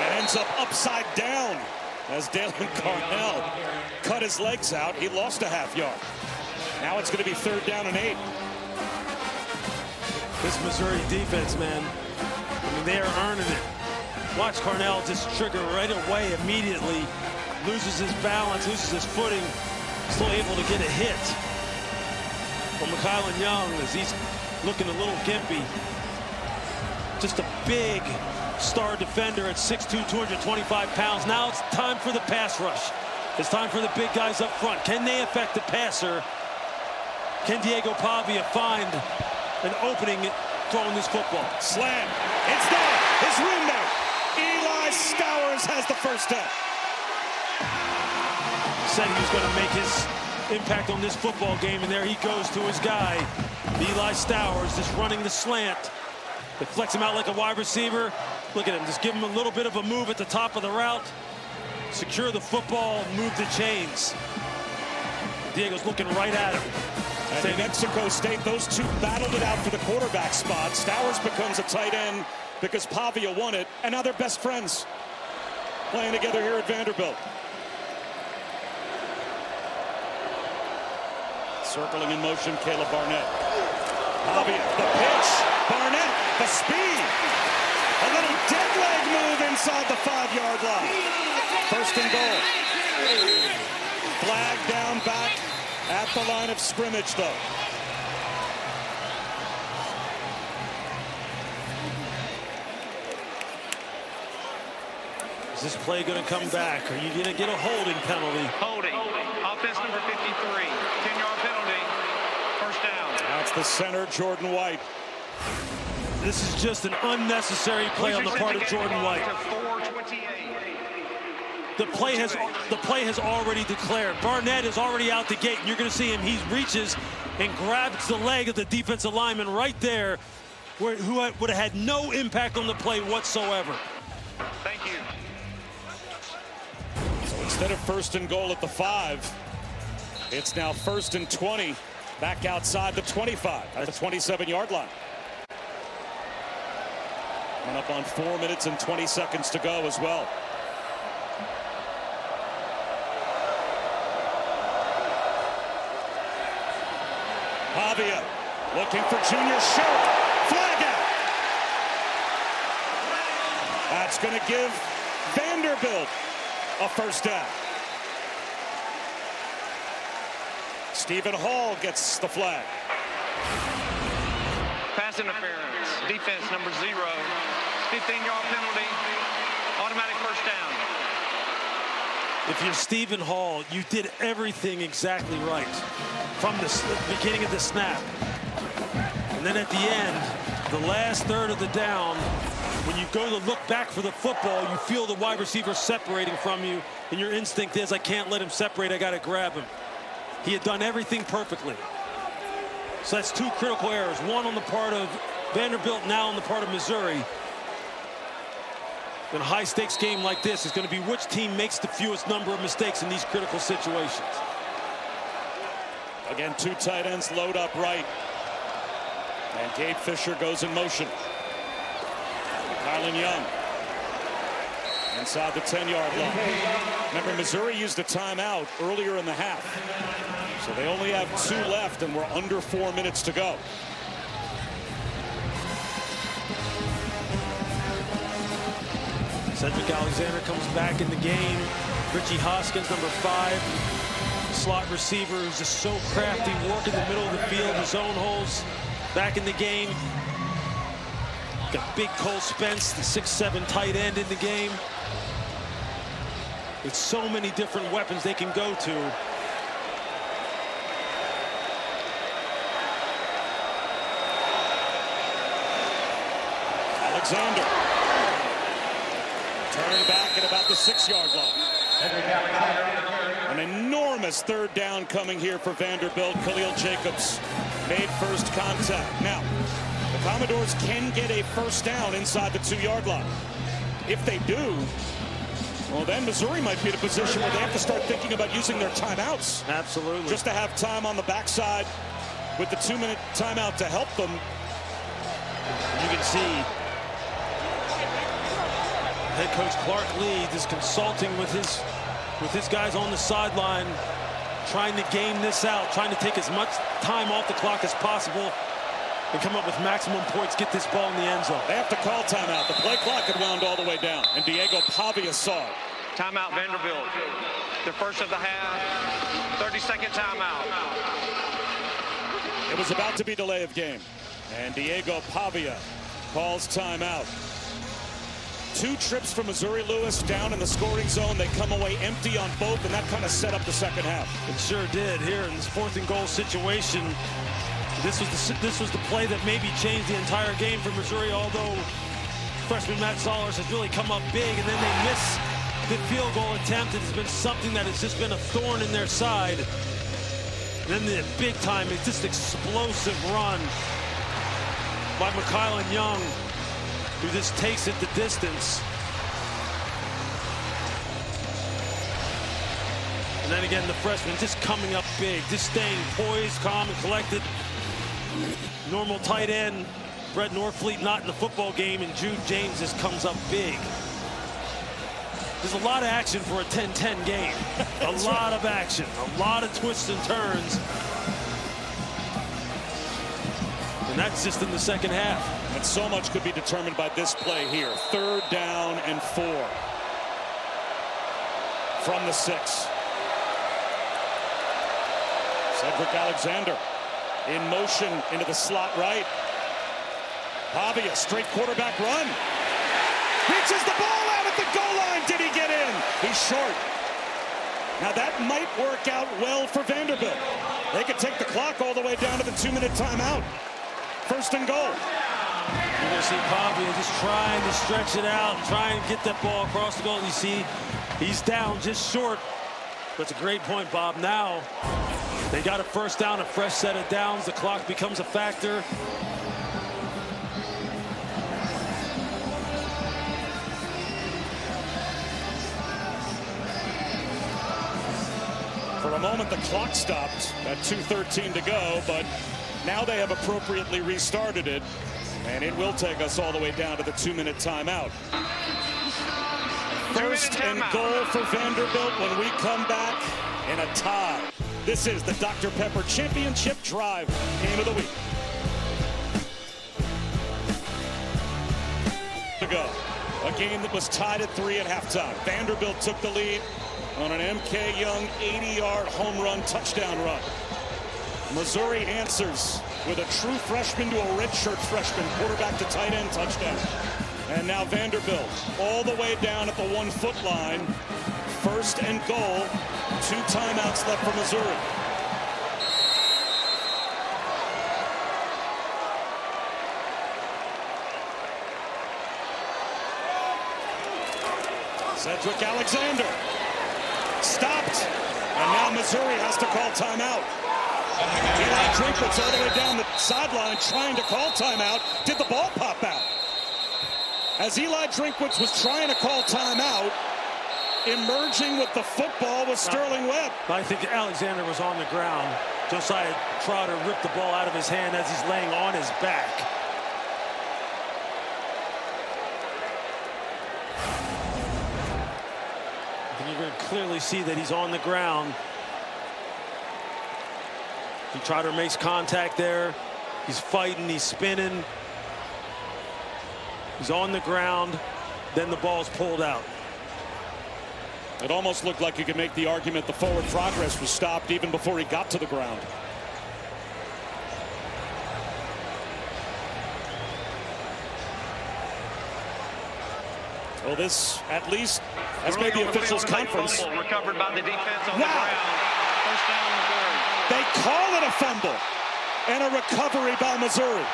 and ends up upside down as Dalen Carnell cut his legs out. He lost a half yard. Now it's going to be 3rd down and 8. This Missouri defense, man, I mean, they are earning it. Watch Carnell just trigger right away immediately. Loses his balance, loses his footing. Still able to get a hit from Kylan Young as he's looking a little gimpy. Just a big star defender at 6'2", 225 pounds. Now it's time for the pass rush. It's time for the big guys up front. Can they affect the passer? Can Diego Pavia find an opening throwing this football? Slam. It's there. There's room there. Eli Stowers has the first down. Said he was going to make his impact on this football game, and there he goes to his guy, Eli Stowers, just running the slant. They flex him out like a wide receiver. Look at him, just give him a little bit of a move at the top of the route. Secure the football, move the chains. Diego's looking right at him. And New Mexico State, those two battled it out for the quarterback spot. Stowers becomes a tight end because Pavia won it, and now they're best friends playing together here at Vanderbilt. Circling in motion, Caleb Barnett. Pavia, the pitch, Barnett, the speed. A little dead leg move inside the 5-yard line. 1st and goal. Flag down back at the line of scrimmage, though. Is this play going to come back? Are you going to get a holding penalty? Holding. Offense number 53. 10-yard penalty. First down. That's the center, Jordan White. This is just an unnecessary play on the part of Jordan White. The play has already declared. Barnett is already out the gate, and you're going to see him. He reaches and grabs the leg of the defensive lineman right there, who would have had no impact on the play whatsoever. Thank you. So instead of 1st and goal at the 5, it's now 1st and 20, back outside the 25 at the 27-yard line. And up on 4 minutes and 20 seconds to go as well. Pavia looking for Junior Short. Flag out. That's going to give Vanderbilt a first down. Stephen Hall gets the flag. Pass interference. Defense number 0. 15-yard penalty. Automatic first down. If you're Stephen Hall, you did everything exactly right from the beginning of the snap. And then at the end, the last third of the down, when you go to look back for the football, you feel the wide receiver separating from you, and your instinct is, I can't let him separate, I got to grab him. He had done everything perfectly. So that's 2 critical errors, one on the part of Vanderbilt, now on the part of Missouri. In a high-stakes game like this, is going to be which team makes the fewest number of mistakes in these critical situations. Again, 2 tight ends load up right. And Gabe Fisher goes in motion. Kylan Young inside the 10-yard line. Remember, Missouri used a timeout earlier in the half. So they only have 2 left, and we're under 4 minutes to go. Cedric Alexander comes back in the game. Richie Hoskins, number 5, slot receiver, who's just so crafty, working the middle of the field, his own holes, back in the game. Got big Cole Spence, the 6'7" tight end in the game. With so many different weapons they can go to. Alexander turning back at about the 6-yard line. An enormous third down coming here for Vanderbilt. Khalil Jacobs made first contact. Now, the Commodores can get a first down inside the 2-yard line. If they do, well, then Missouri might be in a position where they have to start thinking about using their timeouts. Absolutely. Just to have time on the backside with the 2-minute timeout to help them. You can see head coach Clark Lee is consulting with his guys on the sideline, trying to game this out, trying to take as much time off the clock as possible and come up with maximum points, get this ball in the end zone. They have to call timeout. The play clock had wound all the way down, and Diego Pavia saw it. Timeout Vanderbilt. The first of the half. 30-second timeout. It was about to be delay of game, and Diego Pavia calls timeout. 2 trips for Missouri Lewis down in the scoring zone. They come away empty on both, and that kind of set up the second half. It sure did. Here in this 4th and goal situation, this was the play that maybe changed the entire game for Missouri, although freshman Matt Zollers has really come up big, and then they miss the field goal attempt. It has been something that has just been a thorn in their side. And then the big time, it's just explosive run by Kylan Young, who just takes it the distance. And then again, the freshman just coming up big, just staying poised, calm, and collected. Normal tight end, Brett Norfleet not in the football game, and Jude James just comes up big. There's a lot of action for a 10-10 game. A lot of action, a lot of twists and turns. And that's just in the second half. And so much could be determined by this play here. 3rd down and 4. From the 6. Cedric Alexander in motion into the slot right. Pavia, straight quarterback run. Reaches the ball out at the goal line. Did he get in? He's short. Now that might work out well for Vanderbilt. They could take the clock all the way down to the 2-minute timeout. 1st and goal. You're going to see Pavia just trying to stretch it out, trying to get that ball across the goal. You see, he's down just short. That's a great point, Bob. Now, they got a first down, a fresh set of downs. The clock becomes a factor. For a moment, the clock stopped at 2:13 to go, but now they have appropriately restarted it. And it will take us all the way down to the 2-minute timeout. First and goal for Vanderbilt when we come back in a tie. This is the Dr. Pepper Championship Drive Game of the Week. To go. A game that was tied at 3 at halftime. Vanderbilt took the lead on an M.K. Young 80-yard home run touchdown run. Missouri answers with a true freshman to a redshirt freshman, quarterback to tight end touchdown. And now Vanderbilt all the way down at the 1-foot line. First and goal. 2 timeouts left for Missouri. Cedric Alexander stopped, and now Missouri has to call timeout. Eli Drinkwitz all the way down the sideline trying to call timeout. Did the ball pop out? As Eli Drinkwitz was trying to call timeout, emerging with the football was Sterling Webb. I think Alexander was on the ground. Josiah Trotter ripped the ball out of his hand as he's laying on his back. And you're going to clearly see that he's on the ground. Trotter makes contact there. He's fighting, he's spinning. He's on the ground. Then the ball's pulled out. It almost looked like you could make the argument the forward progress was stopped even before he got to the ground. Well, this at least has made the officials' conference. Recovered by the defense on the ground. First down, Missouri. They call it a fumble and a recovery by Missouri.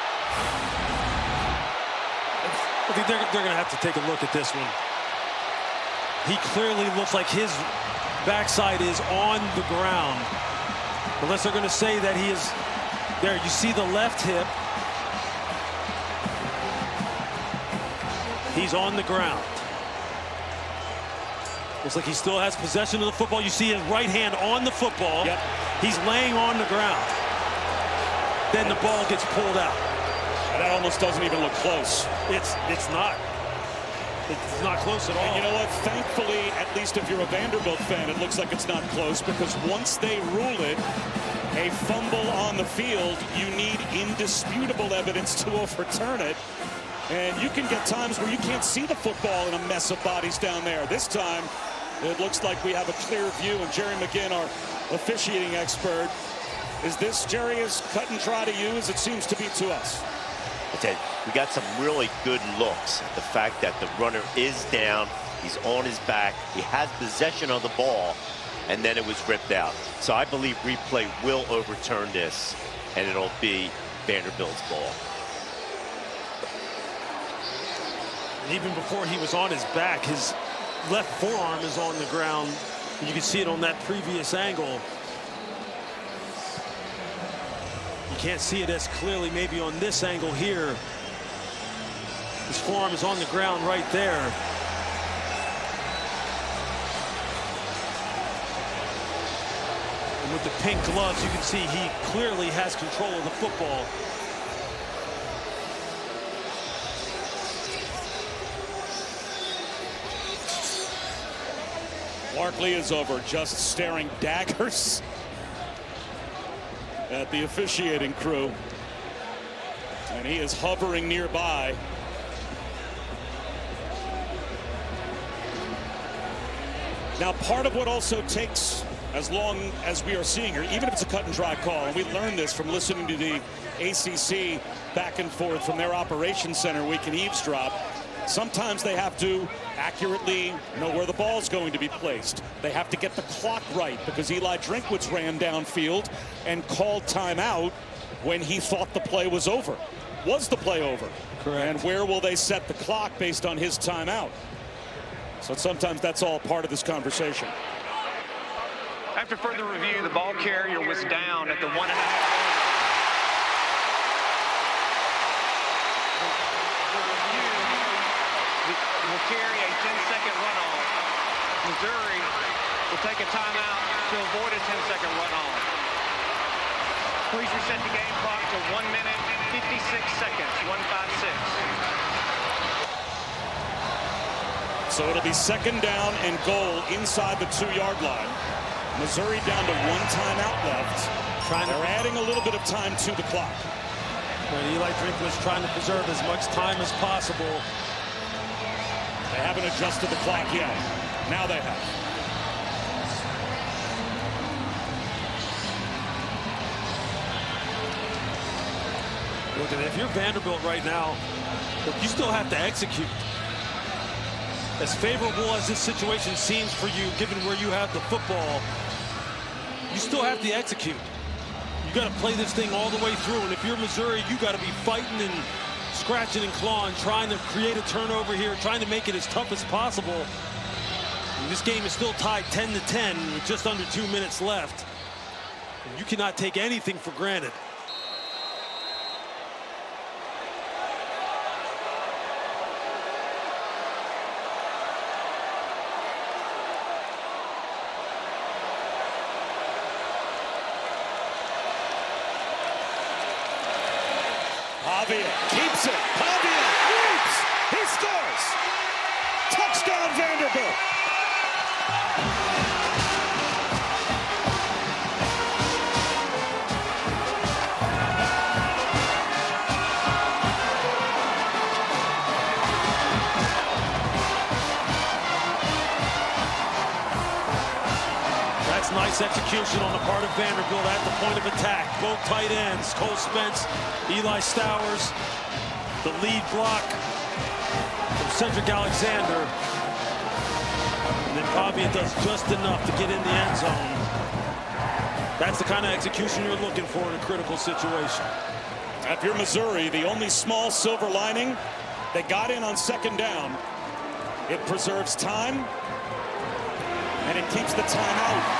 I think they're going to have to take a look at this one. He clearly looks like his backside is on the ground. Unless they're going to say that he is there. You see the left hip. He's on the ground. Looks like he still has possession of the football. You see his right hand on the football. Yep. He's laying on the ground. Then the ball gets pulled out. And that almost doesn't even look close. It's not. It's not close at all. And you know what? Thankfully, at least if you're a Vanderbilt fan, it looks like it's not close, because once they rule it a fumble on the field, you need indisputable evidence to overturn it. And you can get times where you can't see the football in a mess of bodies down there. This time, it looks like we have a clear view. And Jerry McGinn, our officiating expert, is this, Jerry, as cut and dry to you as it seems to be to us? We got some really good looks at the fact that the runner is down, he's on his back, he has possession of the ball, and then it was ripped out. So I believe replay will overturn this, and it'll be Vanderbilt's ball. Even before he was on his back, his left forearm is on the ground. You can see it on that previous angle. You can't see it as clearly maybe on this angle here. His forearm is on the ground right there. And with the pink gloves, you can see he clearly has control of the football. Barkley is over, just staring daggers at the officiating crew. And he is hovering nearby. Now, part of what also takes as long as we are seeing here, even if it's a cut and dry call, and we learned this from listening to the ACC back and forth from their operations center, we can eavesdrop. Sometimes they have to accurately know where the ball's going to be placed. They have to get the clock right, because Eli Drinkwitz ran downfield and called timeout when he thought the play was over. Was the play over? Correct. And where will they set the clock based on his timeout? So sometimes that's all part of this conversation. After further review, the ball carrier was down at the 1.5. Will carry a 10-second runoff. Missouri will take a timeout to avoid a 10-second runoff. Please reset the game clock to 1 minute, 56 seconds, 156. So it'll be second down and goal inside the 2-yard line. Missouri down to 1 timeout left. They're adding a little bit of time to the clock. When Eli Drinkman's trying to preserve as much time as possible. They haven't adjusted the clock yet. Now they have. Look, if you're Vanderbilt right now, look, you still have to execute. As favorable as this situation seems for you, given where you have the football, you still have to execute. You got to play this thing all the way through. And if you're Missouri, you got to be fighting and scratching and clawing, trying to create a turnover here, trying to make it as tough as possible. And this game is still tied 10-10 with just under 2 minutes left. And you cannot take anything for granted. Pavia keeps it. Pavia leaps. He scores. Touchdown, Vanderbilt. That's nice execution on the part of Vanderbilt at the point of attack. Both tight ends, Cole Spence, Eli Stowers, the lead block from Cedric Alexander. And then Pavia does just enough to get in the end zone. That's the kind of execution you're looking for in a critical situation. If you're Missouri, the only small silver lining, they got in on second down. It preserves time, and it keeps the timeout.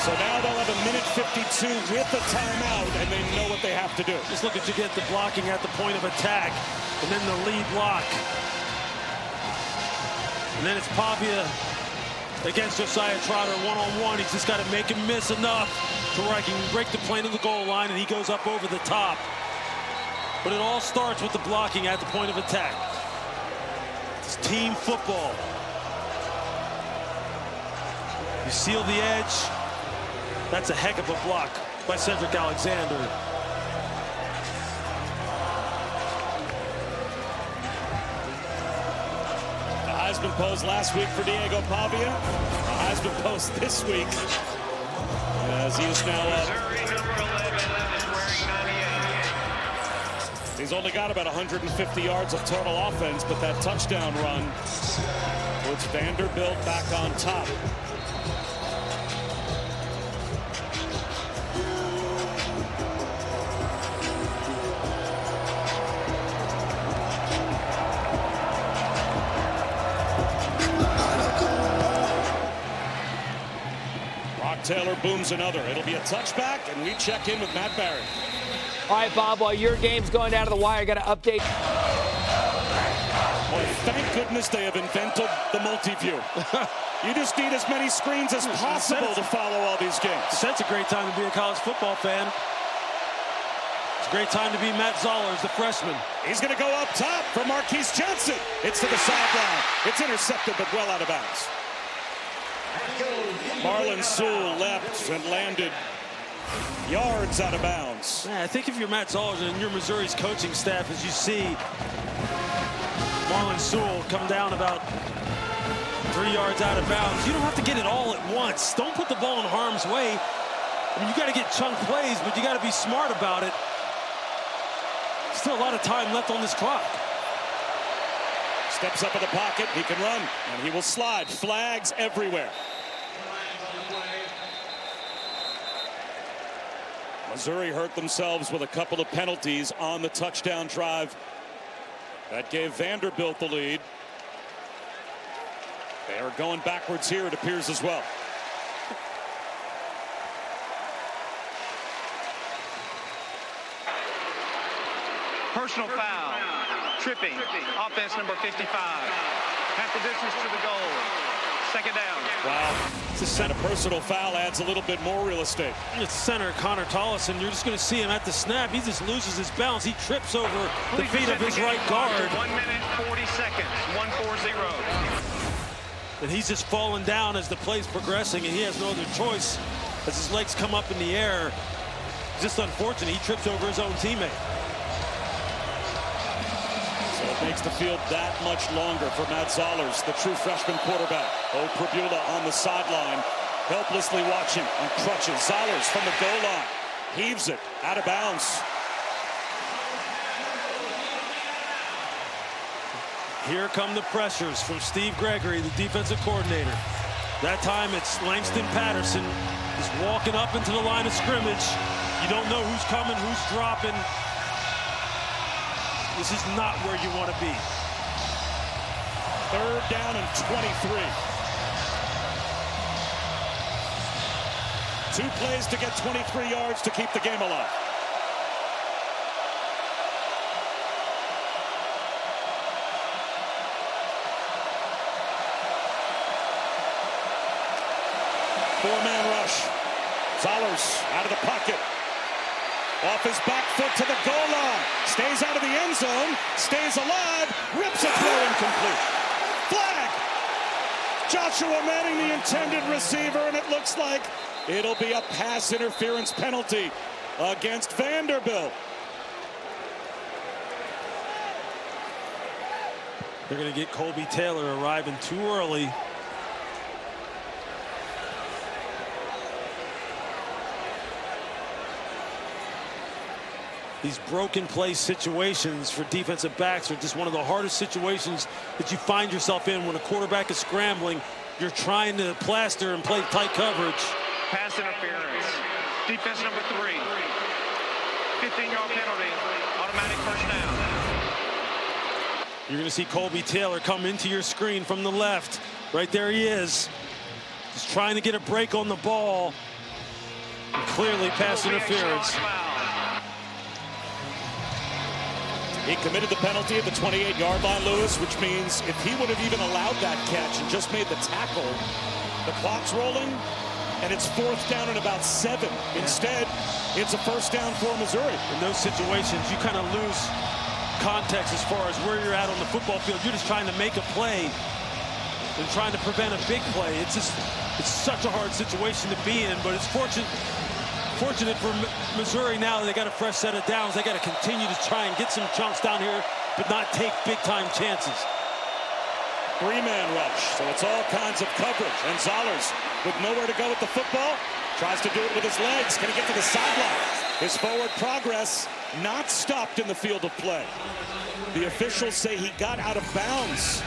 So now they'll have a minute 52 with the timeout, and they know what they have to do. Just look at you get the blocking at the point of attack, and then the lead block. And then it's Pavia against Josiah Trotter one-on-one. He's just got to make him miss enough to where I can break the plane of the goal line, and he goes up over the top. But it all starts with the blocking at the point of attack. It's team football. You seal the edge. That's a heck of a block by Cedric Alexander. The Heisman pose last week for Diego Pavia. The Heisman pose this week as he is now up. He's only got about 150 yards of total offense, but that touchdown run puts Vanderbilt back on top. Taylor booms another. It'll be a touchback, and we check in with Matt Barry. All right, Bob, while your game's going down to the wire, I got to update. Boy, thank goodness they have invented the multi-view. You just need as many screens as possible to follow all these games. That's a great time to be a college football fan. It's a great time to be Matt Zollers, the freshman. He's going to go up top for Marquise Johnson. It's to the sideline. It's intercepted, but well out of bounds. Marlon Sewell leapt and landed yards out of bounds. Yeah, I think if you're Matt Zollers and you're Missouri's coaching staff, as you see Marlon Sewell come down about 3 yards out of bounds, you don't have to get it all at once. Don't put the ball in harm's way. I mean, you got to get chunk plays, but you got to be smart about it. Still a lot of time left on this clock. Steps up in the pocket, he can run, and he will slide. Flags everywhere. Missouri hurt themselves with a couple of penalties on the touchdown drive. That gave Vanderbilt the lead. They are going backwards here, it appears, as well. Personal foul. Tripping. Offense number 55. Half the distance to the goal. Second down. Wow. And a personal foul adds a little bit more real estate. It's center Connor Tollison. You're just going to see him at the snap. He just loses his balance. He trips over the feet of his right guard. 1 minute, 40 seconds. 1:40. And he's just falling down as the play's progressing, and he has no other choice as his legs come up in the air. Just unfortunate. He trips over his own teammate. So it makes the field that much longer for Matt Zollers, the true freshman quarterback. Oh, Prabula on the sideline, helplessly watching on crutches. Zollers from the goal line, heaves it out of bounds. Here come the pressures from Steve Gregory, the defensive coordinator. That time it's Langston Patterson is walking up into the line of scrimmage. You don't know who's coming, who's dropping. This is not where you want to be. 3rd down and 23. 2 plays to get 23 yards to keep the game alive. Four-man rush. Zollers out of the pocket. Off his back foot to the goal line. Stays out of the end zone. Stays alive. Rips a throw incomplete. Flag. Joshua Manning, the intended receiver, and it looks like it'll be a pass interference penalty against Vanderbilt. They're going to get Colby Taylor arriving too early. These broken play situations for defensive backs are just one of the hardest situations that you find yourself in when a quarterback is scrambling. You're trying to plaster and play tight coverage. Pass interference. Defense number 3. 15-yard penalty. Automatic first down. You're going to see Colby Taylor come into your screen from the left. Right there he is. He's trying to get a break on the ball. And clearly pass interference. He committed the penalty at the 28-yard line, Lewis, which means if he would have even allowed that catch and just made the tackle, the clock's rolling, and it's 4th down and about 7. Instead, it's a first down for Missouri. In those situations, you kind of lose context as far as where you're at on the football field. You're just trying to make a play and trying to prevent a big play. It's such a hard situation to be in, but it's fortunate for Missouri now. They got a fresh set of downs. They got to continue to try and get some chunks down here, but not take big-time chances. 3-man rush, so it's all kinds of coverage. And Zollers, with nowhere to go with the football, tries to do it with his legs. Can he get to the sideline? His forward progress not stopped in the field of play. The officials say he got out of bounds.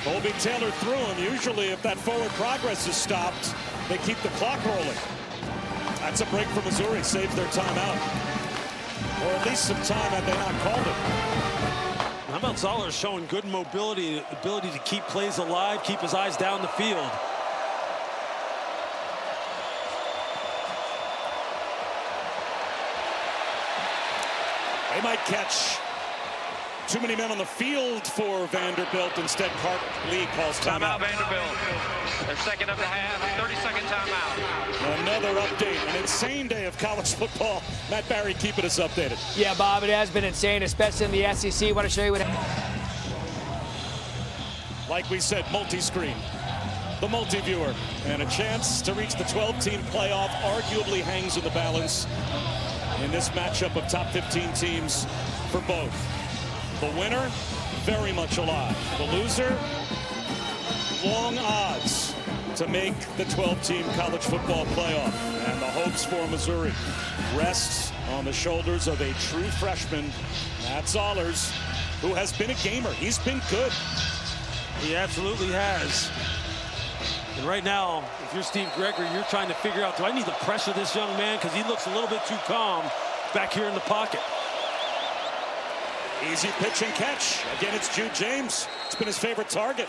Colby Taylor threw him. Usually, if that forward progress is stopped, they keep the clock rolling. That's a break for Missouri, saves their timeout. Or at least some time had they not called it. How about Zollers showing good mobility, ability to keep plays alive, keep his eyes down the field. They might catch too many men on the field for Vanderbilt. Instead, Clark Lee calls timeout. Vanderbilt. Their second of the half, 30-second timeout. Another update, an insane day of college football. Matt Barry keeping us updated. Yeah, Bob, it has been insane, especially in the SEC. I want to show you what. Like we said, multi-screen, the multi-viewer, and a chance to reach the 12-team playoff arguably hangs in the balance in this matchup of top 15 teams for both. The winner, very much alive. The loser, long odds to make the 12-team college football playoff. And the hopes for Missouri rests on the shoulders of a true freshman, Matt Zollers, who has been a gamer. He's been good. He absolutely has. And right now, if you're Steve Gregory, you're trying to figure out, do I need to pressure this young man? Because he looks a little bit too calm back here in the pocket. Easy pitch and catch. Again, it's Jude James. It's been his favorite target.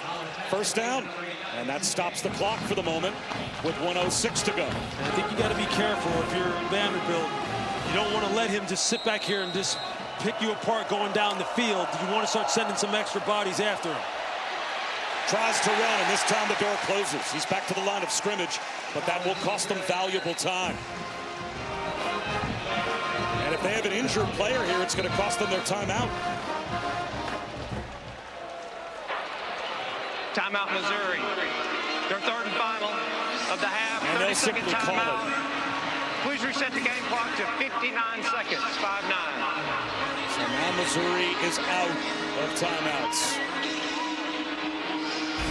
First down. And that stops the clock for the moment with 1:06 to go. And I think you got to be careful if you're Vanderbilt. You don't want to let him just sit back here and just pick you apart going down the field. You want to start sending some extra bodies after him. Tries to run, and this time the door closes. He's back to the line of scrimmage, but that will cost them valuable time. And if they have an injured player here, it's going to cost them their timeout. Timeout, Missouri. Their third and final of the half. And they'll 30-second simply call timeout. it. Please reset the game clock to 59 seconds. 5-9. So now Missouri is out of timeouts.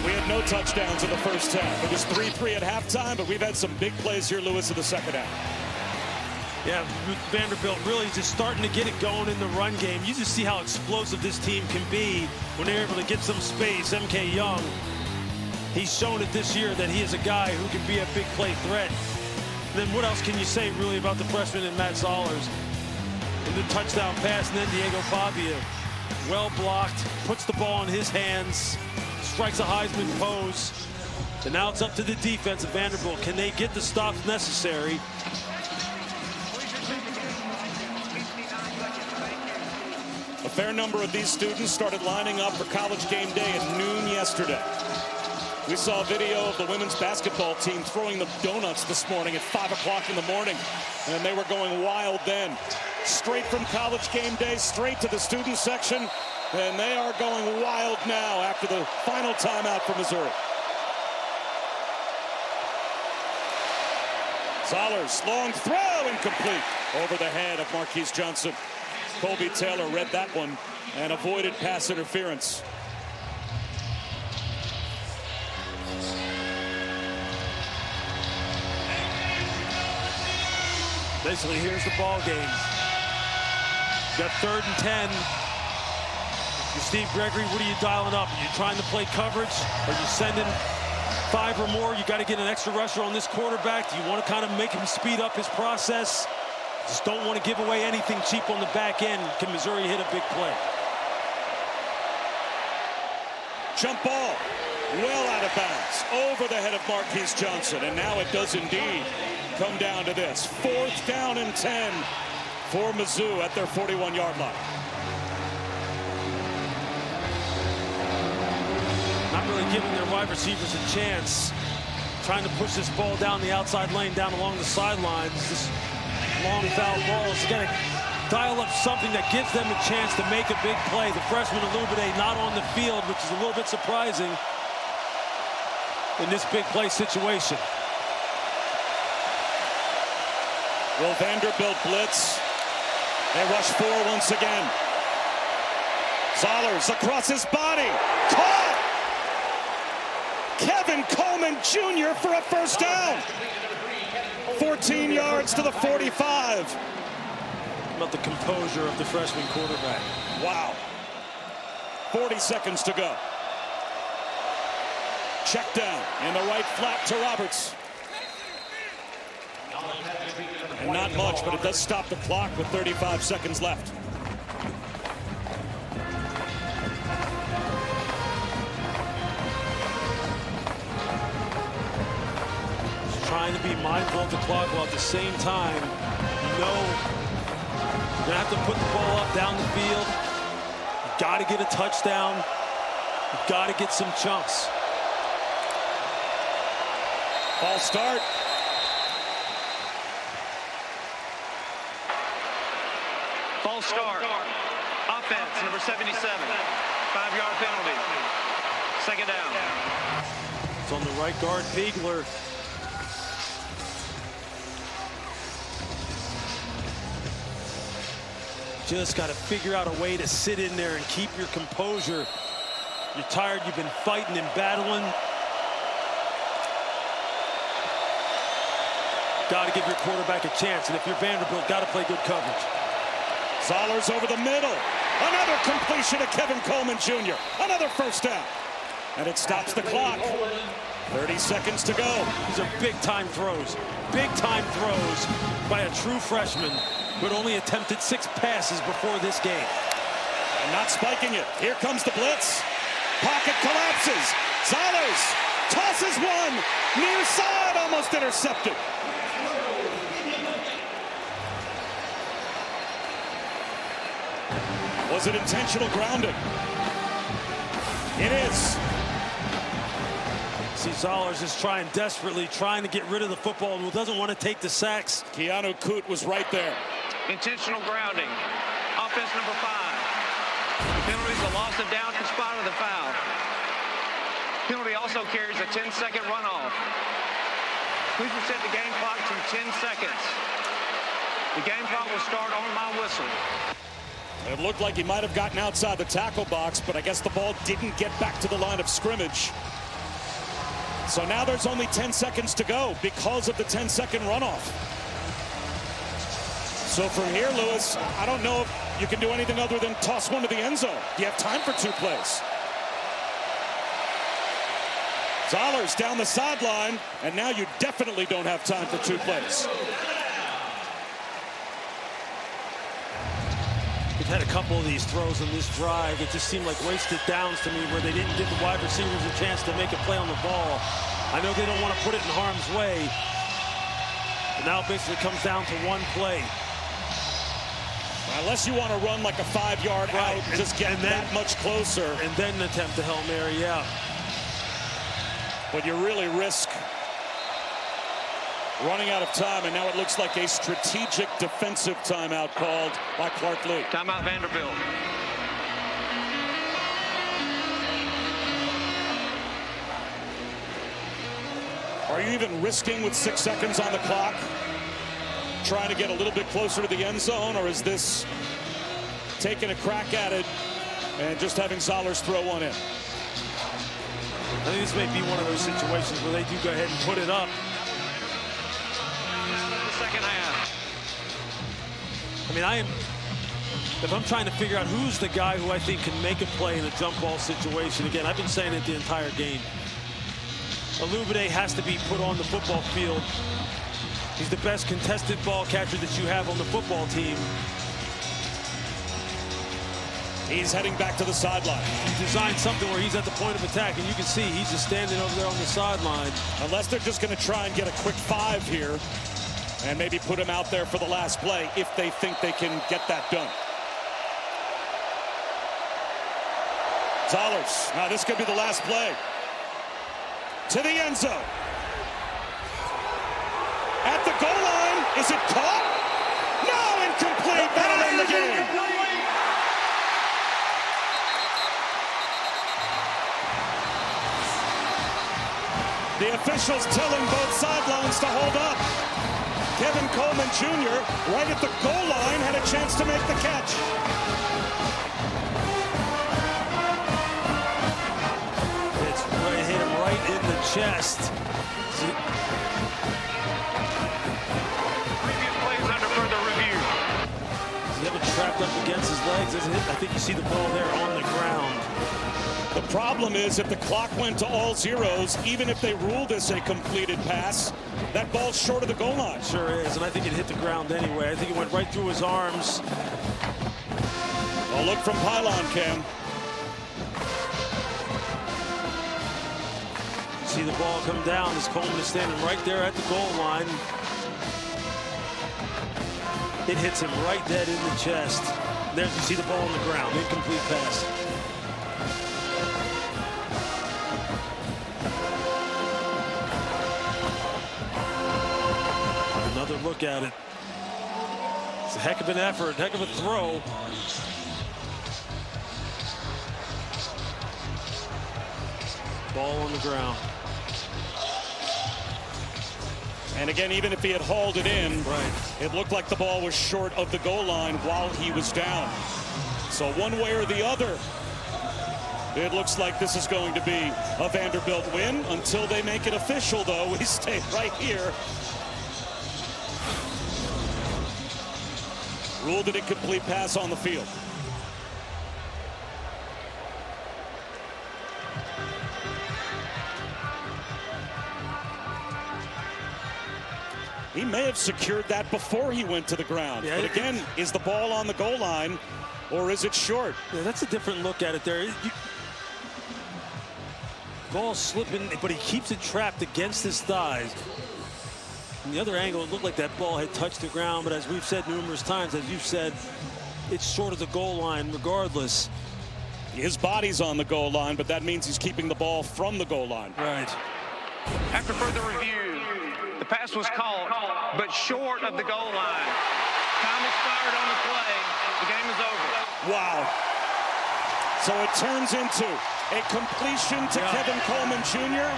We had no touchdowns in the first half. It was 3-3 at halftime, but we've had some big plays here, Lewis, in the second half. Yeah, Vanderbilt really just starting to get it going in the run game. You just see how explosive this team can be when they're able to get some space. MK Young, he's shown it this year that he is a guy who can be a big play threat. And then what else can you say really about the freshman and Matt Zollers? And the touchdown pass, and then Diego Pavia, well blocked, puts the ball in his hands, strikes a Heisman pose. And now it's up to the defense of Vanderbilt. Can they get the stops necessary? A fair number of these students started lining up for College game day at noon yesterday. We saw a video of the women's basketball team throwing them donuts this morning at 5 o'clock in the morning, and they were going wild then. Straight from College game day, straight to the student section, and they are going wild now after the final timeout for Missouri. Zollers, long throw, incomplete. Over the head of Marquise Johnson. Colby Taylor read that one and avoided pass interference. Basically, here's the ball game. Got 3rd and 10. You're Steve Gregory, what are you dialing up? Are you trying to play coverage? Are you sending 5 or more? You got to get an extra rusher on this quarterback. Do you want to kind of make him speed up his process? Just don't want to give away anything cheap on the back end. Can Missouri hit a big play? Jump ball, well out of bounds, over the head of Marquise Johnson, and now it does indeed come down to this. 4th down and 10 for Mizzou at their 41-yard line. Not really giving their wide receivers a chance. Trying to push this ball down the outside lane, down along the sidelines. This long foul balls. You got to dial up something that gives them a chance to make a big play. The freshman Illuminate not on the field, which is a little bit surprising in this big play situation. Will Vanderbilt blitz? They rush 4 once again. Zollers across his body. Caught! Kevin Coleman Jr. for a first down. 14 yards to the 45. About the composure of the freshman quarterback. Wow. 40 seconds to go. Check down in the right flat to Roberts. And not much, but it does stop the clock with 35 seconds left. Trying to be mindful of the clock while at the same time, you know, you're gonna have to put the ball up down the field. You gotta get a touchdown. You gotta get some chunks. False start. False start. Offense, number 77. 5-yard penalty. 2nd down. It's on the right guard, Biegler. Just got to figure out a way to sit in there and keep your composure. You're tired, you've been fighting and battling. Got to give your quarterback a chance, and if you're Vanderbilt, got to play good coverage. Zollers over the middle. Another completion to Kevin Coleman Jr. Another first down. And it stops the clock. 30 seconds to go. These are big-time throws. Big-time throws by a true freshman who had only attempted 6 passes before this game. And not spiking it. Here comes the blitz. Pocket collapses. Zollers tosses one. Near side, almost intercepted. Was it intentional grounding? It is. See, Zollers is desperately trying to get rid of the football and doesn't want to take the sacks. Keanu Coote was right there. Intentional grounding. Offense number 5. Penalty is a loss of down in spite of the foul. Penalty also carries a 10-second runoff. Please reset the game clock to 10 seconds. The game clock will start on my whistle. It looked like he might have gotten outside the tackle box, but I guess the ball didn't get back to the line of scrimmage. So now there's only 10 seconds to go because of the 10-second runoff. So from here, Lewis, I don't know if you can do anything other than toss one to the end zone. You have time for 2 plays. Zollers down the sideline, and now you definitely don't have time for 2 plays. We've had a couple of these throws in this drive. It just seemed like wasted downs to me where they didn't give the wide receivers a chance to make a play on the ball. I know they don't want to put it in harm's way. But now it basically comes down to 1 play. Unless you want to run like a 5-yard out, just get that much closer. And then attempt a Hail Mary, yeah. But you really risk running out of time, and now it looks like a strategic defensive timeout called by Clark Lee. Timeout Vanderbilt. Are you even risking with 6 seconds on the clock, trying to get a little bit closer to the end zone, or is this taking a crack at it and just having Zollers throw one in? I think this may be one of those situations where they do go ahead and put it up. The second half. I mean, if I'm trying to figure out who's the guy who I think can make a play in a jump ball situation, again, I've been saying it the entire game. Alubade has to be put on the football field. He's the best contested ball catcher that you have on the football team. He's heading back to the sideline. He designed something where he's at the point of attack, and you can see he's just standing over there on the sideline. Unless they're just going to try and get a quick 5 here and maybe put him out there for the last play if they think they can get that done. Zollers. Now this could be the last play. To the end zone. At the goal line. Is it caught? No, incomplete. That'll end the game. The officials telling both sidelines to hold up. Kevin Coleman Jr. right at the goal line had a chance to make the catch. It's right, hit him right in the chest. Previous plays under further review. Does he have it trapped up against his legs? I think you see the ball there on the ground. The problem is if the clock went to all zeros, even if they rule this a completed pass, that ball's short of the goal line. Sure is, and I think it hit the ground anyway. I think it went right through his arms. A look from pylon cam. See the ball come down as Coleman is standing right there at the goal line. It hits him right dead in the chest. There you see the ball on the ground. Incomplete pass. Another look at it. It's a heck of an effort, heck of a throw. Ball on the ground. And again, even if he had hauled it in, it looked like the ball was short of the goal line while he was down. So one way or the other, it looks like this is going to be a Vanderbilt win. Until they make it official, though, we stay right here. Ruled an incomplete pass on the field. He may have secured that before he went to the ground. Yeah, but again, is the ball on the goal line or is it short? Yeah, that's a different look at it there. Ball slipping, but he keeps it trapped against his thighs. From the other angle, it looked like that ball had touched the ground, but as we've said numerous times, as you've said, it's short of the goal line regardless. His body's on the goal line, but that means he's keeping the ball from the goal line. Right. After further review, the pass was caught, but short of the goal line. Time expired on the play. The game is over. Wow. So it turns into a completion to Kevin Coleman Jr.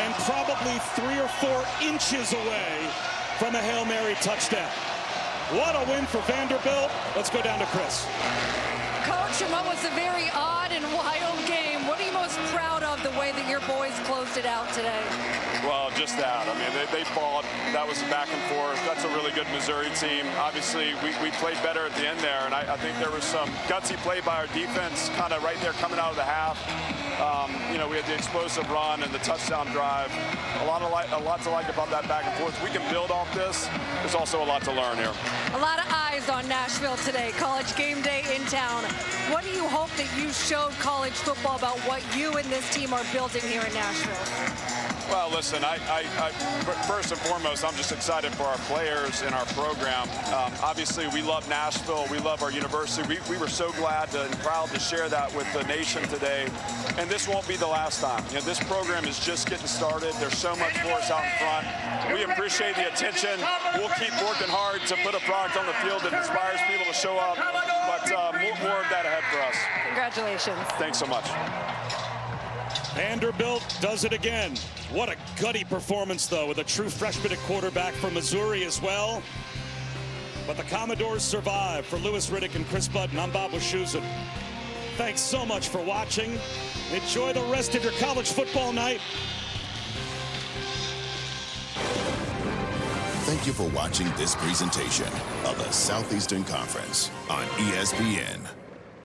and probably 3 or 4 inches away from a Hail Mary touchdown. What a win for Vanderbilt. Let's go down to Chris. Coach, in what was a very odd and wild game, what are you most proud of the way that your boys closed it out today? Well, just that. I mean, they fought. That was back and forth. That's a really good Missouri team. Obviously, we played better at the end there, and I think there was some gutsy play by our defense kind of right there coming out of the half. We had the explosive run and the touchdown drive. A lot to like about that back and forth. We can build off this. There's also a lot to learn here. A lot of eyes on Nashville today, college game day in town. What do you hope that you showed college football about what you and this team are building here in Nashville? Well, listen, first and foremost, I'm just excited for our players and our program. Obviously, we love Nashville. We love our university. We were so glad and proud to share that with the nation today. And this won't be the last time. This program is just getting started. There's so much for us out in front. We appreciate the attention. We'll keep working hard to put a product on the field that inspires people to show up. But more of that ahead for us. Congratulations. Thanks so much. Vanderbilt does it again. What a gutty performance, though, with a true freshman at quarterback from Missouri as well. But the Commodores survive. For Louis Riddick and Chris Budden, I'm Bob Wischusen. Thanks so much for watching. Enjoy the rest of your college football night. Thank you for watching this presentation of the Southeastern Conference on ESPN.